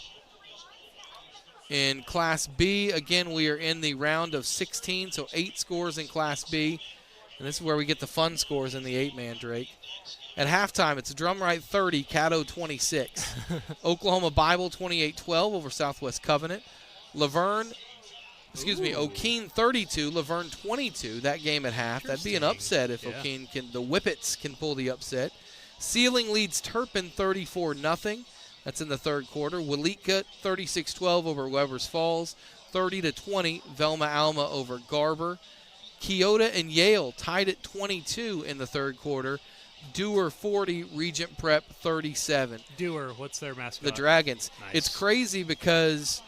Speaker 7: In Class B, again, we are in the round of 16, so 8 scores in Class B. And this is where we get the fun scores in the 8-man, Drake. At halftime, it's Drumright 30, Caddo 26. Oklahoma Bible 28-12 over Southwest Covenant. Okeen 32, Laverne 22. That game at half. That'd be an upset if Okeen the Whippets can pull the upset. Sealing leads Turpin 34-0. That's in the third quarter. Waletka 36-12 over Weber's Falls. 30-20, Velma Alma over Garber. Keota and Yale tied at 22 in the third quarter. Dewar 40, Regent Prep 37.
Speaker 8: Dewar, what's their mascot?
Speaker 7: The Dragons.
Speaker 8: Nice.
Speaker 7: It's crazy because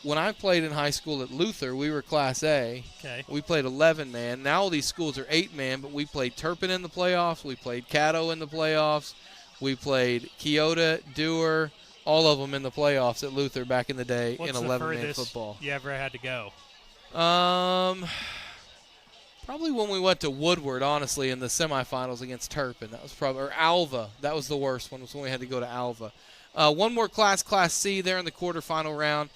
Speaker 7: when I played in high school at Luther, we were Class A.
Speaker 8: Okay.
Speaker 7: We played 11-man. Now all these schools are 8-man, but we played Turpin in the playoffs. We played Caddo in the playoffs. We played Keota, Dewar, all of them in the playoffs at Luther back in the day in 11-man football.
Speaker 8: You ever had to go?
Speaker 7: Probably when we went to Woodward, honestly, in the semifinals against Turpin. That was probably, or Alva. That was the worst one, was when we had to go to Alva. One more Class C there in the quarterfinal round.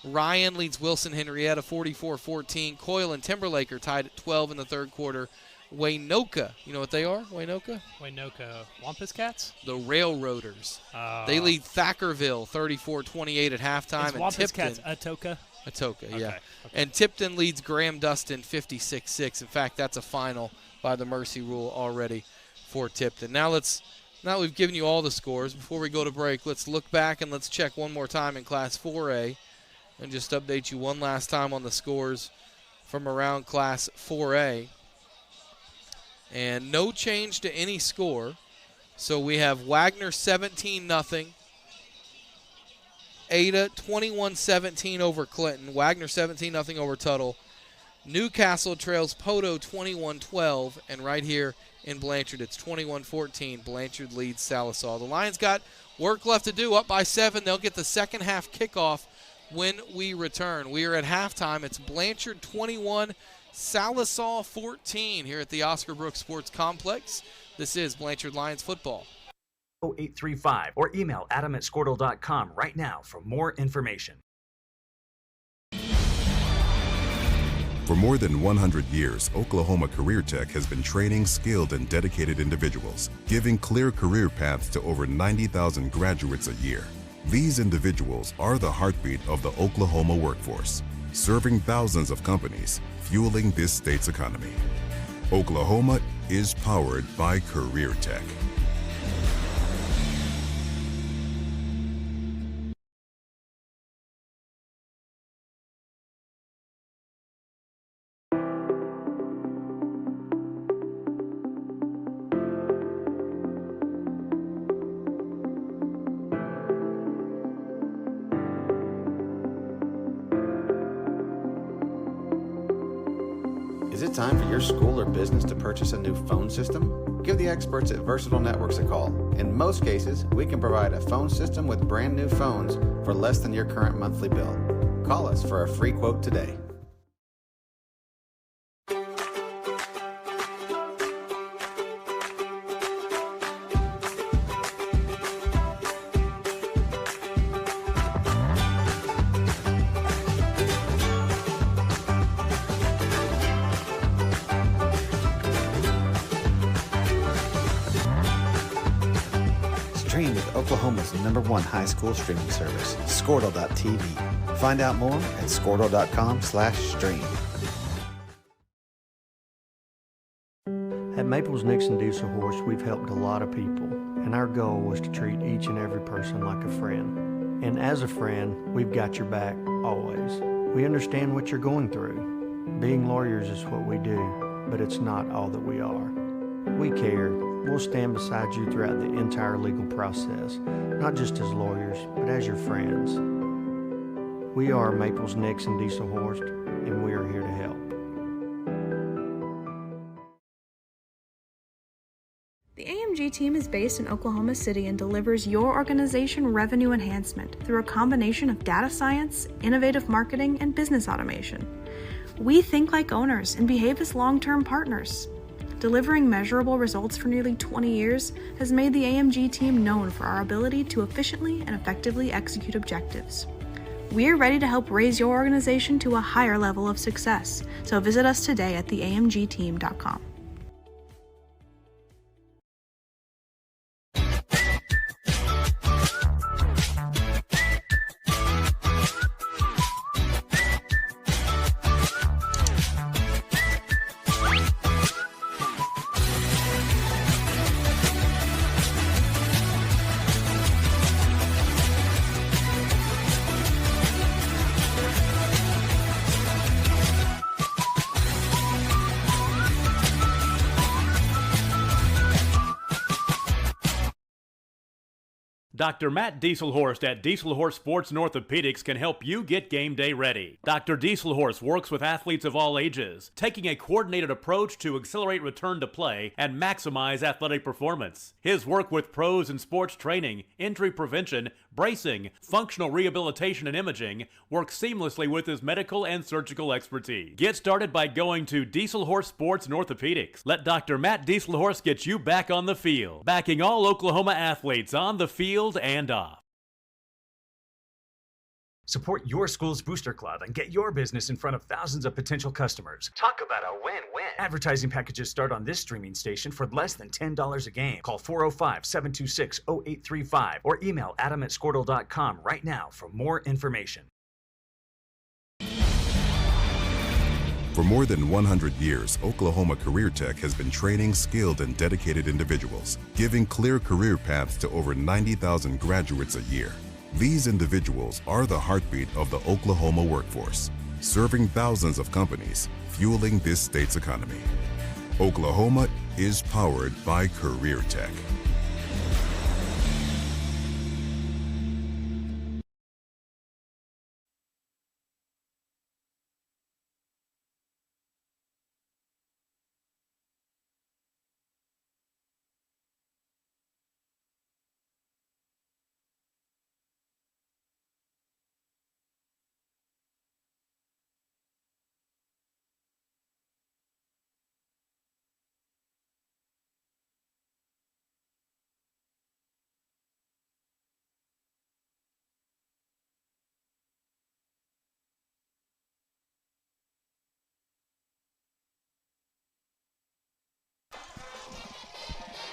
Speaker 7: Ryan leads Wilson Henrietta 44-14. Coyle and Timberlake are tied at 12 in the third quarter. Waynoka, you know what they are, Waynoka?
Speaker 8: Waynoka Wampus Cats?
Speaker 7: The Railroaders. They lead Thackerville 34-28 at halftime.
Speaker 8: Is Wampus Cats Atoka?
Speaker 7: Atoka,
Speaker 8: okay.
Speaker 7: yeah.
Speaker 8: Okay.
Speaker 7: And Tipton leads Graham Dustin 56-6. In fact, that's a final by the Mercy Rule already for Tipton. Now we've given you all the scores. Before we go to break, let's look back and let's check one more time in Class 4A and just update you one last time on the scores from around Class 4A. And no change to any score. So we have Wagner 17-0. Ada 21-17 over Clinton. Wagner 17-0 over Tuttle. Newcastle trails Poto 21-12. And right here in Blanchard, it's 21-14. Blanchard leads Sallisaw. The Lions got work left to do, up by 7. They'll get the second half kickoff when we return. We are at halftime. It's Blanchard 21, Sallisaw 14 here at the Oscar Brooks Sports Complex. This is Blanchard Lions football.
Speaker 1: 0835 or email adam@squirtle.com right now for more information.
Speaker 2: For more than 100 years, Oklahoma Career Tech has been training skilled and dedicated individuals, giving clear career paths to over 90,000 graduates a year. These individuals are the heartbeat of the Oklahoma workforce, serving thousands of companies, fueling this state's economy. Oklahoma is powered by Career Tech.
Speaker 3: Is it time for your school or business to purchase a new phone system? Give the experts at Versatile Networks a call. In most cases, we can provide a phone system with brand new phones for less than your current monthly bill. Call us for a free quote today. Stream with Oklahoma's #1 high school streaming service, Squirtle.tv. Find out more at squirtle.com/stream.
Speaker 4: At Maples Nixon Diesel Horse, we've helped a lot of people, and our goal was to treat each and every person like a friend. And as a friend, we've got your back, always. We understand what you're going through. Being lawyers is what we do, but it's not all that we are. We care. We'll stand beside you throughout the entire legal process, not just as lawyers, but as your friends. We are Maples Nixon Diesel Horse, and we are here to help.
Speaker 5: AMG team is based in Oklahoma City and delivers your organization revenue enhancement through a combination of data science, innovative marketing, and business automation. We think like owners and behave as long-term partners. Delivering measurable results for nearly 20 years has made the AMG team known for our ability to efficiently and effectively execute objectives. We're ready to help raise your organization to a higher level of success, so visit us today at theamgteam.com.
Speaker 6: Dr. Matt Dieselhorst at Dieselhorst Sports and Orthopedics can help you get game day ready. Dr. Dieselhorst works with athletes of all ages, taking a coordinated approach to accelerate return to play and maximize athletic performance. His work with pros in sports training, injury prevention, bracing, functional rehabilitation, and imaging works seamlessly with his medical and surgical expertise. Get started by going to Dieselhorst Sports and Orthopedics. Let Dr. Matt Dieselhorst get you back on the field, backing all Oklahoma athletes on the field and off.
Speaker 1: Support your school's booster club and get your business in front of thousands of potential customers. Talk about a win-win. Advertising packages start on this streaming station for less than $10 a game. Call 405-726-0835 or email adam@squirtle.com right now for more information.
Speaker 2: For more than 100 years, Oklahoma Career Tech has been training skilled and dedicated individuals, giving clear career paths to over 90,000 graduates a year. These individuals are the heartbeat of the Oklahoma workforce, serving thousands of companies, fueling this state's economy. Oklahoma is powered by Career Tech.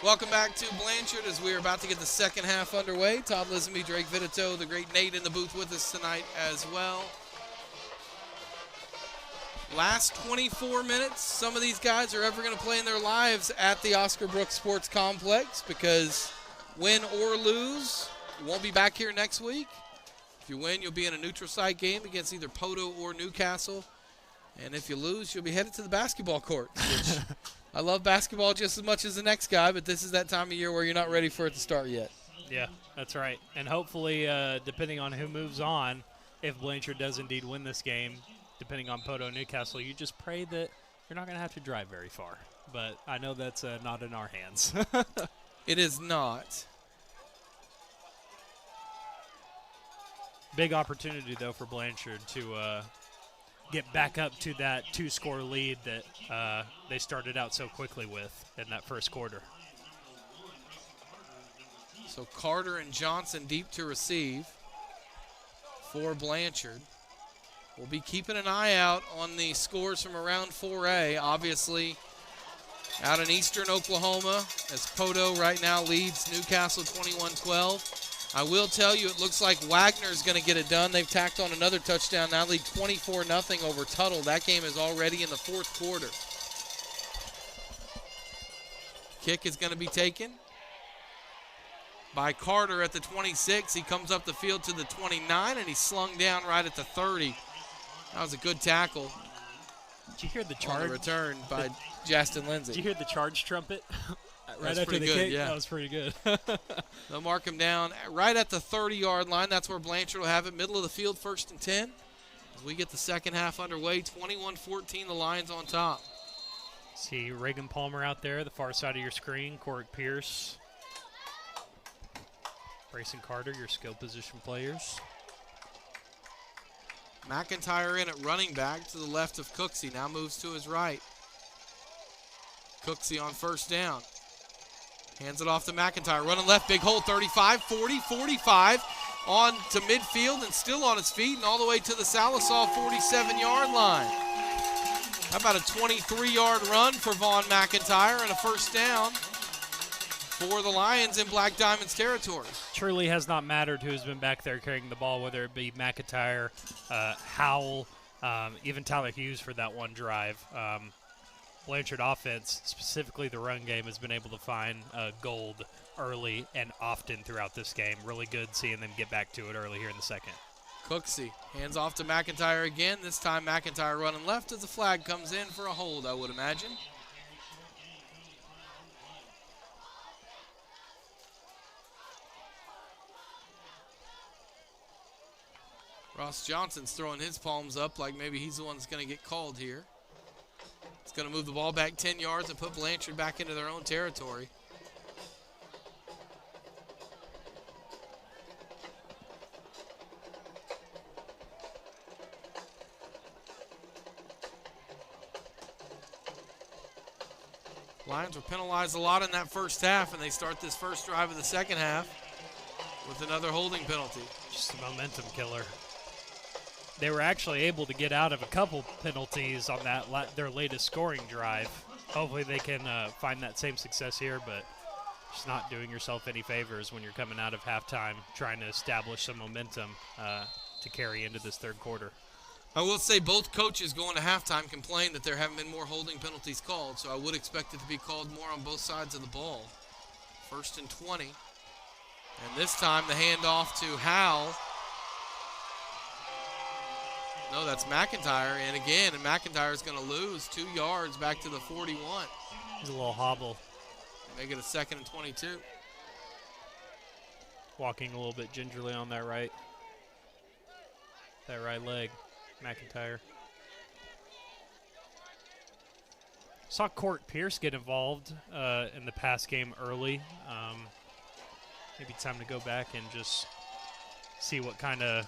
Speaker 7: Welcome back to Blanchard as we are about to get the second half underway. Todd Lisenby, Drake Vitito, the great Nate in the booth with us tonight as well. Last 24 minutes, some of these guys are ever going to play in their lives at the Oscar Brooks Sports Complex because win or lose, you won't be back here next week. If you win, you'll be in a neutral site game against either Poto or Newcastle. And if you lose, you'll be headed to the basketball court, which I love basketball just as much as the next guy, but this is that time of year where you're not ready for it to start yet.
Speaker 8: Yeah, that's right. And hopefully, depending on who moves on, if Blanchard does indeed win this game, depending on Poto Newcastle, you just pray that you're not going to have to drive very far. But I know that's not in our hands.
Speaker 7: It is not.
Speaker 8: Big opportunity, though, for Blanchard to get back up to that two-score lead that they started out so quickly with in that first quarter.
Speaker 7: So Carter and Johnson deep to receive for Blanchard. We'll be keeping an eye out on the scores from around 4A. Obviously, out in eastern Oklahoma, as Poto right now leads Newcastle 21-12. I will tell you, it looks like Wagner's going to get it done. They've tacked on another touchdown, now lead 24-0 over Tuttle. That game is already in the fourth quarter. Kick is going to be taken by Carter at the 26. He comes up the field to the 29, and he's slung down right at the 30. That was a good tackle.
Speaker 8: Did you hear the
Speaker 7: charge? On the return by Justin Lindsay.
Speaker 8: Did you hear the charge trumpet?
Speaker 7: Right after the kick? Yeah.
Speaker 8: That was pretty good.
Speaker 7: They'll mark him down right at the 30-yard line. That's where Blanchard will have it. Middle of the field, 1st and 10. As we get the second half underway, 21-14, the Lions on top.
Speaker 8: See Reagan Palmer out there, the far side of your screen. Corrick Pierce. Grayson Carter, your skill position players.
Speaker 7: McIntyre in at running back to the left of Cooksey. Now moves to his right. Cooksey on first down. Hands it off to McIntyre. Running left, big hole, 35, 40, 45. On to midfield and still on his feet and all the way to the Sallisaw 47-yard line. How about a 23-yard run for Vaughn McIntyre and a first down for the Lions in Black Diamonds territory.
Speaker 8: Truly has not mattered who's been back there carrying the ball, whether it be McIntyre, Howell, even Tyler Hughes for that one drive. Blanchard offense, specifically the run game, has been able to find gold early and often throughout this game. Really good seeing them get back to it early here in the second.
Speaker 7: Cooksey hands off to McIntyre again. This time McIntyre running left as the flag comes in for a hold, I would imagine. Ross Johnson's throwing his palms up like maybe he's the one that's going to get called here. It's going to move the ball back 10 yards and put Blanchard back into their own territory. Lions were penalized a lot in that first half, and they start this first drive of the second half with another holding penalty.
Speaker 8: Just a momentum killer. They were actually able to get out of a couple penalties on that their latest scoring drive. Hopefully they can find that same success here, but just not doing yourself any favors when you're coming out of halftime trying to establish some momentum to carry into this third quarter.
Speaker 7: I will say both coaches going to halftime complain that there haven't been more holding penalties called, so I would expect it to be called more on both sides of the ball. 1st and 20. And this time the handoff to Howell. No, that's McIntyre. And again, McIntyre's going to lose 2 yards back to the 41.
Speaker 8: He's a little hobble.
Speaker 7: Make it a 2nd and 22.
Speaker 8: Walking a little bit gingerly on that right leg, McIntyre. Saw Corrick Pierce get involved in the pass game early. Maybe time to go back and just see what kind of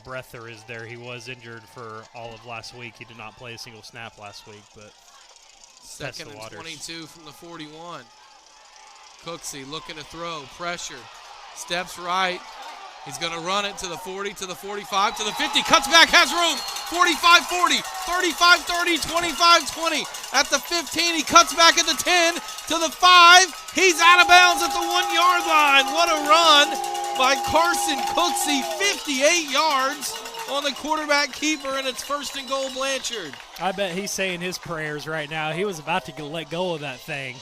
Speaker 8: breath there is there. He was injured for all of last week. He did not play a single snap last week, but
Speaker 7: 2nd and 22 from the 41. Cooksey looking to throw, pressure, steps right. He's going to run it to the 40, to the 45, to the 50, cuts back, has room, 45-40, 35-30, 25-20. At the 15, he cuts back at the 10, to the 5. He's out of bounds at the 1 yard line. What a run by Carson Cooksey, 58 yards on the quarterback keeper, and it's 1st and goal Blanchard.
Speaker 8: I bet he's saying his prayers right now. He was about to let go of that thing.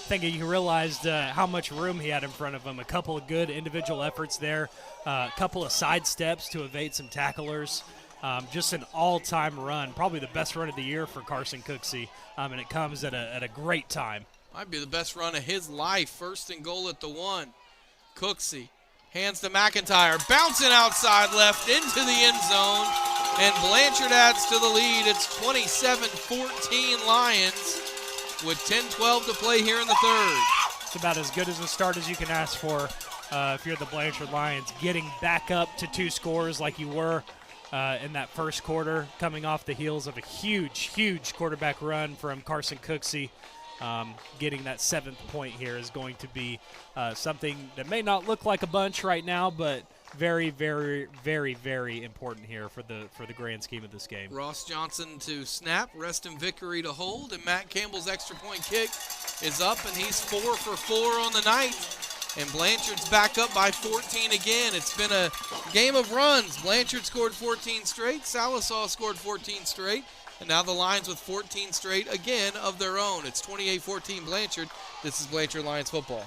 Speaker 8: Thinking he realized how much room he had in front of him. A couple of good individual efforts there, a couple of side steps to evade some tacklers. Just an all-time run, probably the best run of the year for Carson Cooksey, and it comes at a great time.
Speaker 7: Might be the best run of his life. 1st and goal at the 1. Cooksey hands to McIntyre, bouncing outside left into the end zone, and Blanchard adds to the lead. It's 27-14 Lions with 10-12 to play here in the third.
Speaker 8: It's about as good as a start as you can ask for if you're the Blanchard Lions. Getting back up to 2 scores like you were in that first quarter, coming off the heels of a huge quarterback run from Carson Cooksey. Getting that 7th point here is going to be something that may not look like a bunch right now, but very, very, very, very important here for the grand scheme of this game.
Speaker 7: Ross Johnson to snap, Reston Vickery to hold, and Matt Campbell's extra point kick is up, and he's 4 for 4 on the night. And Blanchard's back up by 14 again. It's been a game of runs. Blanchard scored 14 straight, Sallisaw scored 14 straight, and now the Lions with 14 straight again of their own. It's 28-14 Blanchard. This is Blanchard Lions football.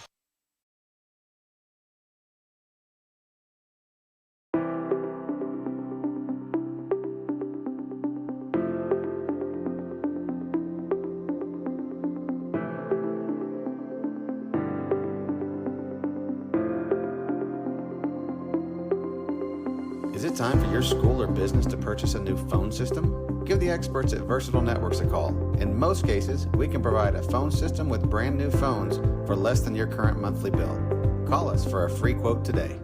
Speaker 3: Is it time for your school or business to purchase a new phone system? Give the experts at Versatile Networks a call. In most cases, we can provide a phone system with brand new phones for less than your current monthly bill. Call us for a free quote today.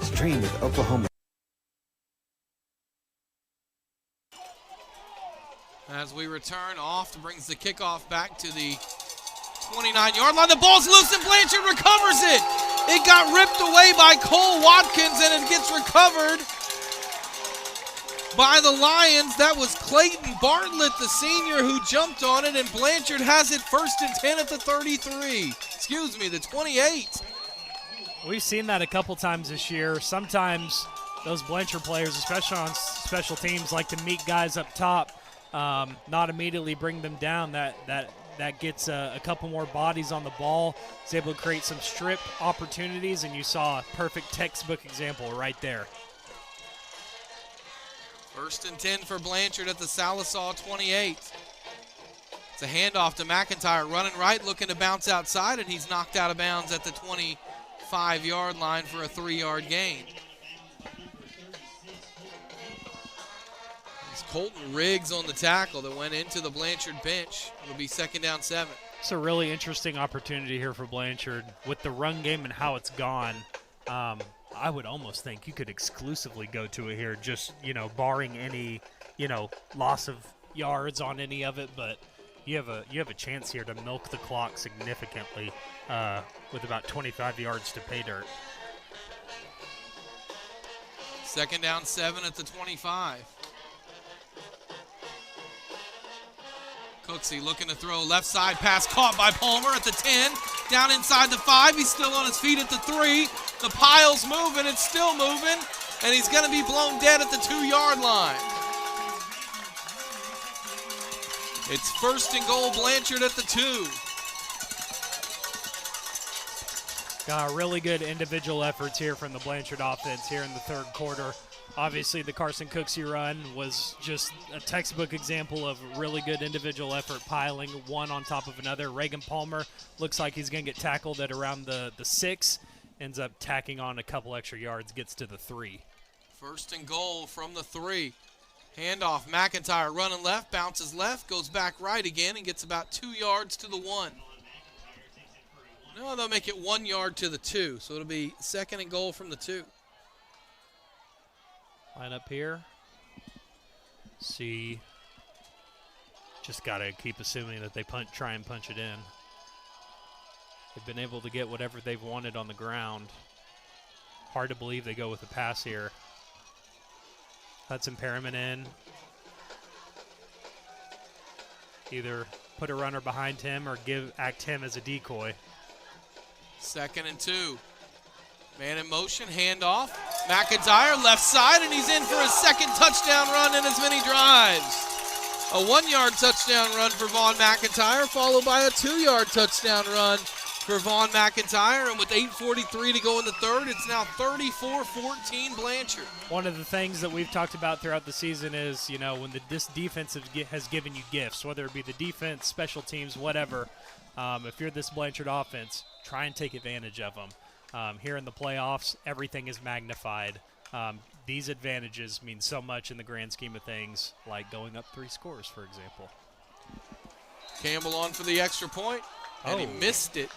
Speaker 3: Stream with Oklahoma.
Speaker 7: As we return, Oft brings the kickoff back to the 29-yard line. The ball's loose and Blanchard recovers it. It got ripped away by Cole Watkins and it gets recovered by the Lions. That was Clayton Bartlett, the senior, who jumped on it, and Blanchard has it 1st and 10 at the 33. Excuse me, the 28.
Speaker 8: We've seen that a couple times this year. Sometimes those Blanchard players, especially on special teams, like to meet guys up top, not immediately bring them down. That gets a couple more bodies on the ball. Is able to create some strip opportunities, and you saw a perfect textbook example right there.
Speaker 7: 1st and 10 for Blanchard at the Sallisaw 28. It's a handoff to McIntyre, running right, looking to bounce outside, and he's knocked out of bounds at the 25-yard line for a 3-yard gain. It's Colton Riggs on the tackle that went into the Blanchard bench. It'll be 2nd down 7.
Speaker 8: It's a really interesting opportunity here for Blanchard with the run game and how it's gone. I would almost think you could exclusively go to it here, just, barring any, loss of yards on any of it. But you have a chance here to milk the clock significantly with about 25 yards to pay dirt.
Speaker 7: 2nd down 7 at the 25. Cooksey looking to throw left side pass, caught by Palmer at the 10. Down inside the 5. He's still on his feet at the 3. The pile's moving. It's still moving. And he's going to be blown dead at the 2-yard line. It's 1st and goal, Blanchard at the 2.
Speaker 8: Got really good individual efforts here from the Blanchard offense here in the 3rd quarter. Obviously, the Carson Cooksey run was just a textbook example of really good individual effort, piling one on top of another. Reagan Palmer looks like he's going to get tackled at around the 6, ends up tacking on a couple extra yards, gets to the 3.
Speaker 7: 1st and goal from the 3. Handoff, McIntyre running left, bounces left, goes back right again, and gets about 2 yards to the 1. No, they'll make it 1 yard to the 2, so it'll be 2nd and goal from the 2.
Speaker 8: Line up here. See. Just got to keep assuming that they try and punch it in. They've been able to get whatever they've wanted on the ground. Hard to believe they go with a pass here. Hudson Perriman in. Either put a runner behind him or act him as a decoy.
Speaker 7: 2nd and 2. Man in motion, handoff. McIntyre left side, and he's in for his 2nd touchdown run in as many drives. A 1-yard touchdown run for Vaughn McIntyre, followed by a 2-yard touchdown run for Vaughn McIntyre. And with 8:43 to go in the 3rd, it's now 34-14 Blanchard.
Speaker 8: One of the things that we've talked about throughout the season is, when this defense has given you gifts, whether it be the defense, special teams, whatever. If you're this Blanchard offense, try and take advantage of them. Here in the playoffs, everything is magnified. These advantages mean so much in the grand scheme of things, like going up 3 scores, for example.
Speaker 7: Campbell on for the extra point, and he missed it.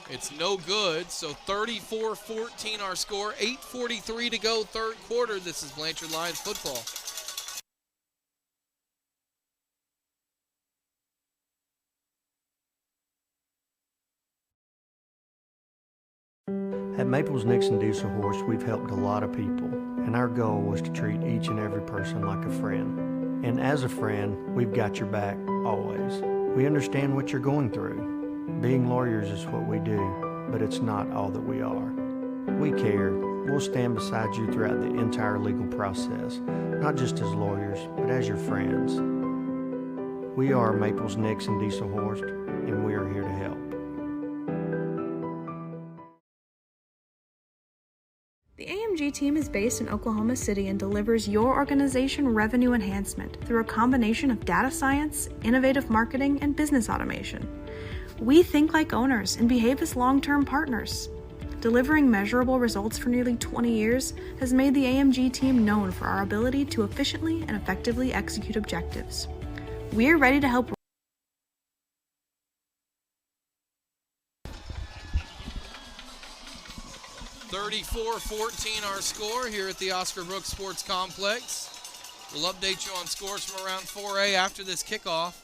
Speaker 7: It's no good, so 34-14 our score, 8:43 to go, 3rd quarter. This is Blanchard Lions football.
Speaker 4: At Maples Nixon Diesel Horse, we've helped a lot of people, and our goal was to treat each and every person like a friend. And as a friend, we've got your back always. We understand what you're going through. Being lawyers is what we do, but it's not all that we are. We care. We'll stand beside you throughout the entire legal process, not just as lawyers, but as your friends. We are Maples Nixon Diesel Horse, and we are here to help.
Speaker 5: AMG team is based in Oklahoma City and delivers your organization revenue enhancement through a combination of data science, innovative marketing, and business automation. We think like owners and behave as long-term partners. Delivering measurable results for nearly 20 years has made the AMG team known for our ability to efficiently and effectively execute objectives. We're ready to help.
Speaker 7: 34-14 our score here at the Oscar Brooks Sports Complex. We'll update you on scores from around 4A after this kickoff,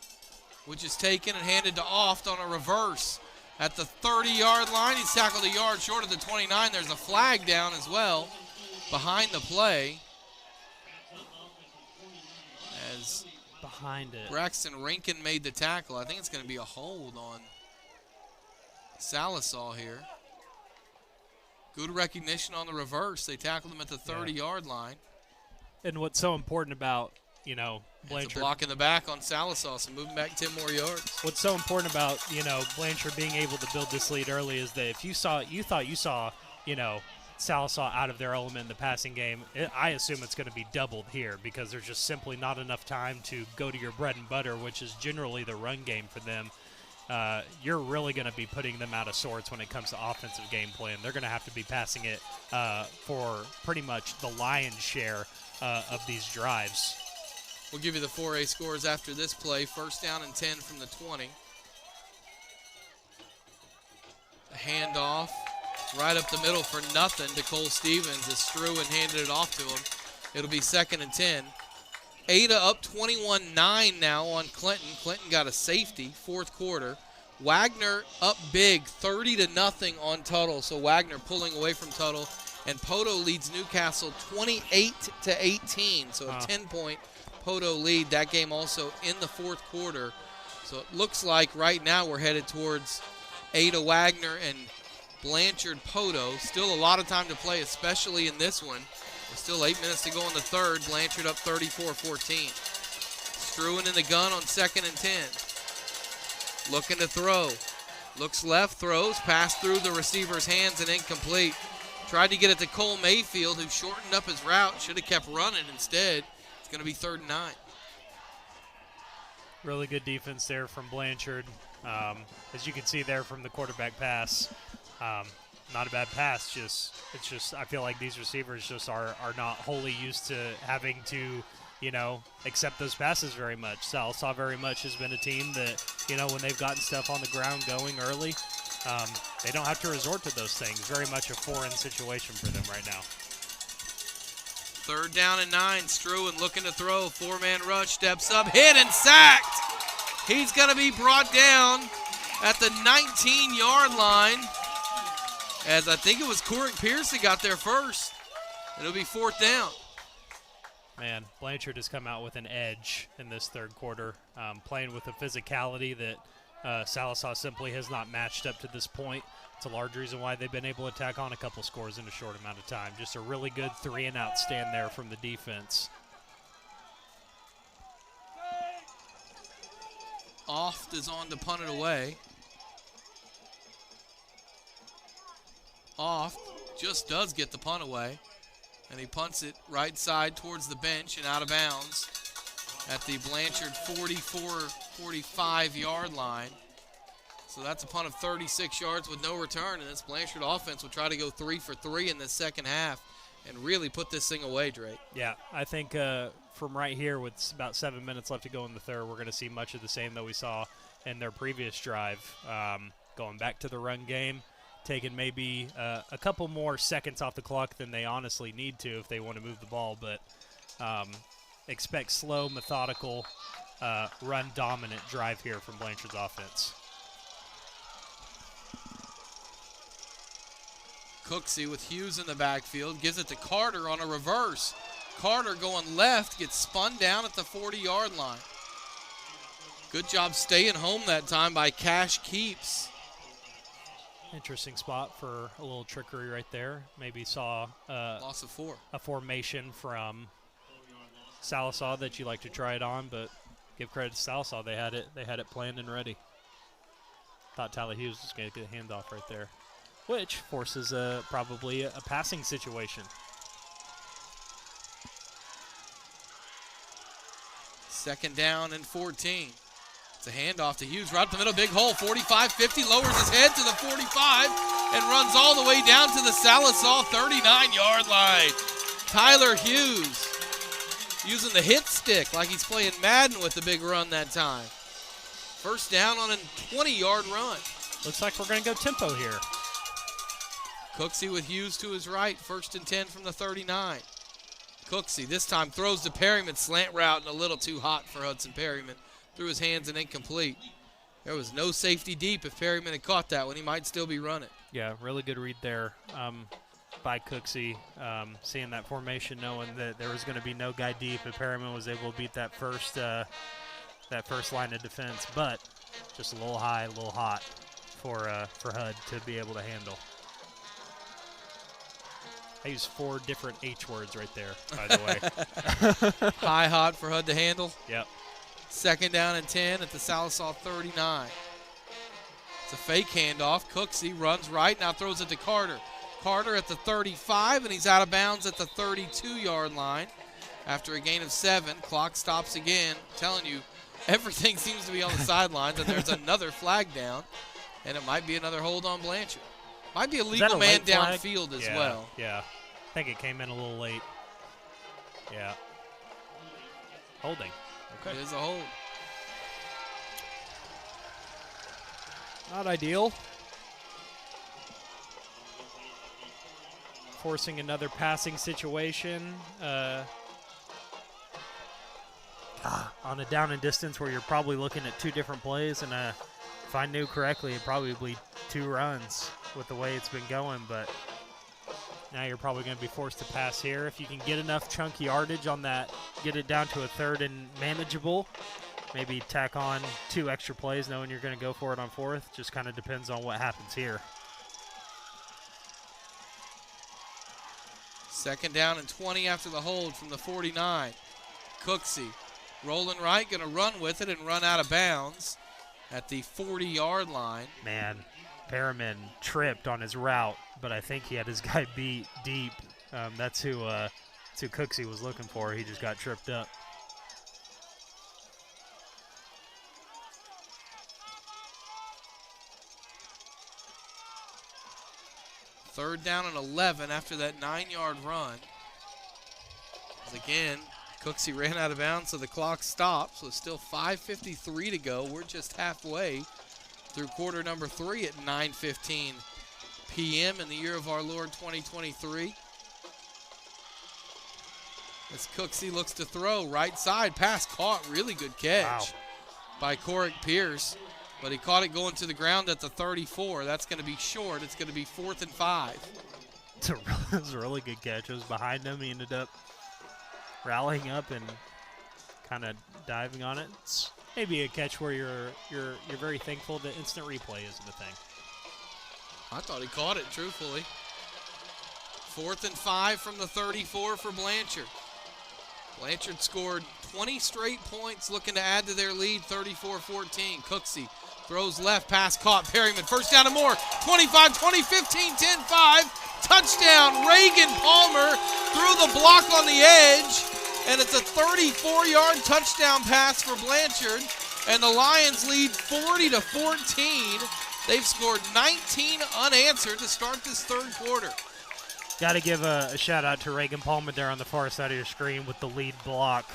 Speaker 7: which is taken and handed to Oft on a reverse at the 30-yard line. He's tackled a yard short of the 29. There's a flag down as well behind the play. As
Speaker 8: behind it,
Speaker 7: Braxton Rinkin made the tackle. I think it's going to be a hold on Sallisaw here. Good recognition on the reverse. They tackled him at the 30-yard line.
Speaker 8: And what's so important about, Blanchard.
Speaker 7: It's a block in the back on Sallisaw, so moving back 10 more yards.
Speaker 8: What's so important about, Blanchard being able to build this lead early is that if you thought you saw, Sallisaw out of their element in the passing game, I assume it's going to be doubled here because there's just simply not enough time to go to your bread and butter, which is generally the run game for them. You're really going to be putting them out of sorts when it comes to offensive game plan. They're going to have to be passing it for pretty much the lion's share of these drives.
Speaker 7: We'll give you the 4A scores after this play. First down and 10 from the 20. A handoff right up the middle for nothing to Cole Stevens as Struan handed it off to him. It'll be second and 10. Ada up 21-9 now on Clinton. Clinton got a safety, fourth quarter. Wagner up big, 30-0 on Tuttle. So Wagner pulling away from Tuttle. And Poto leads Newcastle 28-18. So a 10-point Poto lead. That game also in the fourth quarter. So it looks like right now we're headed towards Ada Wagner and Blanchard Poto. Still a lot of time to play, especially in this one. There's still 8 minutes to go in the third. Blanchard up 34-14. Struan in the gun on second and 10. Looking to throw. Looks left, throws, pass through the receiver's hands and incomplete. Tried to get it to Cole Mayfield, who shortened up his route. Should have kept running instead. It's going to be 3rd and 9.
Speaker 8: Really good defense there from Blanchard. As you can see there from the quarterback pass, not a bad pass. It's just I feel like these receivers just are not wholly used to having to, accept those passes very much. Sallisaw very much has been a team that, when they've gotten stuff on the ground going early, they don't have to resort to those things. Very much a foreign situation for them right now.
Speaker 7: 3rd down and 9. Struan looking to throw. 4-man rush, steps up, hit and sacked. He's going to be brought down at the 19-yard line. As I think it was Corrick Pierce that got there first. It'll be 4th down.
Speaker 8: Man, Blanchard has come out with an edge in this third quarter, playing with a physicality that Sallisaw simply has not matched up to this point. It's a large reason why they've been able to tack on a couple scores in a short amount of time. Just a really good 3-and-out stand there from the defense.
Speaker 7: Oft is on to punt it away. Oft just does get the punt away, and he punts it right side towards the bench and out of bounds at the Blanchard 45-yard line. So that's a punt of 36 yards with no return, and this Blanchard offense will try to go 3 for 3 in the second half and really put this thing away, Drake.
Speaker 8: Yeah, I think from right here with about 7 minutes left to go in the third, we're going to see much of the same that we saw in their previous drive. Going back to the run game, taking maybe a couple more seconds off the clock than they honestly need to if they want to move the ball, but expect slow, methodical, run-dominant drive here from Blanchard's offense.
Speaker 7: Cooksey with Hughes in the backfield, gives it to Carter on a reverse. Carter going left, gets spun down at the 40-yard line. Good job staying home that time by Cash Keeps.
Speaker 8: Interesting spot for a little trickery right there. Maybe saw
Speaker 7: loss of 4.
Speaker 8: A formation from Sallisaw that you like to try it on, but give credit to Sallisaw. They had it planned and ready. Thought Tyler Hughes was going to get a handoff right there, which forces probably a passing situation.
Speaker 7: Second down and 14. It's a handoff to Hughes right up the middle, big hole, 45-50, lowers his head to the 45 and runs all the way down to the Sallisaw 39-yard line. Tyler Hughes using the hit stick like he's playing Madden with the big run that time. First down on a 20-yard run.
Speaker 8: Looks like we're going to go tempo here.
Speaker 7: Cooksey with Hughes to his right, 1st and 10 from the 39. Cooksey this time throws to Perryman, slant route and a little too hot for Hudson Perryman. Through his hands and incomplete. There was no safety deep. If Perryman had caught that one, he might still be running.
Speaker 8: Yeah, really good read there by Cooksey. Seeing that formation, knowing that there was going to be no guy deep, and Perryman was able to beat that first line of defense, but just a little high, a little hot for Hud to be able to handle. I used 4 different H words right there, by the way.
Speaker 7: High, hot for Hud to handle.
Speaker 8: Yep.
Speaker 7: Second down and 10 at the Sallisaw 39. It's a fake handoff. Cooksey runs right, now throws it to Carter. Carter at the 35, and he's out of bounds at the 32-yard line. After a gain of 7, clock stops again. I'm telling you, everything seems to be on the sidelines, and there's another flag down, and it might be another hold on Blanchard. Might be a legal man downfield as well.
Speaker 8: Yeah, I think it came in a little late. Yeah. Holding. Okay.
Speaker 7: It is a hold.
Speaker 8: Not ideal. Forcing another passing situation on a down and distance where you're probably looking at 2 different plays. And if I knew correctly, it'd probably be 2 runs with the way it's been going. But now you're probably going to be forced to pass here. If you can get enough chunky yardage on that, get it down to a 3rd and manageable, maybe tack on 2 extra plays knowing you're going to go for it on 4th. Just kind of depends on what happens here.
Speaker 7: Second down and 20 after the hold from the 49. Cooksey rolling right, going to run with it and run out of bounds at the 40-yard line.
Speaker 8: Man, Perriman tripped on his route, but I think he had his guy beat deep. That's who Cooksey was looking for. He just got tripped up.
Speaker 7: Third down and 11 after that 9-yard run. Again, Cooksey ran out of bounds, so the clock stopped. So still 5:53 to go. We're just halfway through quarter number 3 at 9:15 p.m. in the year of our Lord 2023. As Cooksey looks to throw, right side, pass caught, really good catch by Corrick Pierce. But he caught it going to the ground at the 34. That's going to be short. It's going to be 4th and 5.
Speaker 8: It was a really good catch. It was behind him. He ended up rallying up and kind of diving on it. It's maybe a catch where you're very thankful that instant replay isn't a thing.
Speaker 7: I thought he caught it, truthfully. 4th and 5 from the 34 for Blanchard. Blanchard scored 20 straight points, looking to add to their lead, 34-14. Cooksey throws left, pass caught. Perryman, first down and more. 25, 20, 15, 10, 5. Touchdown, Reagan Palmer threw the block on the edge, and it's a 34-yard touchdown pass for Blanchard, and the Lions lead 40-14. They've scored 19 unanswered to start this 3rd quarter.
Speaker 8: Got to give a shout-out to Reagan Palmer there on the far side of your screen with the lead block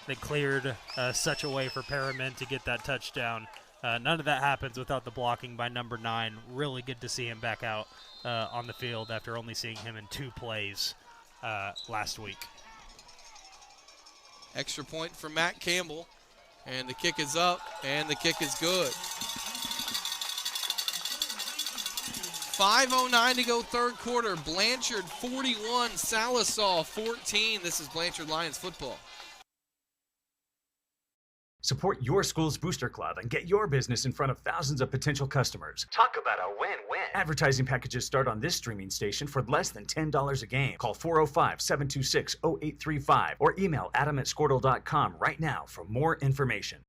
Speaker 8: that cleared such a way for Perriman to get that touchdown. None of that happens without the blocking by number 9. Really good to see him back out on the field after only seeing him in 2 plays last week.
Speaker 7: Extra point for Matt Campbell, and the kick is up, and the kick is good. 5:09 to go 3rd quarter. Blanchard 41, Sallisaw 14. This is Blanchard Lions football.
Speaker 1: Support your school's booster club and get your business in front of thousands of potential customers. Talk about a win-win. Advertising packages start on this streaming station for less than $10 a game. Call 405-726-0835 or email adam@squirtle.com right now for more information.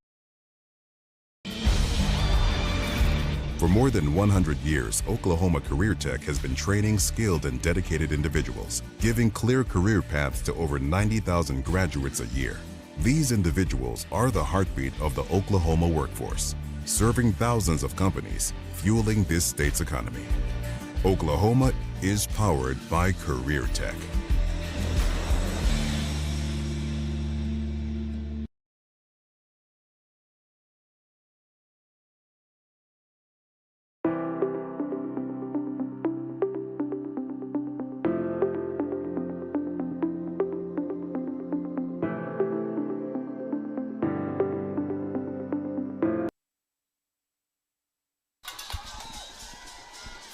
Speaker 2: For more than 100 years, Oklahoma Career Tech has been training skilled and dedicated individuals, giving clear career paths to over 90,000 graduates a year. These individuals are the heartbeat of the Oklahoma workforce, serving thousands of companies, fueling this state's economy. Oklahoma is powered by Career Tech.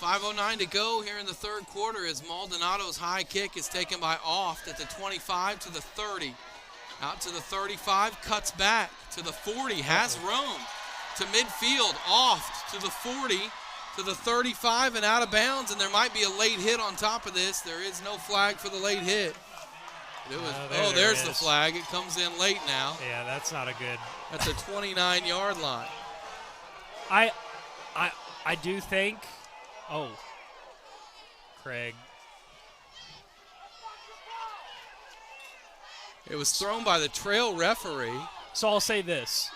Speaker 7: .509 to go here in the third quarter as Maldonado's high kick is taken by Oft at the 25 to the 30. Out to the 35, cuts back to the 40, has room to midfield. Oft to the 40, to the 35 and out of bounds, and there might be a late hit on top of this. There is no flag for the late hit. There's the flag. It comes in late now.
Speaker 8: Yeah, that's not a good.
Speaker 7: That's a 29-yard line.
Speaker 8: I do think. Oh, Craig.
Speaker 7: It was thrown by the trail referee.
Speaker 8: So I'll say this.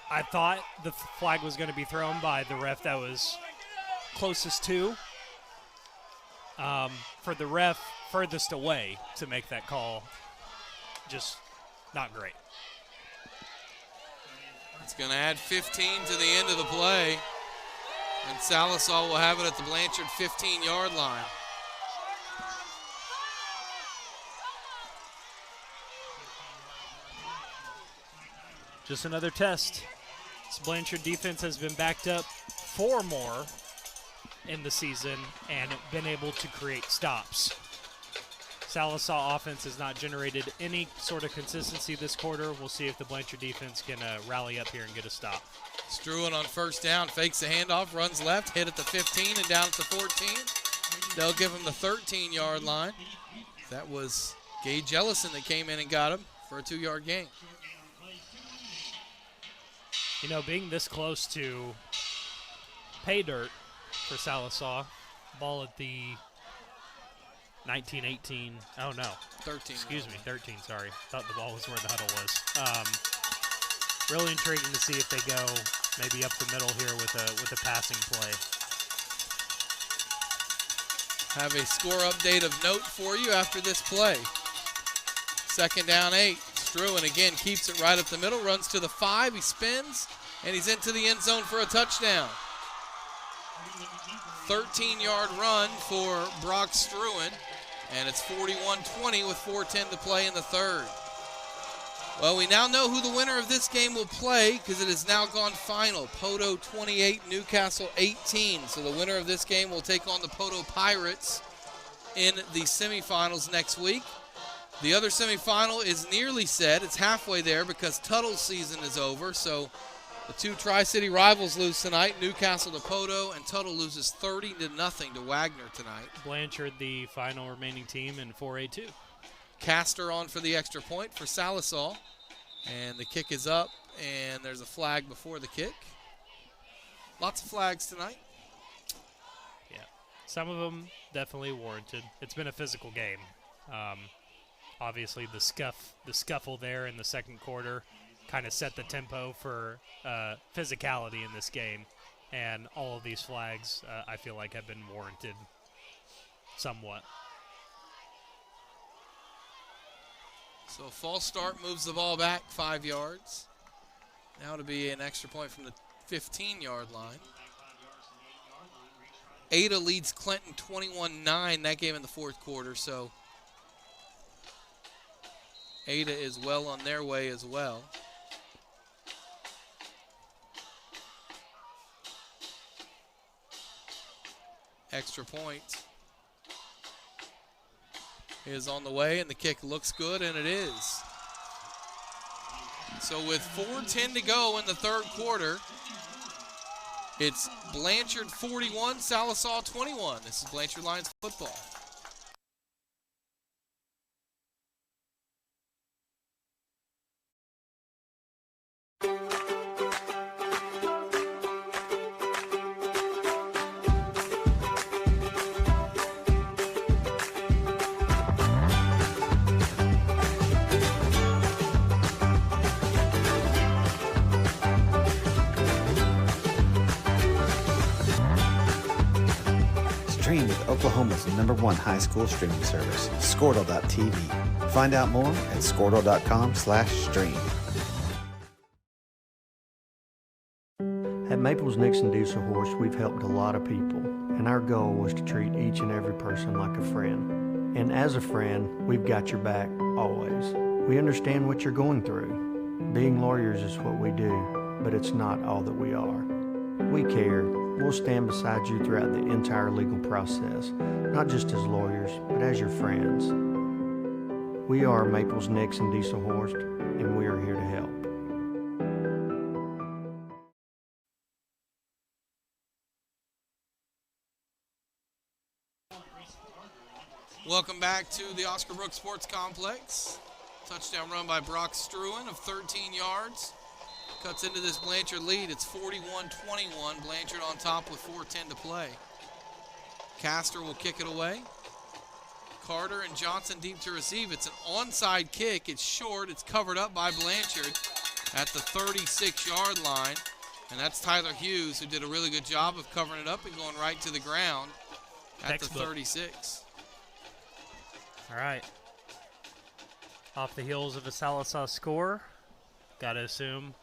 Speaker 8: I thought the flag was going to be thrown by the ref that was closest to. For the ref furthest away to make that call, just not great.
Speaker 7: It's going to add 15 to the end of the play. And Sallisaw will have it at the Blanchard 15-yard line.
Speaker 8: Just another test. This Blanchard defense has been backed up 4 more in the season and been able to create stops. Sallisaw offense has not generated any sort of consistency this quarter. We'll see if the Blanchard defense can rally up here and get a stop.
Speaker 7: Struan on first down, fakes the handoff, runs left, hit at the 15 and down at the 14. They'll give him the 13-yard line. That was Gage Ellison that came in and got him for a 2-yard gain.
Speaker 8: You know, being this close to pay dirt for Sallisaw, ball at the 19-18, oh no.
Speaker 7: 13.
Speaker 8: Excuse me, 13, sorry. Thought the ball was where the huddle was. Really intriguing to see if they go maybe up the middle here with a passing play.
Speaker 7: Have a score update of note for you after this play. 2nd down 8. Struan again keeps it right up the middle, runs to the 5, he spins, and he's into the end zone for a touchdown. 13-yard run for Brock Struan, and it's 41-20 with 4:10 to play in the third. Well, we now know who the winner of this game will play because it has now gone final. Poto 28, Newcastle 18. So the winner of this game will take on the Poto Pirates in the semifinals next week. The other semifinal is nearly set. It's halfway there because Tuttle's season is over. So the two Tri-City rivals lose tonight, Newcastle to Poto, and Tuttle loses 30-0 to Wagner tonight.
Speaker 8: Blanchard, the final remaining team in 4A2.
Speaker 7: Castor on for the extra point for Sallisaw. And the kick is up, and there's a flag before the kick. Lots of flags tonight.
Speaker 8: Yeah, some of them definitely warranted. It's been a physical game. Obviously, the scuffle there in the second quarter kind of set the tempo for physicality in this game. And all of these flags, I feel like, have been warranted somewhat.
Speaker 7: So a false start moves the ball back 5 yards. Now to be an extra point from the 15-yard line. Ada leads Clinton 21-9 that game in the fourth quarter, so Ada is well on their way as well. Extra point is on the way, and the kick looks good, and it is. So with 4:10 to go in the third quarter, it's Blanchard 41, Sallisaw 21. This is Blanchard Lions football.
Speaker 3: Stream with Oklahoma's #1 high school streaming service, Squirtle.tv. Find out more at Squirtle.com/stream.
Speaker 4: At Maples Nixon Diesel Horse, we've helped a lot of people, and our goal was to treat each and every person like a friend. And as a friend, we've got your back, always. We understand what you're going through. Being lawyers is what we do, but it's not all that we are. We care. We'll stand beside you throughout the entire legal process, not just as lawyers, but as your friends. We are Maples Nixon Diesel Horse, and we are here to help.
Speaker 7: Welcome back to the Oscar Brooks Sports Complex. Touchdown run by Brock Struan of 13 yards. Cuts into this Blanchard lead. It's 41-21. Blanchard on top with 4:10 to play. Castor will kick it away. Carter and Johnson deep to receive. It's an onside kick. It's short. It's covered up by Blanchard at the 36-yard line. And that's Tyler Hughes, who did a really good job of covering it up and going right to the ground at the 36.
Speaker 8: All right. Off the heels of a Sallisaw score, got to assume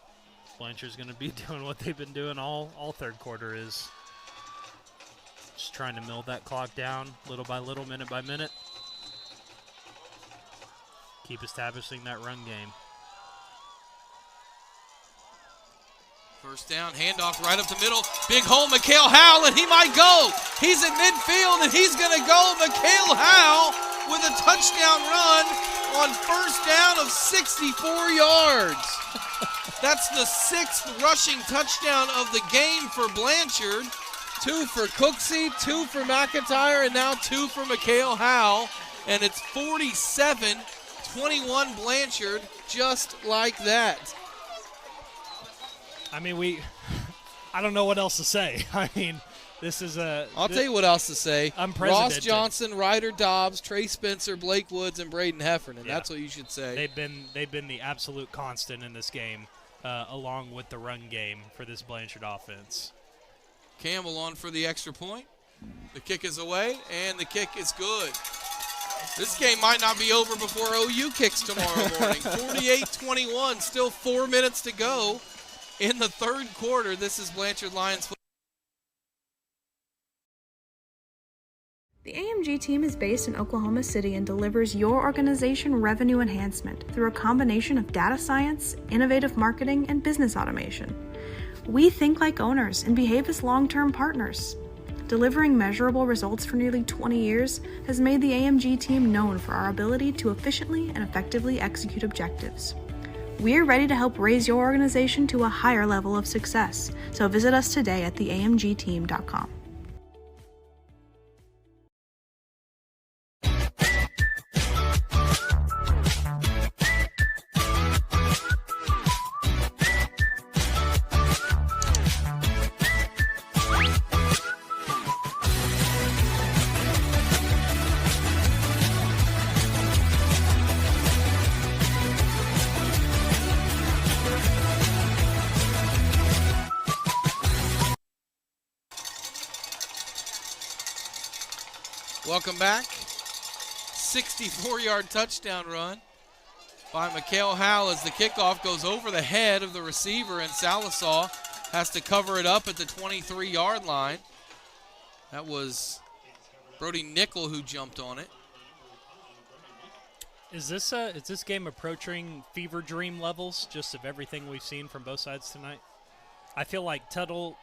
Speaker 8: Blanchard's going to be doing what they've been doing all third quarter, is just trying to mill that clock down little by little, minute by minute. Keep establishing that run game.
Speaker 7: First down, handoff right up the middle. Big hole, Mikhail Howell, and he might go. He's in midfield, and he's going to go. Mikhail Howell with a touchdown run on first down of 64 yards. That's the 6th rushing touchdown of the game for Blanchard. 2 for Cooksey, 2 for McIntyre, and now 2 for Mikhail Howell. And it's 47-21 Blanchard, just like that.
Speaker 8: I mean, I don't know what else to say. I mean, this is
Speaker 7: I'll tell you what else to say.
Speaker 8: Unprecedented.
Speaker 7: Ross Johnson, Ryder Dobbs, Trey Spencer, Blake Woods, and Braden Heffernan.
Speaker 8: Yeah.
Speaker 7: That's what you should say.
Speaker 8: They've been the absolute constant in this game, along with the run game for this Blanchard offense.
Speaker 7: Campbell on for the extra point. The kick is away, and the kick is good. This game might not be over before OU kicks tomorrow morning. 48-21, still 4 minutes to go in the third quarter. This is Blanchard Lions football.
Speaker 5: The AMG team is based in Oklahoma City and delivers your organization revenue enhancement through a combination of data science, innovative marketing, and business automation. We think like owners and behave as long-term partners. Delivering measurable results for nearly 20 years has made the AMG team known for our ability to efficiently and effectively execute objectives. We're ready to help raise your organization to a higher level of success, so visit us today at theamgteam.com.
Speaker 7: Welcome back. 64-yard touchdown run by Mikhail Howell as the kickoff goes over the head of the receiver, and Sallisaw has to cover it up at the 23-yard line. That was Brody Nickel who jumped on it.
Speaker 8: Is this game approaching fever dream levels, just of everything we've seen from both sides tonight? I feel like Tuttle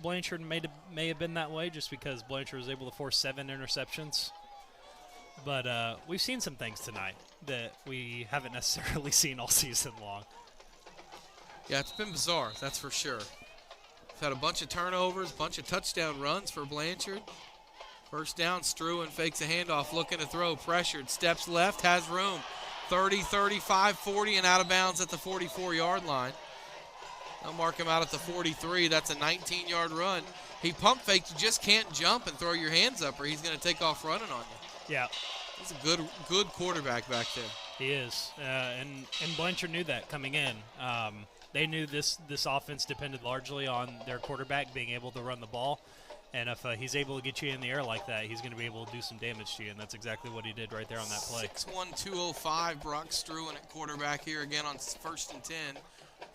Speaker 8: Blanchard may have been that way just because Blanchard was able to force 7 interceptions. But we've seen some things tonight that we haven't necessarily seen all season long.
Speaker 7: Yeah, it's been bizarre, that's for sure. We've had a bunch of turnovers, bunch of touchdown runs for Blanchard. First down, Struan fakes a handoff, looking to throw, pressured, steps left, has room. 30, 35, 40, and out of bounds at the 44-yard line. They'll mark him out at the 43. That's a 19-yard run. He pump faked. You just can't jump and throw your hands up or he's going to take off running on you.
Speaker 8: Yeah.
Speaker 7: He's a good quarterback back there.
Speaker 8: He is. And Blanchard knew that coming in. They knew this offense depended largely on their quarterback being able to run the ball. And if he's able to get you in the air like that, he's going to be able to do some damage to you, and that's exactly what he did right there on that play.
Speaker 7: 6'1", 205, Brock Struan at quarterback here again on 1st and 10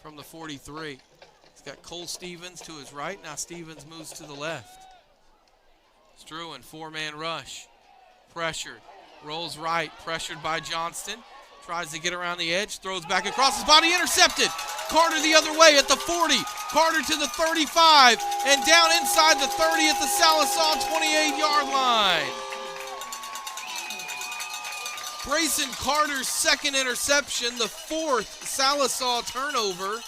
Speaker 7: from the 43. He's got Cole Stevens to his right. Now Stevens moves to the left. Struan, 4-man rush. Pressured. Rolls right. Pressured by Johnston. Tries to get around the edge. Throws back across his body. Intercepted. Carter the other way at the 40. Carter to the 35. And down inside the 30 at the Sallisaw 28-yard line. Grayson Carter's second interception. The 4th Sallisaw turnover.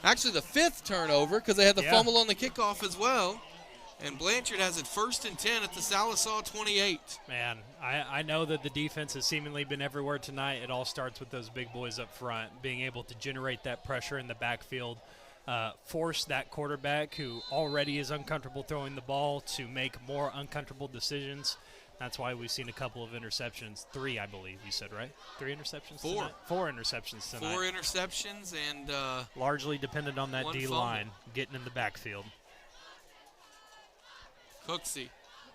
Speaker 7: Actually, the 5th turnover because they had the fumble on the kickoff as well. And Blanchard has it 1st and 10 at the Sallisaw 28.
Speaker 8: Man, I know that the defense has seemingly been everywhere tonight. It all starts with those big boys up front, being able to generate that pressure in the backfield, force that quarterback who already is uncomfortable throwing the ball to make more uncomfortable decisions. That's why we've seen a couple of interceptions. 3, I believe you said, right? 3 interceptions
Speaker 7: 4.
Speaker 8: tonight? 4 interceptions tonight.
Speaker 7: 4 interceptions and
Speaker 8: largely dependent on that D-line
Speaker 7: fumble.
Speaker 8: getting in the backfield.
Speaker 7: Cooksey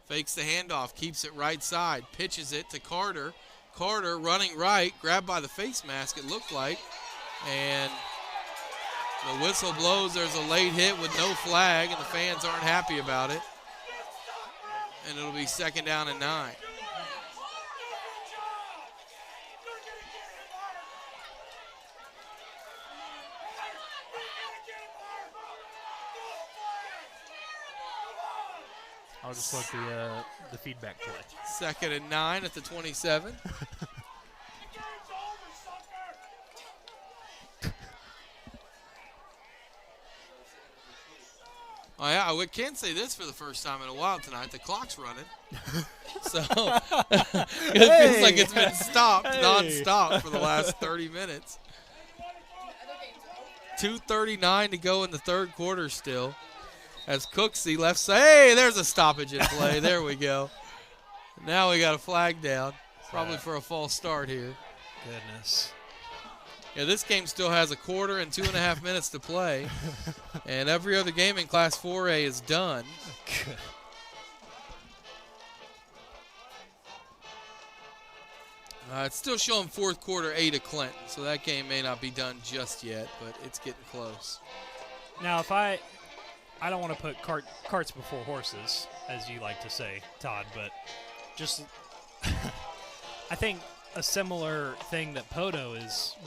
Speaker 7: fakes the handoff, keeps it right side, pitches it to Carter. Carter running right, grabbed by the face mask it looked like. And the whistle blows. There's a late hit with no flag, and the fans aren't happy about it. And it'll be 2nd down and 9.
Speaker 8: I'll just let the feedback play.
Speaker 7: 2nd and 9 at the 27. Oh, yeah, we can say this for the first time in a while tonight. The clock's running. So it feels like it's been stopped nonstop for the last 30 minutes. 2:39 to go in the 3rd quarter still. As Cooksey left side. Hey, there's a stoppage in play. There we go. Now we got a flag down. Probably for a false start here.
Speaker 8: Goodness.
Speaker 7: Yeah, this game still has a quarter and 2.5 minutes to play. And every other game in Class 4A is done. It's still showing 4th quarter 8 to Clinton. So that game may not be done just yet, but it's getting close.
Speaker 8: Now, if I don't want to put carts before horses, as you like to say, Todd, but just I think a similar thing that Poto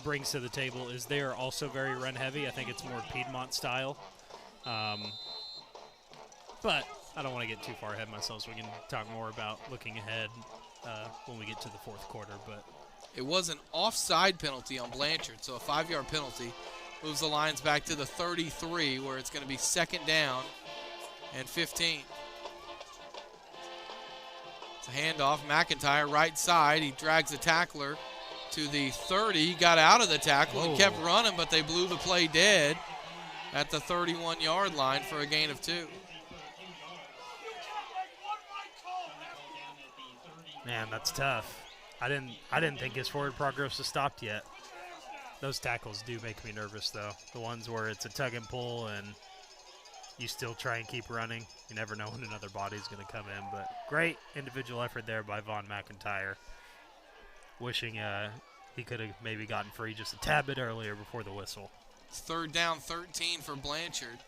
Speaker 8: brings to the table is they are also very run heavy. I think it's more Piedmont style. But I don't want to get too far ahead of myself, so we can talk more about looking ahead when we get to the 4th quarter. But
Speaker 7: it was an offside penalty on Blanchard, so a 5-yard penalty. Moves the lines back to the 33, where it's going to be 2nd down and 15. It's a handoff. McIntyre, right side. He drags the tackler to the 30. He got out of the tackle and kept running, but they blew the play dead at the 31-yard line for a gain of 2.
Speaker 8: Man, that's tough. I didn't think his forward progress was stopped yet. Those tackles do make me nervous, though. The ones where it's a tug and pull and you still try and keep running. You never know when another body's going to come in. But great individual effort there by Vaughn McIntyre. Wishing he could have maybe gotten free just a tad bit earlier before the whistle.
Speaker 7: It's 3rd down, 13 for Blanchard.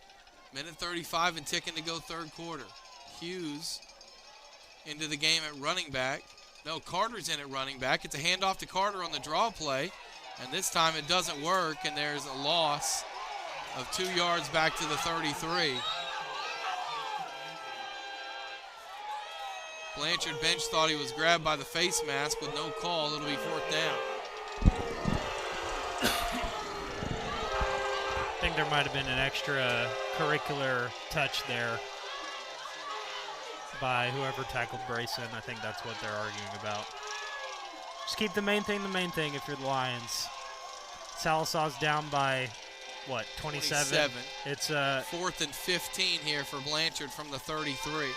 Speaker 7: Minute 35 and ticking to go 3rd quarter. Hughes into the game at running back. No, Carter's in at running back. It's a handoff to Carter on the draw play. And this time it doesn't work, and there's a loss of 2 yards back to the 33. Blanchard bench thought he was grabbed by the face mask with no call. It'll be 4th down.
Speaker 8: I think there might have been an extra curricular touch there by whoever tackled Brayson. I think that's what they're arguing about. Just keep the main thing if you're the Lions. Sallisaw's down by, what, 27? It's
Speaker 7: 4th and 15 here for Blanchard from the 33.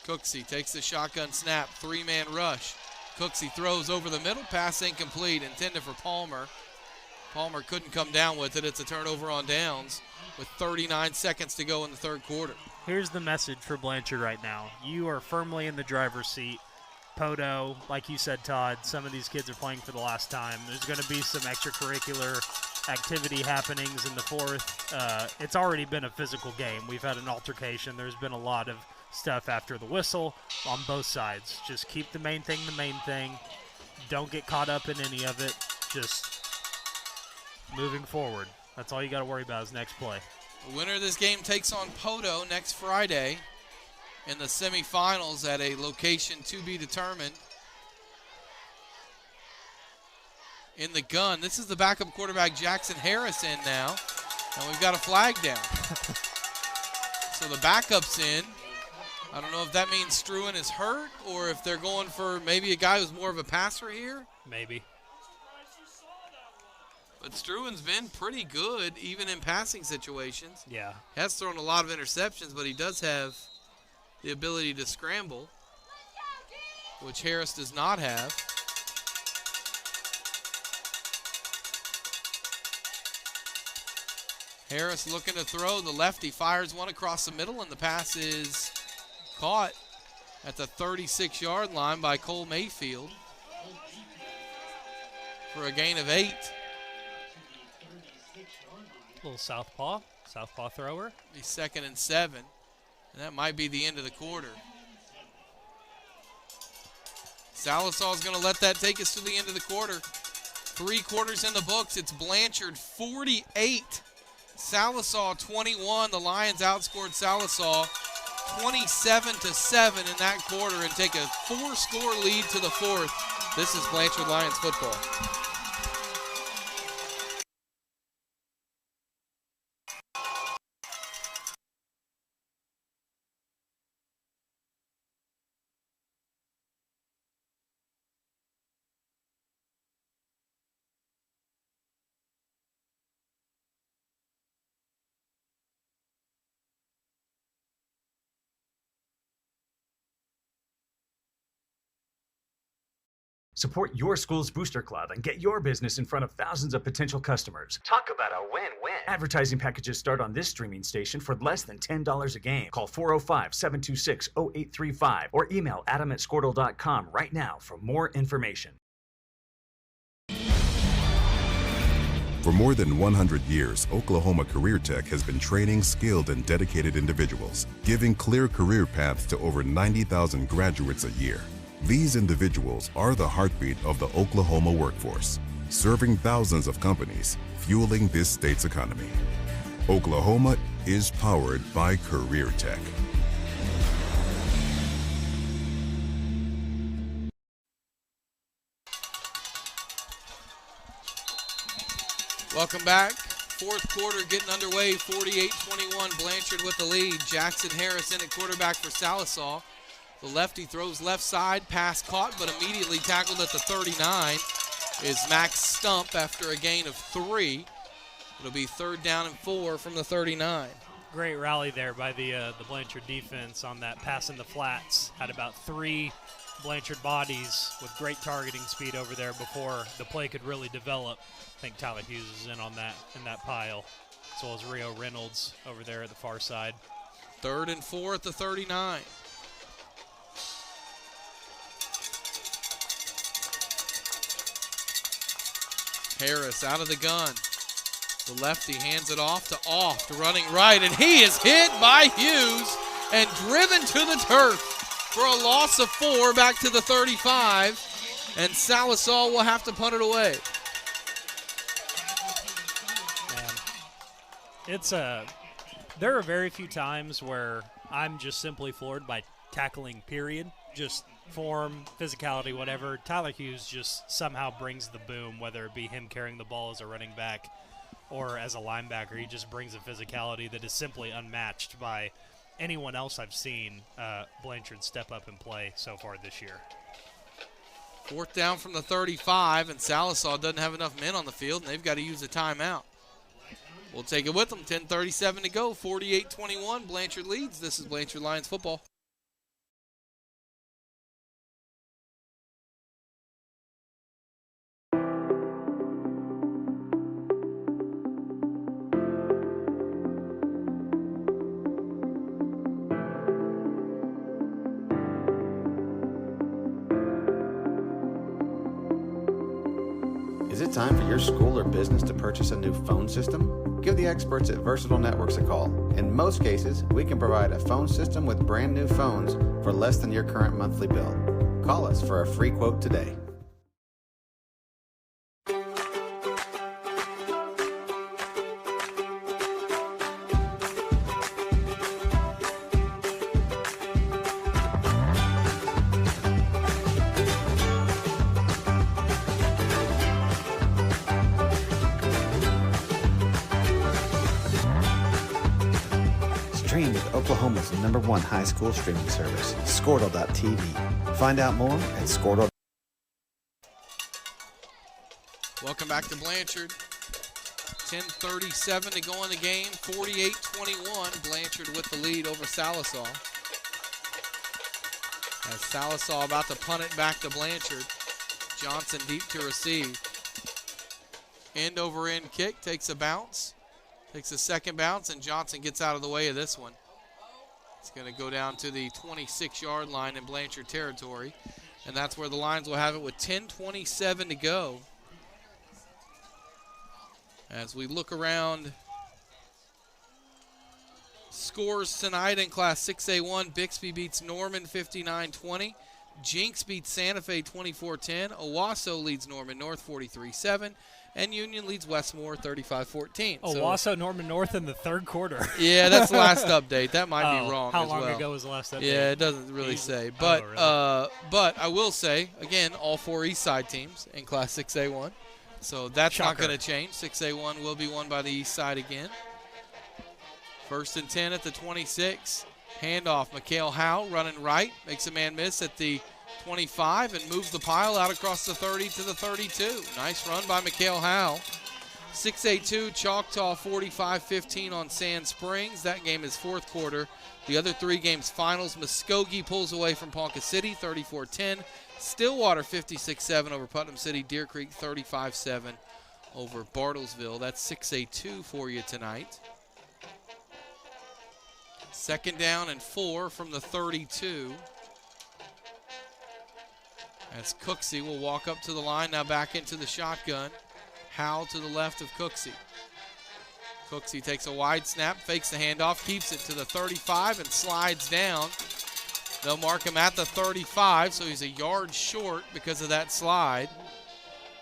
Speaker 7: Cooksey takes the shotgun snap, 3-man rush. Cooksey throws over the middle, pass incomplete, intended for Palmer. Palmer couldn't come down with it. It's a turnover on downs with 39 seconds to go in the third quarter.
Speaker 8: Here's the message for Blanchard right now. You are firmly in the driver's seat. Podo, like you said, Todd, some of these kids are playing for the last time. There's going to be some extracurricular activity happenings in the fourth. It's already been a physical game. We've had an altercation. There's been a lot of stuff after the whistle on both sides. Just keep the main thing the main thing. Don't get caught up in any of it. Just moving forward. That's all you got to worry about is next play.
Speaker 7: The winner of this game takes on Podo next Friday in the semifinals at a location to be determined. In the gun, this is the backup quarterback Jackson Harris in now, and we've got a flag down. So the backup's in. I don't know if that means Struan is hurt or if they're going for maybe a guy who's more of a passer here.
Speaker 8: Maybe.
Speaker 7: But Struan's been pretty good even in passing situations.
Speaker 8: Yeah.
Speaker 7: Has thrown a lot of interceptions, but he does have the ability to scramble, which Harris does not have. Harris looking to throw. The lefty fires one across the middle, and the pass is caught at the 36-yard line by Cole Mayfield for a gain of 8.
Speaker 8: Little southpaw thrower.
Speaker 7: The 2nd and 7, and that might be the end of the quarter. Sallisaw is going to let that take us to the end of the quarter. 3 quarters in the books. It's Blanchard 48. Sallisaw 21. The Lions outscored Sallisaw 27-7 in that quarter and take a 4-score lead to the fourth. This is Blanchard Lions football.
Speaker 1: Support your school's booster club and get your business in front of thousands of potential customers. Talk about a win-win. Advertising packages start on this streaming station for less than $10 a game. Call 405-726-0835 or email adam@squirtle.com right now for more information.
Speaker 2: For more than 100 years, Oklahoma Career Tech has been training skilled and dedicated individuals, giving clear career paths to over 90,000 graduates a year. These individuals are the heartbeat of the Oklahoma workforce, serving thousands of companies, fueling this state's economy. Oklahoma is powered by Career Tech.
Speaker 7: Welcome back. Fourth quarter getting underway. 48-21. Blanchard with the lead. Jackson Harris in at quarterback for Sallisaw. The lefty throws left side, pass caught, but immediately tackled at the 39 is Max Stump after a gain of 3. It'll be 3rd down and 4 from the 39.
Speaker 8: Great rally there by the Blanchard defense on that pass in the flats. Had about 3 Blanchard bodies with great targeting speed over there before the play could really develop. I think Tyler Hughes is in on that pile, as well as Rio Reynolds over there at the far side.
Speaker 7: 3rd and 4 at the 39. Harris out of the gun. The lefty hands it off to Oft, running right, and he is hit by Hughes and driven to the turf for a loss of 4 back to the 35, and Sallisaw will have to punt it away.
Speaker 8: Man, there are very few times where I'm just simply floored by tackling, period. Just form, physicality, whatever. Tyler Hughes just somehow brings the boom, whether it be him carrying the ball as a running back or as a linebacker. He just brings a physicality that is simply unmatched by anyone else I've seen Blanchard step up and play so far this year.
Speaker 7: 4th down from the 35, and Sallisaw doesn't have enough men on the field, and they've got to use a timeout. We'll take it with them. 10:37 to go. 48-21. Blanchard leads. This is Blanchard Lions football.
Speaker 3: Is it time for your school or business to purchase a new phone system? Give the experts at Versatile Networks a call. In most cases, we can provide a phone system with brand new phones for less than your current monthly bill. Call us for a free quote today. Stream with Oklahoma's #1 high school streaming service, Squirtle.tv. Find out more at Squirtle.
Speaker 7: Welcome back to Blanchard. 10:37 to go in the game. 48-21. Blanchard with the lead over Sallisaw. As Sallisaw about to punt it back to Blanchard. Johnson deep to receive. End over end kick, takes a bounce. Takes a second bounce, and Johnson gets out of the way of this one. It's going to go down to the 26-yard line in Blanchard territory, and that's where the Lions will have it with 10:27 to go. As we look around scores tonight in Class 6A1, Bixby beats Norman 59-20. Jinx beats Santa Fe 24-10. Owasso leads Norman North 43-7. And Union leads Westmore 35-14.
Speaker 8: Owasso, Norman North in the third quarter.
Speaker 7: Yeah, that's the last update. That might be wrong
Speaker 8: how
Speaker 7: as
Speaker 8: long
Speaker 7: well.
Speaker 8: ago was the last update?
Speaker 7: Yeah, it doesn't really say. But
Speaker 8: really?
Speaker 7: But I will say, again, all 4 East Side teams in Class 6A1. So that's not going to change. 6A1 will be won by the East Side again. 1st and 10 at the 26. Handoff, Mikhail Howe running right. Makes a man miss at the 25 and moves the pile out across the 30 to the 32. Nice run by Mikhail Howe. 6A2, Choctaw 45-15 on Sand Springs. That game is fourth quarter. The other 3 games finals. Muskogee pulls away from Ponca City 34-10. Stillwater 56-7 over Putnam City. Deer Creek 35-7 over Bartlesville. That's 6A2 for you tonight. 2nd down and 4 from the 32. As Cooksey will walk up to the line, now back into the shotgun. Howe to the left of Cooksey. Cooksey takes a wide snap, fakes the handoff, keeps it to the 35 and slides down. They'll mark him at the 35, so he's a yard short because of that slide.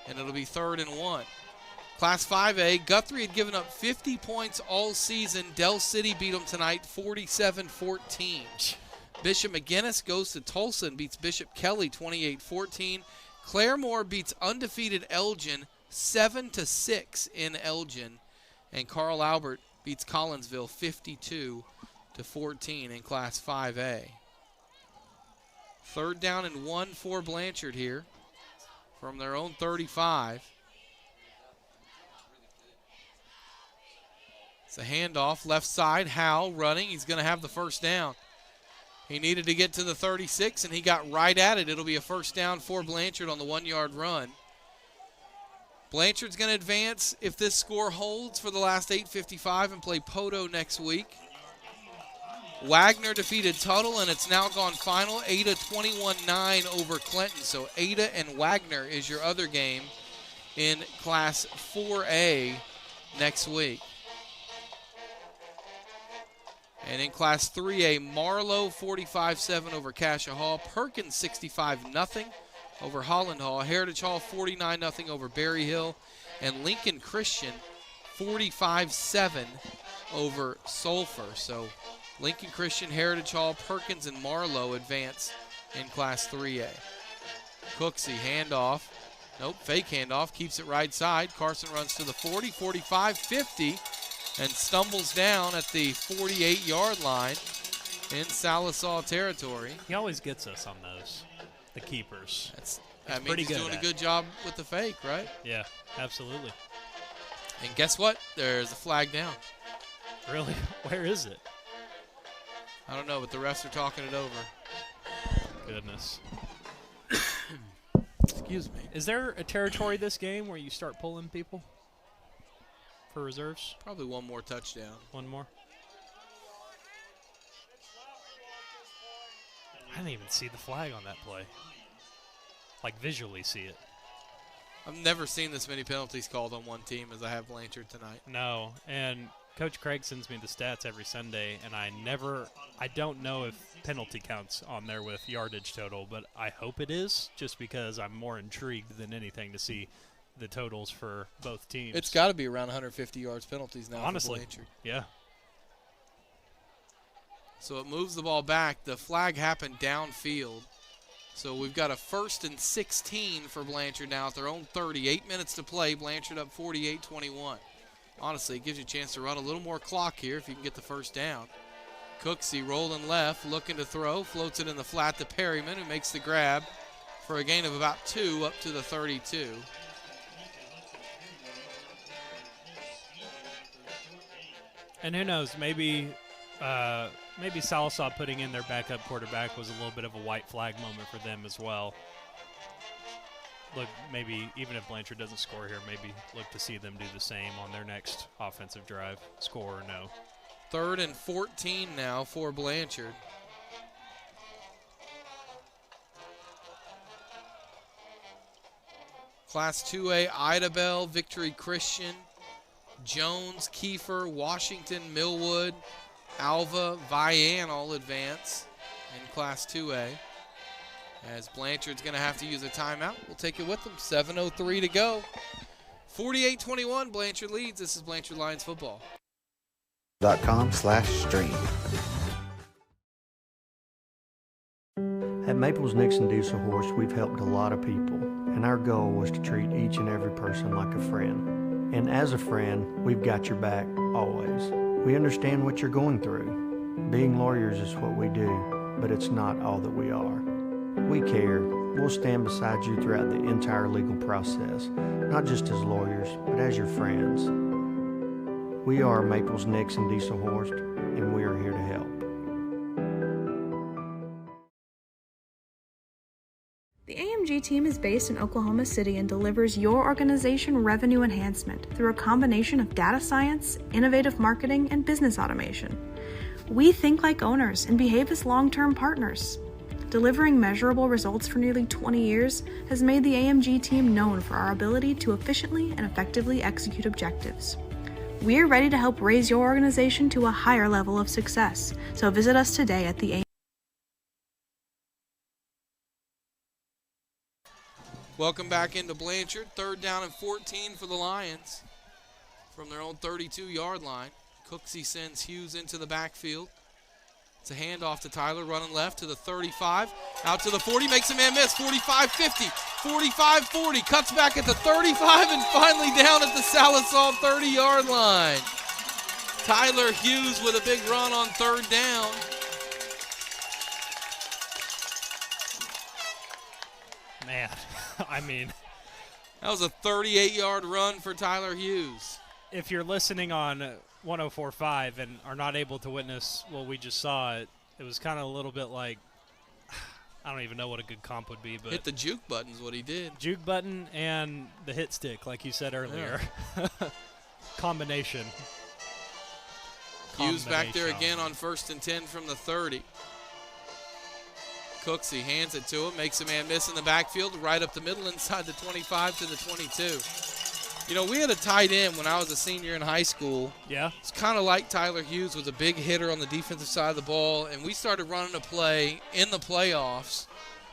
Speaker 7: And it'll be 3rd and 1. Class 5A, Guthrie had given up 50 points all season. Del City beat them tonight 47-14. Bishop McGuinness goes to Tulsa and beats Bishop Kelly 28-14. Claremore beats undefeated Elgin 7-6 in Elgin. And Carl Albert beats Collinsville 52-14 in Class 5A. 3rd down and 1 for Blanchard here from their own 35. It's a handoff, left side, Howe running. He's going to have the first down. He needed to get to the 36, and he got right at it. It'll be a first down for Blanchard on the 1-yard run. Blanchard's going to advance if this score holds for the last 8:55 and play Poto next week. Wagner defeated Tuttle, and it's now gone final, Ada 21-9 over Clinton. So Ada and Wagner is your other game in Class 4A next week. And in Class 3A, Marlow 45-7 over Cassia Hall. Perkins 65-0 over Holland Hall. Heritage Hall 49-0 over Berry Hill. And Lincoln Christian 45-7 over Sulphur. So Lincoln Christian, Heritage Hall, Perkins, and Marlow advance in Class 3A. Cooksey, handoff. Nope, fake handoff. Keeps it right side. Carson runs to the 40, 45, 50. And stumbles down at the 48-yard line in Sallisaw territory.
Speaker 8: He always gets us on those, the keepers.
Speaker 7: I mean, he's doing a good job with the fake, right?
Speaker 8: Yeah, absolutely.
Speaker 7: And guess what? There's a flag down.
Speaker 8: Really? Where is it?
Speaker 7: I don't know, but the refs are talking it over.
Speaker 8: Goodness.
Speaker 7: Excuse me.
Speaker 8: Is there a territory this game where you start pulling people for reserves?
Speaker 7: Probably one more touchdown.
Speaker 8: One more? I didn't even see the flag on that play. Like, visually see it.
Speaker 7: I've never seen this many penalties called on one team as I have Blanchard tonight.
Speaker 8: No, and Coach Craig sends me the stats every Sunday, and I don't know if penalty counts on there with yardage total, but I hope it is, just because I'm more intrigued than anything to see the totals for both teams.
Speaker 7: It's got to be around 150 yards penalties now.
Speaker 8: Honestly,
Speaker 7: for Blanchard.
Speaker 8: yeah.
Speaker 7: So it moves the ball back. The flag happened downfield. So we've got a 1st and 16 for Blanchard now at their own 30. 8 minutes to play. Blanchard up 48-21. Honestly, it gives you a chance to run a little more clock here if you can get the first down. Cooksey rolling left, looking to throw. Floats it in the flat to Perryman, who makes the grab for a gain of about 2 up to the 32.
Speaker 8: And who knows, maybe Sallisaw putting in their backup quarterback was a little bit of a white flag moment for them as well. Look, maybe even if Blanchard doesn't score here, maybe look to see them do the same on their next offensive drive, score or no.
Speaker 7: 3rd and 14 now for Blanchard. Class 2A, Idabel, Victory Christian, Jones, Kiefer, Washington, Millwood, Alva, Vian all advance in Class 2A. As Blanchard's going to have to use a timeout. We'll take it with them. 7:03 to go. 48-21, Blanchard leads. This is Blanchard Lions football.
Speaker 3: .com/stream.
Speaker 4: At Maples Nixon Diesel Horse, we've helped a lot of people, and our goal was to treat each and every person like a friend. And as a friend, we've got your back always. We understand what you're going through. Being lawyers is what we do, but it's not all that we are. We care. We'll stand beside you throughout the entire legal process, not just as lawyers, but as your friends. We are Maples Nixon Diesel Horse, and we are here to help.
Speaker 5: The AMG team is based in Oklahoma City and delivers your organization revenue enhancement through a combination of data science, innovative marketing, and business automation. We think like owners and behave as long-term partners. Delivering measurable results for nearly 20 years has made the AMG team known for our ability to efficiently and effectively execute objectives. We're ready to help raise your organization to a higher level of success, so visit us today at the AMG.
Speaker 7: Welcome back into Blanchard. 3rd down and 14 for the Lions from their own 32-yard line. Cooksey sends Hughes into the backfield. It's a handoff to Tyler, running left to the 35, out to the 40, makes a man miss, 45-50, 45-40, cuts back at the 35, and finally down at the Sallisaw 30-yard line. Tyler Hughes with a big run on 3rd down.
Speaker 8: Man, I mean,
Speaker 7: that was a 38-yard run for Tyler Hughes.
Speaker 8: If you're listening on 104.5 and are not able to witness what we just saw, it was kind of a little bit like, I don't even know what a good comp would be, but
Speaker 7: hit the juke button is what he did.
Speaker 8: Juke button and the hit stick, like you said earlier. Yeah. Combination.
Speaker 7: Hughes back there again on 1st and 10 from the 30. Cooksey hands it to him, makes a man miss in the backfield, right up the middle inside the 25 to the 22. You know, we had a tight end when I was a senior in high school.
Speaker 8: Yeah.
Speaker 7: It's kind of like Tyler Hughes, was a big hitter on the defensive side of the ball, and we started running a play in the playoffs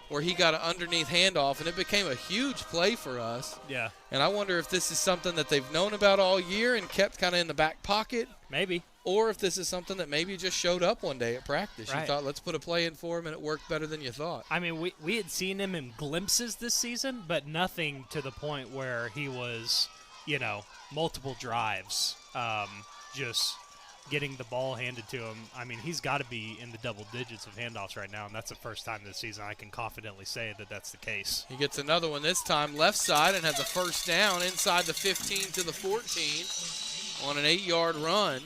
Speaker 7: where he got an underneath handoff, and it became a huge play for us.
Speaker 8: Yeah.
Speaker 7: And I wonder if this is something that they've known about all year and kept kind of in the back pocket.
Speaker 8: Maybe.
Speaker 7: Or if this is something that maybe just showed up one day at practice.
Speaker 8: Right.
Speaker 7: You thought, let's put a play in for him, and it worked better than you thought.
Speaker 8: I mean, we had seen him in glimpses this season, but nothing to the point where he was, you know, multiple drives, just getting the ball handed to him. I mean, he's got to be in the double digits of handoffs right now, and that's the first time this season I can confidently say that that's the case.
Speaker 7: He gets another one this time left side and has a 1st down inside the 15 to the 14 on an 8-yard run.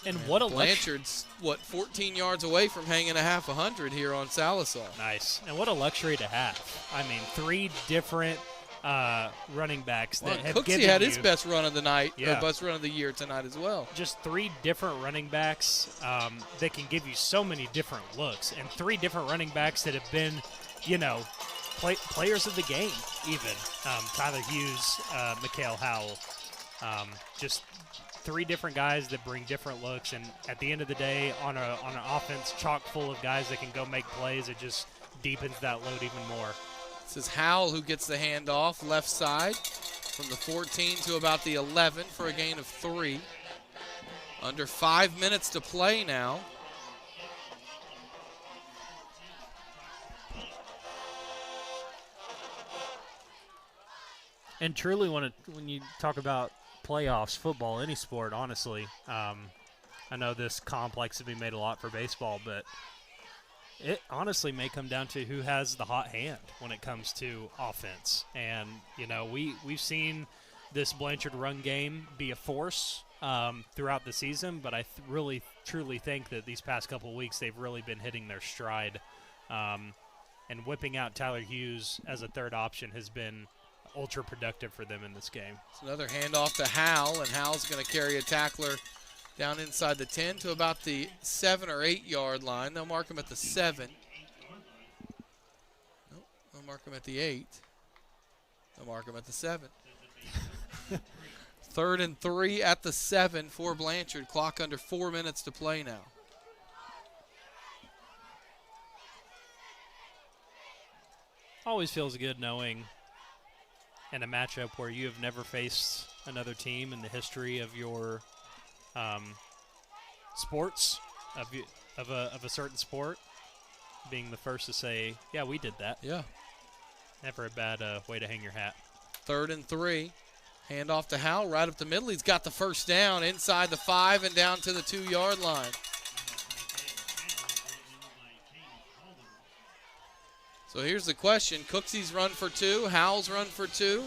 Speaker 8: And what a
Speaker 7: Blanchard's, 14 yards away from hanging a half 100 here on Sallisaw.
Speaker 8: Nice. And what a luxury to have. I mean, 3 different running backs that have
Speaker 7: Cooksey
Speaker 8: given
Speaker 7: had
Speaker 8: you,
Speaker 7: his best run of the night,
Speaker 8: yeah,
Speaker 7: or best run of the year tonight as well.
Speaker 8: Just 3 different running backs that can give you so many different looks, and 3 different running backs that have been, you know, players of the game. even. Tyler Hughes, Mikhail Howell. Just three different guys that bring different looks, and at the end of the day, on an offense chock full of guys that can go make plays, it just deepens that load even more.
Speaker 7: This is Howell who gets the handoff left side from the 14 to about the 11 for a gain of 3. Under 5 minutes to play now.
Speaker 8: And truly, when you talk about playoffs, football, any sport, honestly, I know this complex to be made a lot for baseball, but it honestly may come down to who has the hot hand when it comes to offense. And, you know, we've seen this Blanchard run game be a force throughout the season, but I really, truly think that these past couple of weeks they've really been hitting their stride. And whipping out Tyler Hughes as a third option has been ultra productive for them in this game.
Speaker 7: It's another handoff to Howell, and Howell's going to carry a tackler down inside the 10 to about the 7 or 8 yard line. They'll mark him at the 7. Nope, they'll mark him at the 8. They'll mark him at the 7. 3rd and 3 at the 7 for Blanchard. Clock under 4 minutes to play now.
Speaker 8: Always feels good knowing in a matchup where you have never faced another team in the history of your sports, of a certain sport, being the first to say, yeah, we did that.
Speaker 7: Yeah.
Speaker 8: Never a bad way to hang your hat.
Speaker 7: 3rd and 3. Hand off to Howell right up the middle. He's got the first down inside the 5 and down to the 2 yard line. So here's the question. Cooksy's run for 2. Howell's run for 2.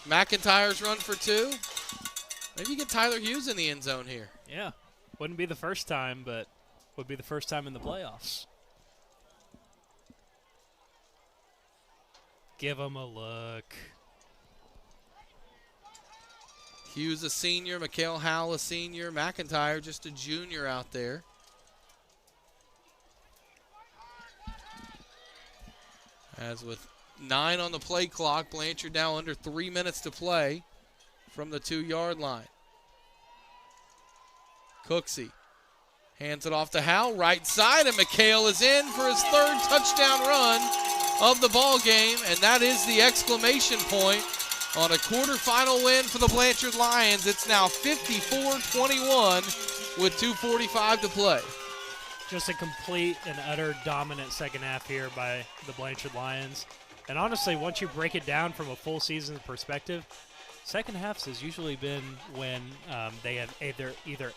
Speaker 7: McIntyre's run for 2. Maybe you get Tyler Hughes in the end zone here.
Speaker 8: Yeah. Wouldn't be the first time, but would be the first time in the playoffs. Give him a look.
Speaker 7: Hughes a senior, Mikhail Howell a senior, McIntyre just a junior out there. As with 9 on the play clock, Blanchard now under 3 minutes to play from the 2 yard line. Cooksey hands it off to Howell, right side, and Mikhail is in for his 3rd touchdown run of the ball game, and that is the exclamation point on a quarterfinal win for the Blanchard Lions. It's now 54-21 with 2:45 to play.
Speaker 8: Just a complete and utter dominant second half here by the Blanchard Lions. And honestly, once you break it down from a full season perspective, second halves has usually been when they have either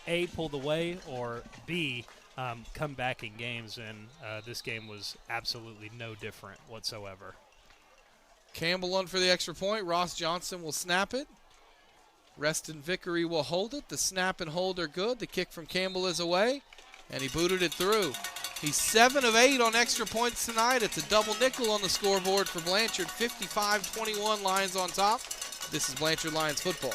Speaker 8: A, pulled away, or B, come back in games. And this game was absolutely no different whatsoever.
Speaker 7: Campbell on for the extra point. Ross Johnson will snap it. Reston Vickery will hold it. The snap and hold are good. The kick from Campbell is away, and he booted it through. He's 7 of 8 on extra points tonight. It's a double nickel on the scoreboard for Blanchard. 55-21, Lions on top. This is Blanchard Lions football.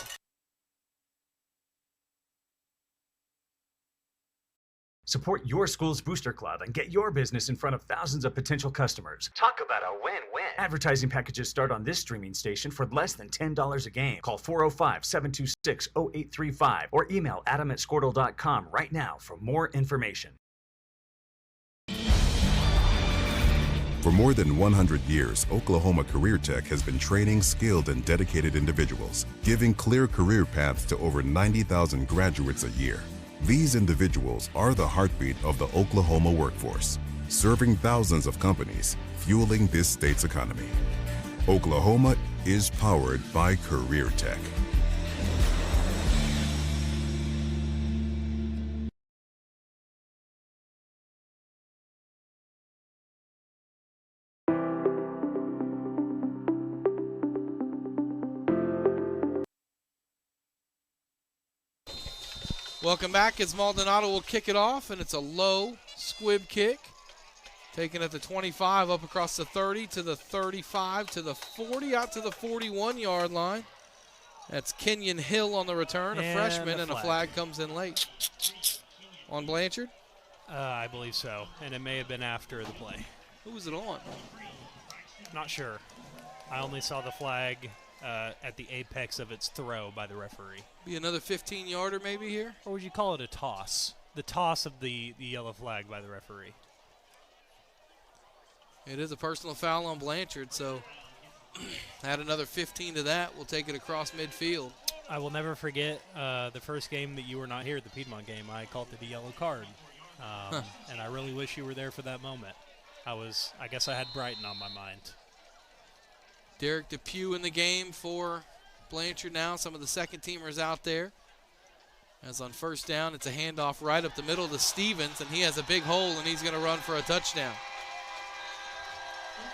Speaker 1: Support your school's booster club and get your business in front of thousands of potential customers. Talk about a win-win. Advertising packages start on this streaming station for less than $10 a game. Call 405-726-0835 or email adam@squirtle.com right now for more information.
Speaker 2: For more than 100 years, Oklahoma Career Tech has been training skilled and dedicated individuals, giving clear career paths to over 90,000 graduates a year. These individuals are the heartbeat of the Oklahoma workforce, serving thousands of companies, fueling this state's economy. Oklahoma is powered by Career Tech.
Speaker 7: Welcome back as Maldonado will kick it off, and it's a low squib kick. Taken at the 25, up across the 30 to the 35 to the 40, out to the 41-yard line. That's Kenyon Hill on the return, a freshman, and a flag comes in late. On Blanchard?
Speaker 8: I believe so, and it may have been after the play.
Speaker 7: Who was it on?
Speaker 8: Not sure. I only saw the flag at the apex of its throw by the referee.
Speaker 7: Be another 15-yarder maybe here?
Speaker 8: Or would you call it a toss? The toss of the yellow flag by the referee.
Speaker 7: It is a personal foul on Blanchard, so add another 15 to that. We'll take it across midfield.
Speaker 8: I will never forget the first game that you were not here at the Piedmont game. I called it a yellow card, and I really wish you were there for that moment. I guess I had Brighton on my mind.
Speaker 7: Derek Depew in the game for Blanchard now. Some of the second teamers out there. As on first down, it's a handoff right up the middle to Stevens, and he has a big hole, and he's going to run for a touchdown.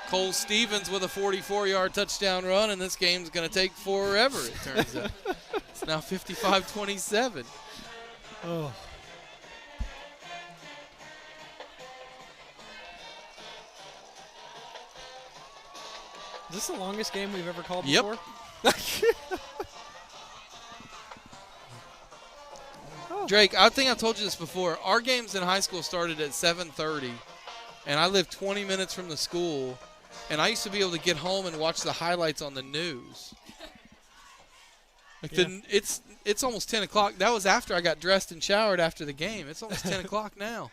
Speaker 7: Cole Stevens with a 44-yard touchdown run, and this game's going to take forever, it turns out. It's now 55-27.
Speaker 8: Oh. Is this the longest game we've ever called before?
Speaker 7: Drake, I think I told you this before. Our games in high school started at 7:30, and I lived 20 minutes from the school, and I used to be able to get home and watch the highlights on the news. It's almost 10 o'clock. That was after I got dressed and showered after the game. It's almost 10 o'clock now.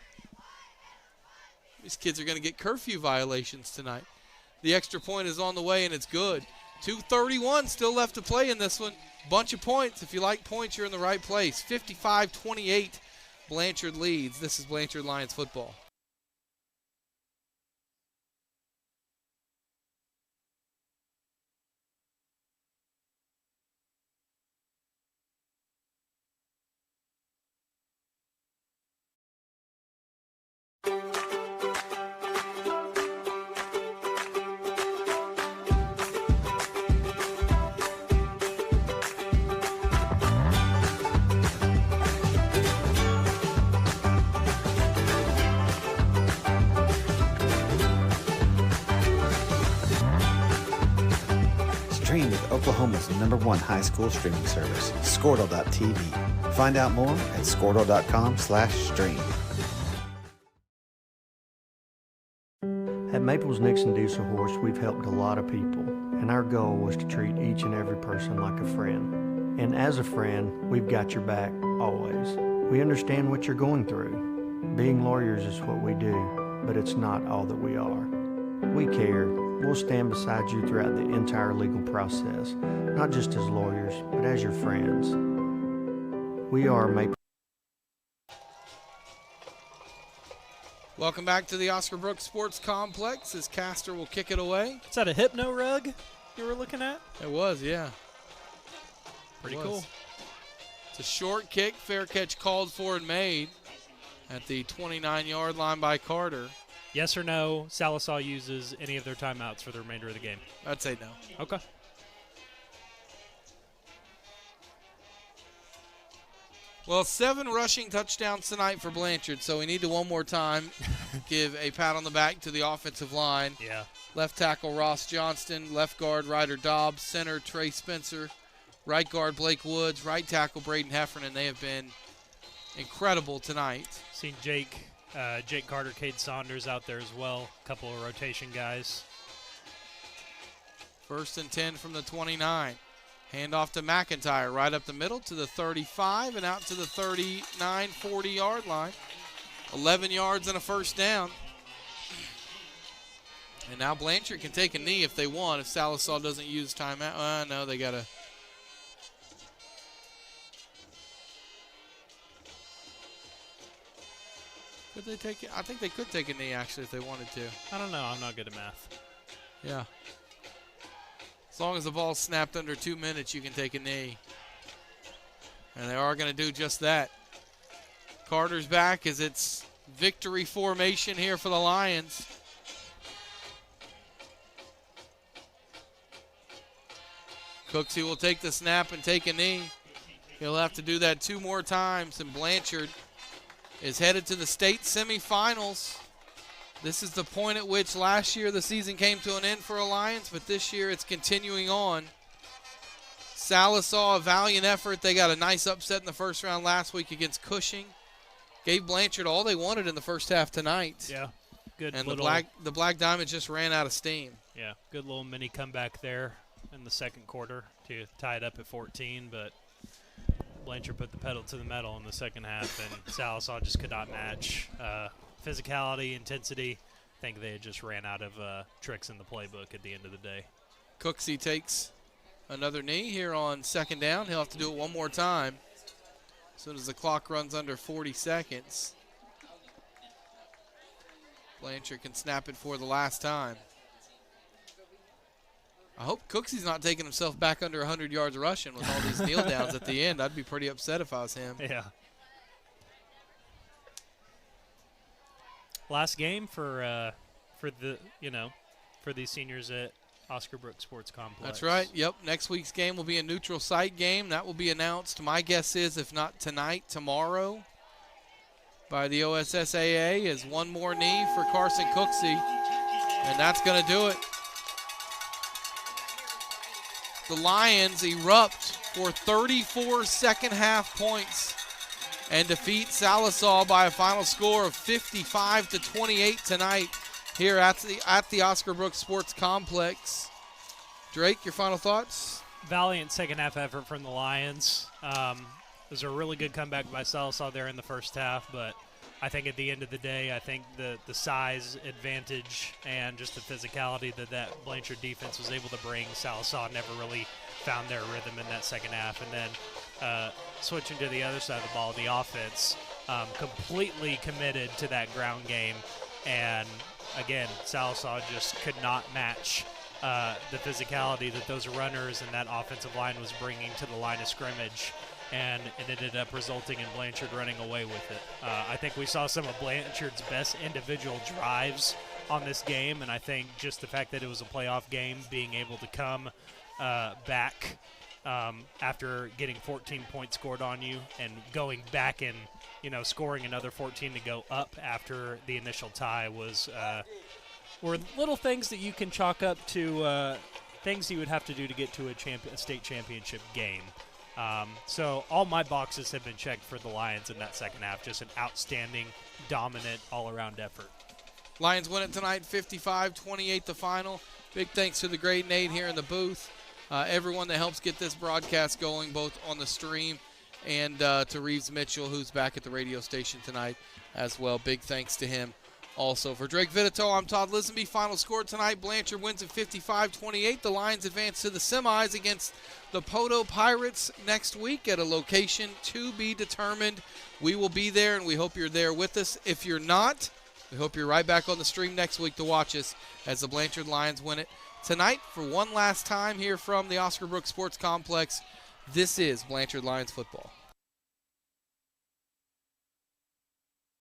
Speaker 7: These kids are going to get curfew violations tonight. The extra point is on the way, and it's good. 2:31 still left to play in this one. Bunch of points. If you like points, you're in the right place. 55-28, Blanchard leads. This is Blanchard Lions football.
Speaker 3: Stream with Oklahoma's #1 high school streaming service, Squirtle.tv. Find out more at Squirtle.com/stream.
Speaker 4: At Maples Nixon Diesel Horse, we've helped a lot of people, and our goal was to treat each and every person like a friend. And as a friend, we've got your back always. We understand what you're going through. Being lawyers is what we do, but it's not all that we are. We care. We'll stand beside you throughout the entire legal process, not just as lawyers, but as your friends. We are Maple.
Speaker 7: Welcome back to the Oscar Brooks Sports Complex as Castor will kick it away.
Speaker 8: Is that a hypno rug you were looking at?
Speaker 7: It was, yeah.
Speaker 8: Pretty cool.
Speaker 7: It's a short kick, fair catch called for and made at the 29-yard line by Carter.
Speaker 8: Yes or no, Sallisaw uses any of their timeouts for the remainder of the game?
Speaker 7: I'd say no.
Speaker 8: Okay.
Speaker 7: Well, 7 rushing touchdowns tonight for Blanchard, so we need to one more time give a pat on the back to the offensive line.
Speaker 8: Yeah.
Speaker 7: Left tackle Ross Johnston, left guard Ryder Dobbs, center Trey Spencer, right guard Blake Woods, right tackle Braden Heffernan. They have been incredible tonight.
Speaker 8: Seen Jake Carter, Cade Saunders out there as well. A couple of rotation guys.
Speaker 7: 1st and 10 from the 29. Handoff to McIntyre right up the middle to the 35 and out to the 39, 40-yard line. 11 yards and a first down. And now Blanchard can take a knee if they want, if Sallisaw doesn't use timeout. No, they got to. Could they take it? I think they could take a knee, actually, if they wanted to.
Speaker 8: I don't know. I'm not good at math.
Speaker 7: Yeah. As long as the ball's snapped under 2 minutes, you can take a knee. And they are going to do just that. Carter's back as it's victory formation here for the Lions. Cooksey will take the snap and take a knee. He'll have to do that 2 more times, and Blanchard is headed to the state semifinals. This is the point at which last year the season came to an end for Alliance, but this year it's continuing on. Sallisaw, a valiant effort. They got a nice upset in the first round last week against Cushing. Gave Blanchard all they wanted in the first half tonight.
Speaker 8: Yeah. good.
Speaker 7: And
Speaker 8: little,
Speaker 7: the Black Diamonds just ran out of steam.
Speaker 8: Yeah, good little mini comeback there in the second quarter to tie it up at 14, but Blanchard put the pedal to the metal in the second half, and Sallisaw just could not match physicality, intensity. I think they just ran out of tricks in the playbook at the end of the day.
Speaker 7: Cooksey takes another knee here on second down. He'll have to do it one more time as soon as the clock runs under 40 seconds. Blanchard can snap it for the last time. I hope Cooksey's not taking himself back under 100 yards rushing with all these kneel downs at the end. I'd be pretty upset if I was him.
Speaker 8: Yeah. Last game for these seniors at Oscar Brooks Sports Complex.
Speaker 7: That's right. Yep. Next week's game will be a neutral site game. That will be announced, my guess is, if not tonight, tomorrow by the OSSAA, is one more knee for Carson Cooksey, and that's going to do it. The Lions erupt for 34 second-half points and defeat Sallisaw by a final score of 55-28 tonight here at the Oscar Brooks Sports Complex. Drake, your final thoughts?
Speaker 8: Valiant second-half effort from the Lions. It was a really good comeback by Sallisaw there in the first half, but I think at the end of the day, I think the size advantage and just the physicality that Blanchard defense was able to bring, Sallisaw never really found their rhythm in that second half. And then switching to the other side of the ball, the offense completely committed to that ground game. And, again, Sallisaw just could not match the physicality that those runners and that offensive line was bringing to the line of scrimmage. And it ended up resulting in Blanchard running away with it. I think we saw some of Blanchard's best individual drives on this game, and I think just the fact that it was a playoff game, being able to come back after getting 14 points scored on you and going back and, scoring another 14 to go up after the initial tie were little things that you can chalk up to things you would have to do to get to a state championship game. So all my boxes have been checked for the Lions in that second half. Just an outstanding, dominant, all-around effort.
Speaker 7: Lions win it tonight, 55-28 the final. Big thanks to the great Nate here in the booth. Everyone that helps get this broadcast going, both on the stream and to Reeves Mitchell, who's back at the radio station tonight as well. Big thanks to him also. For Drake Vitito, I'm Todd Lisenby. Final score tonight, Blanchard wins at 55-28. The Lions advance to the semis against the Poto Pirates next week at a location to be determined. We will be there, and we hope you're there with us. If you're not, we hope you're right back on the stream next week to watch us as the Blanchard Lions win it tonight for one last time here from the Oscar Brooks Sports Complex. This is Blanchard Lions football.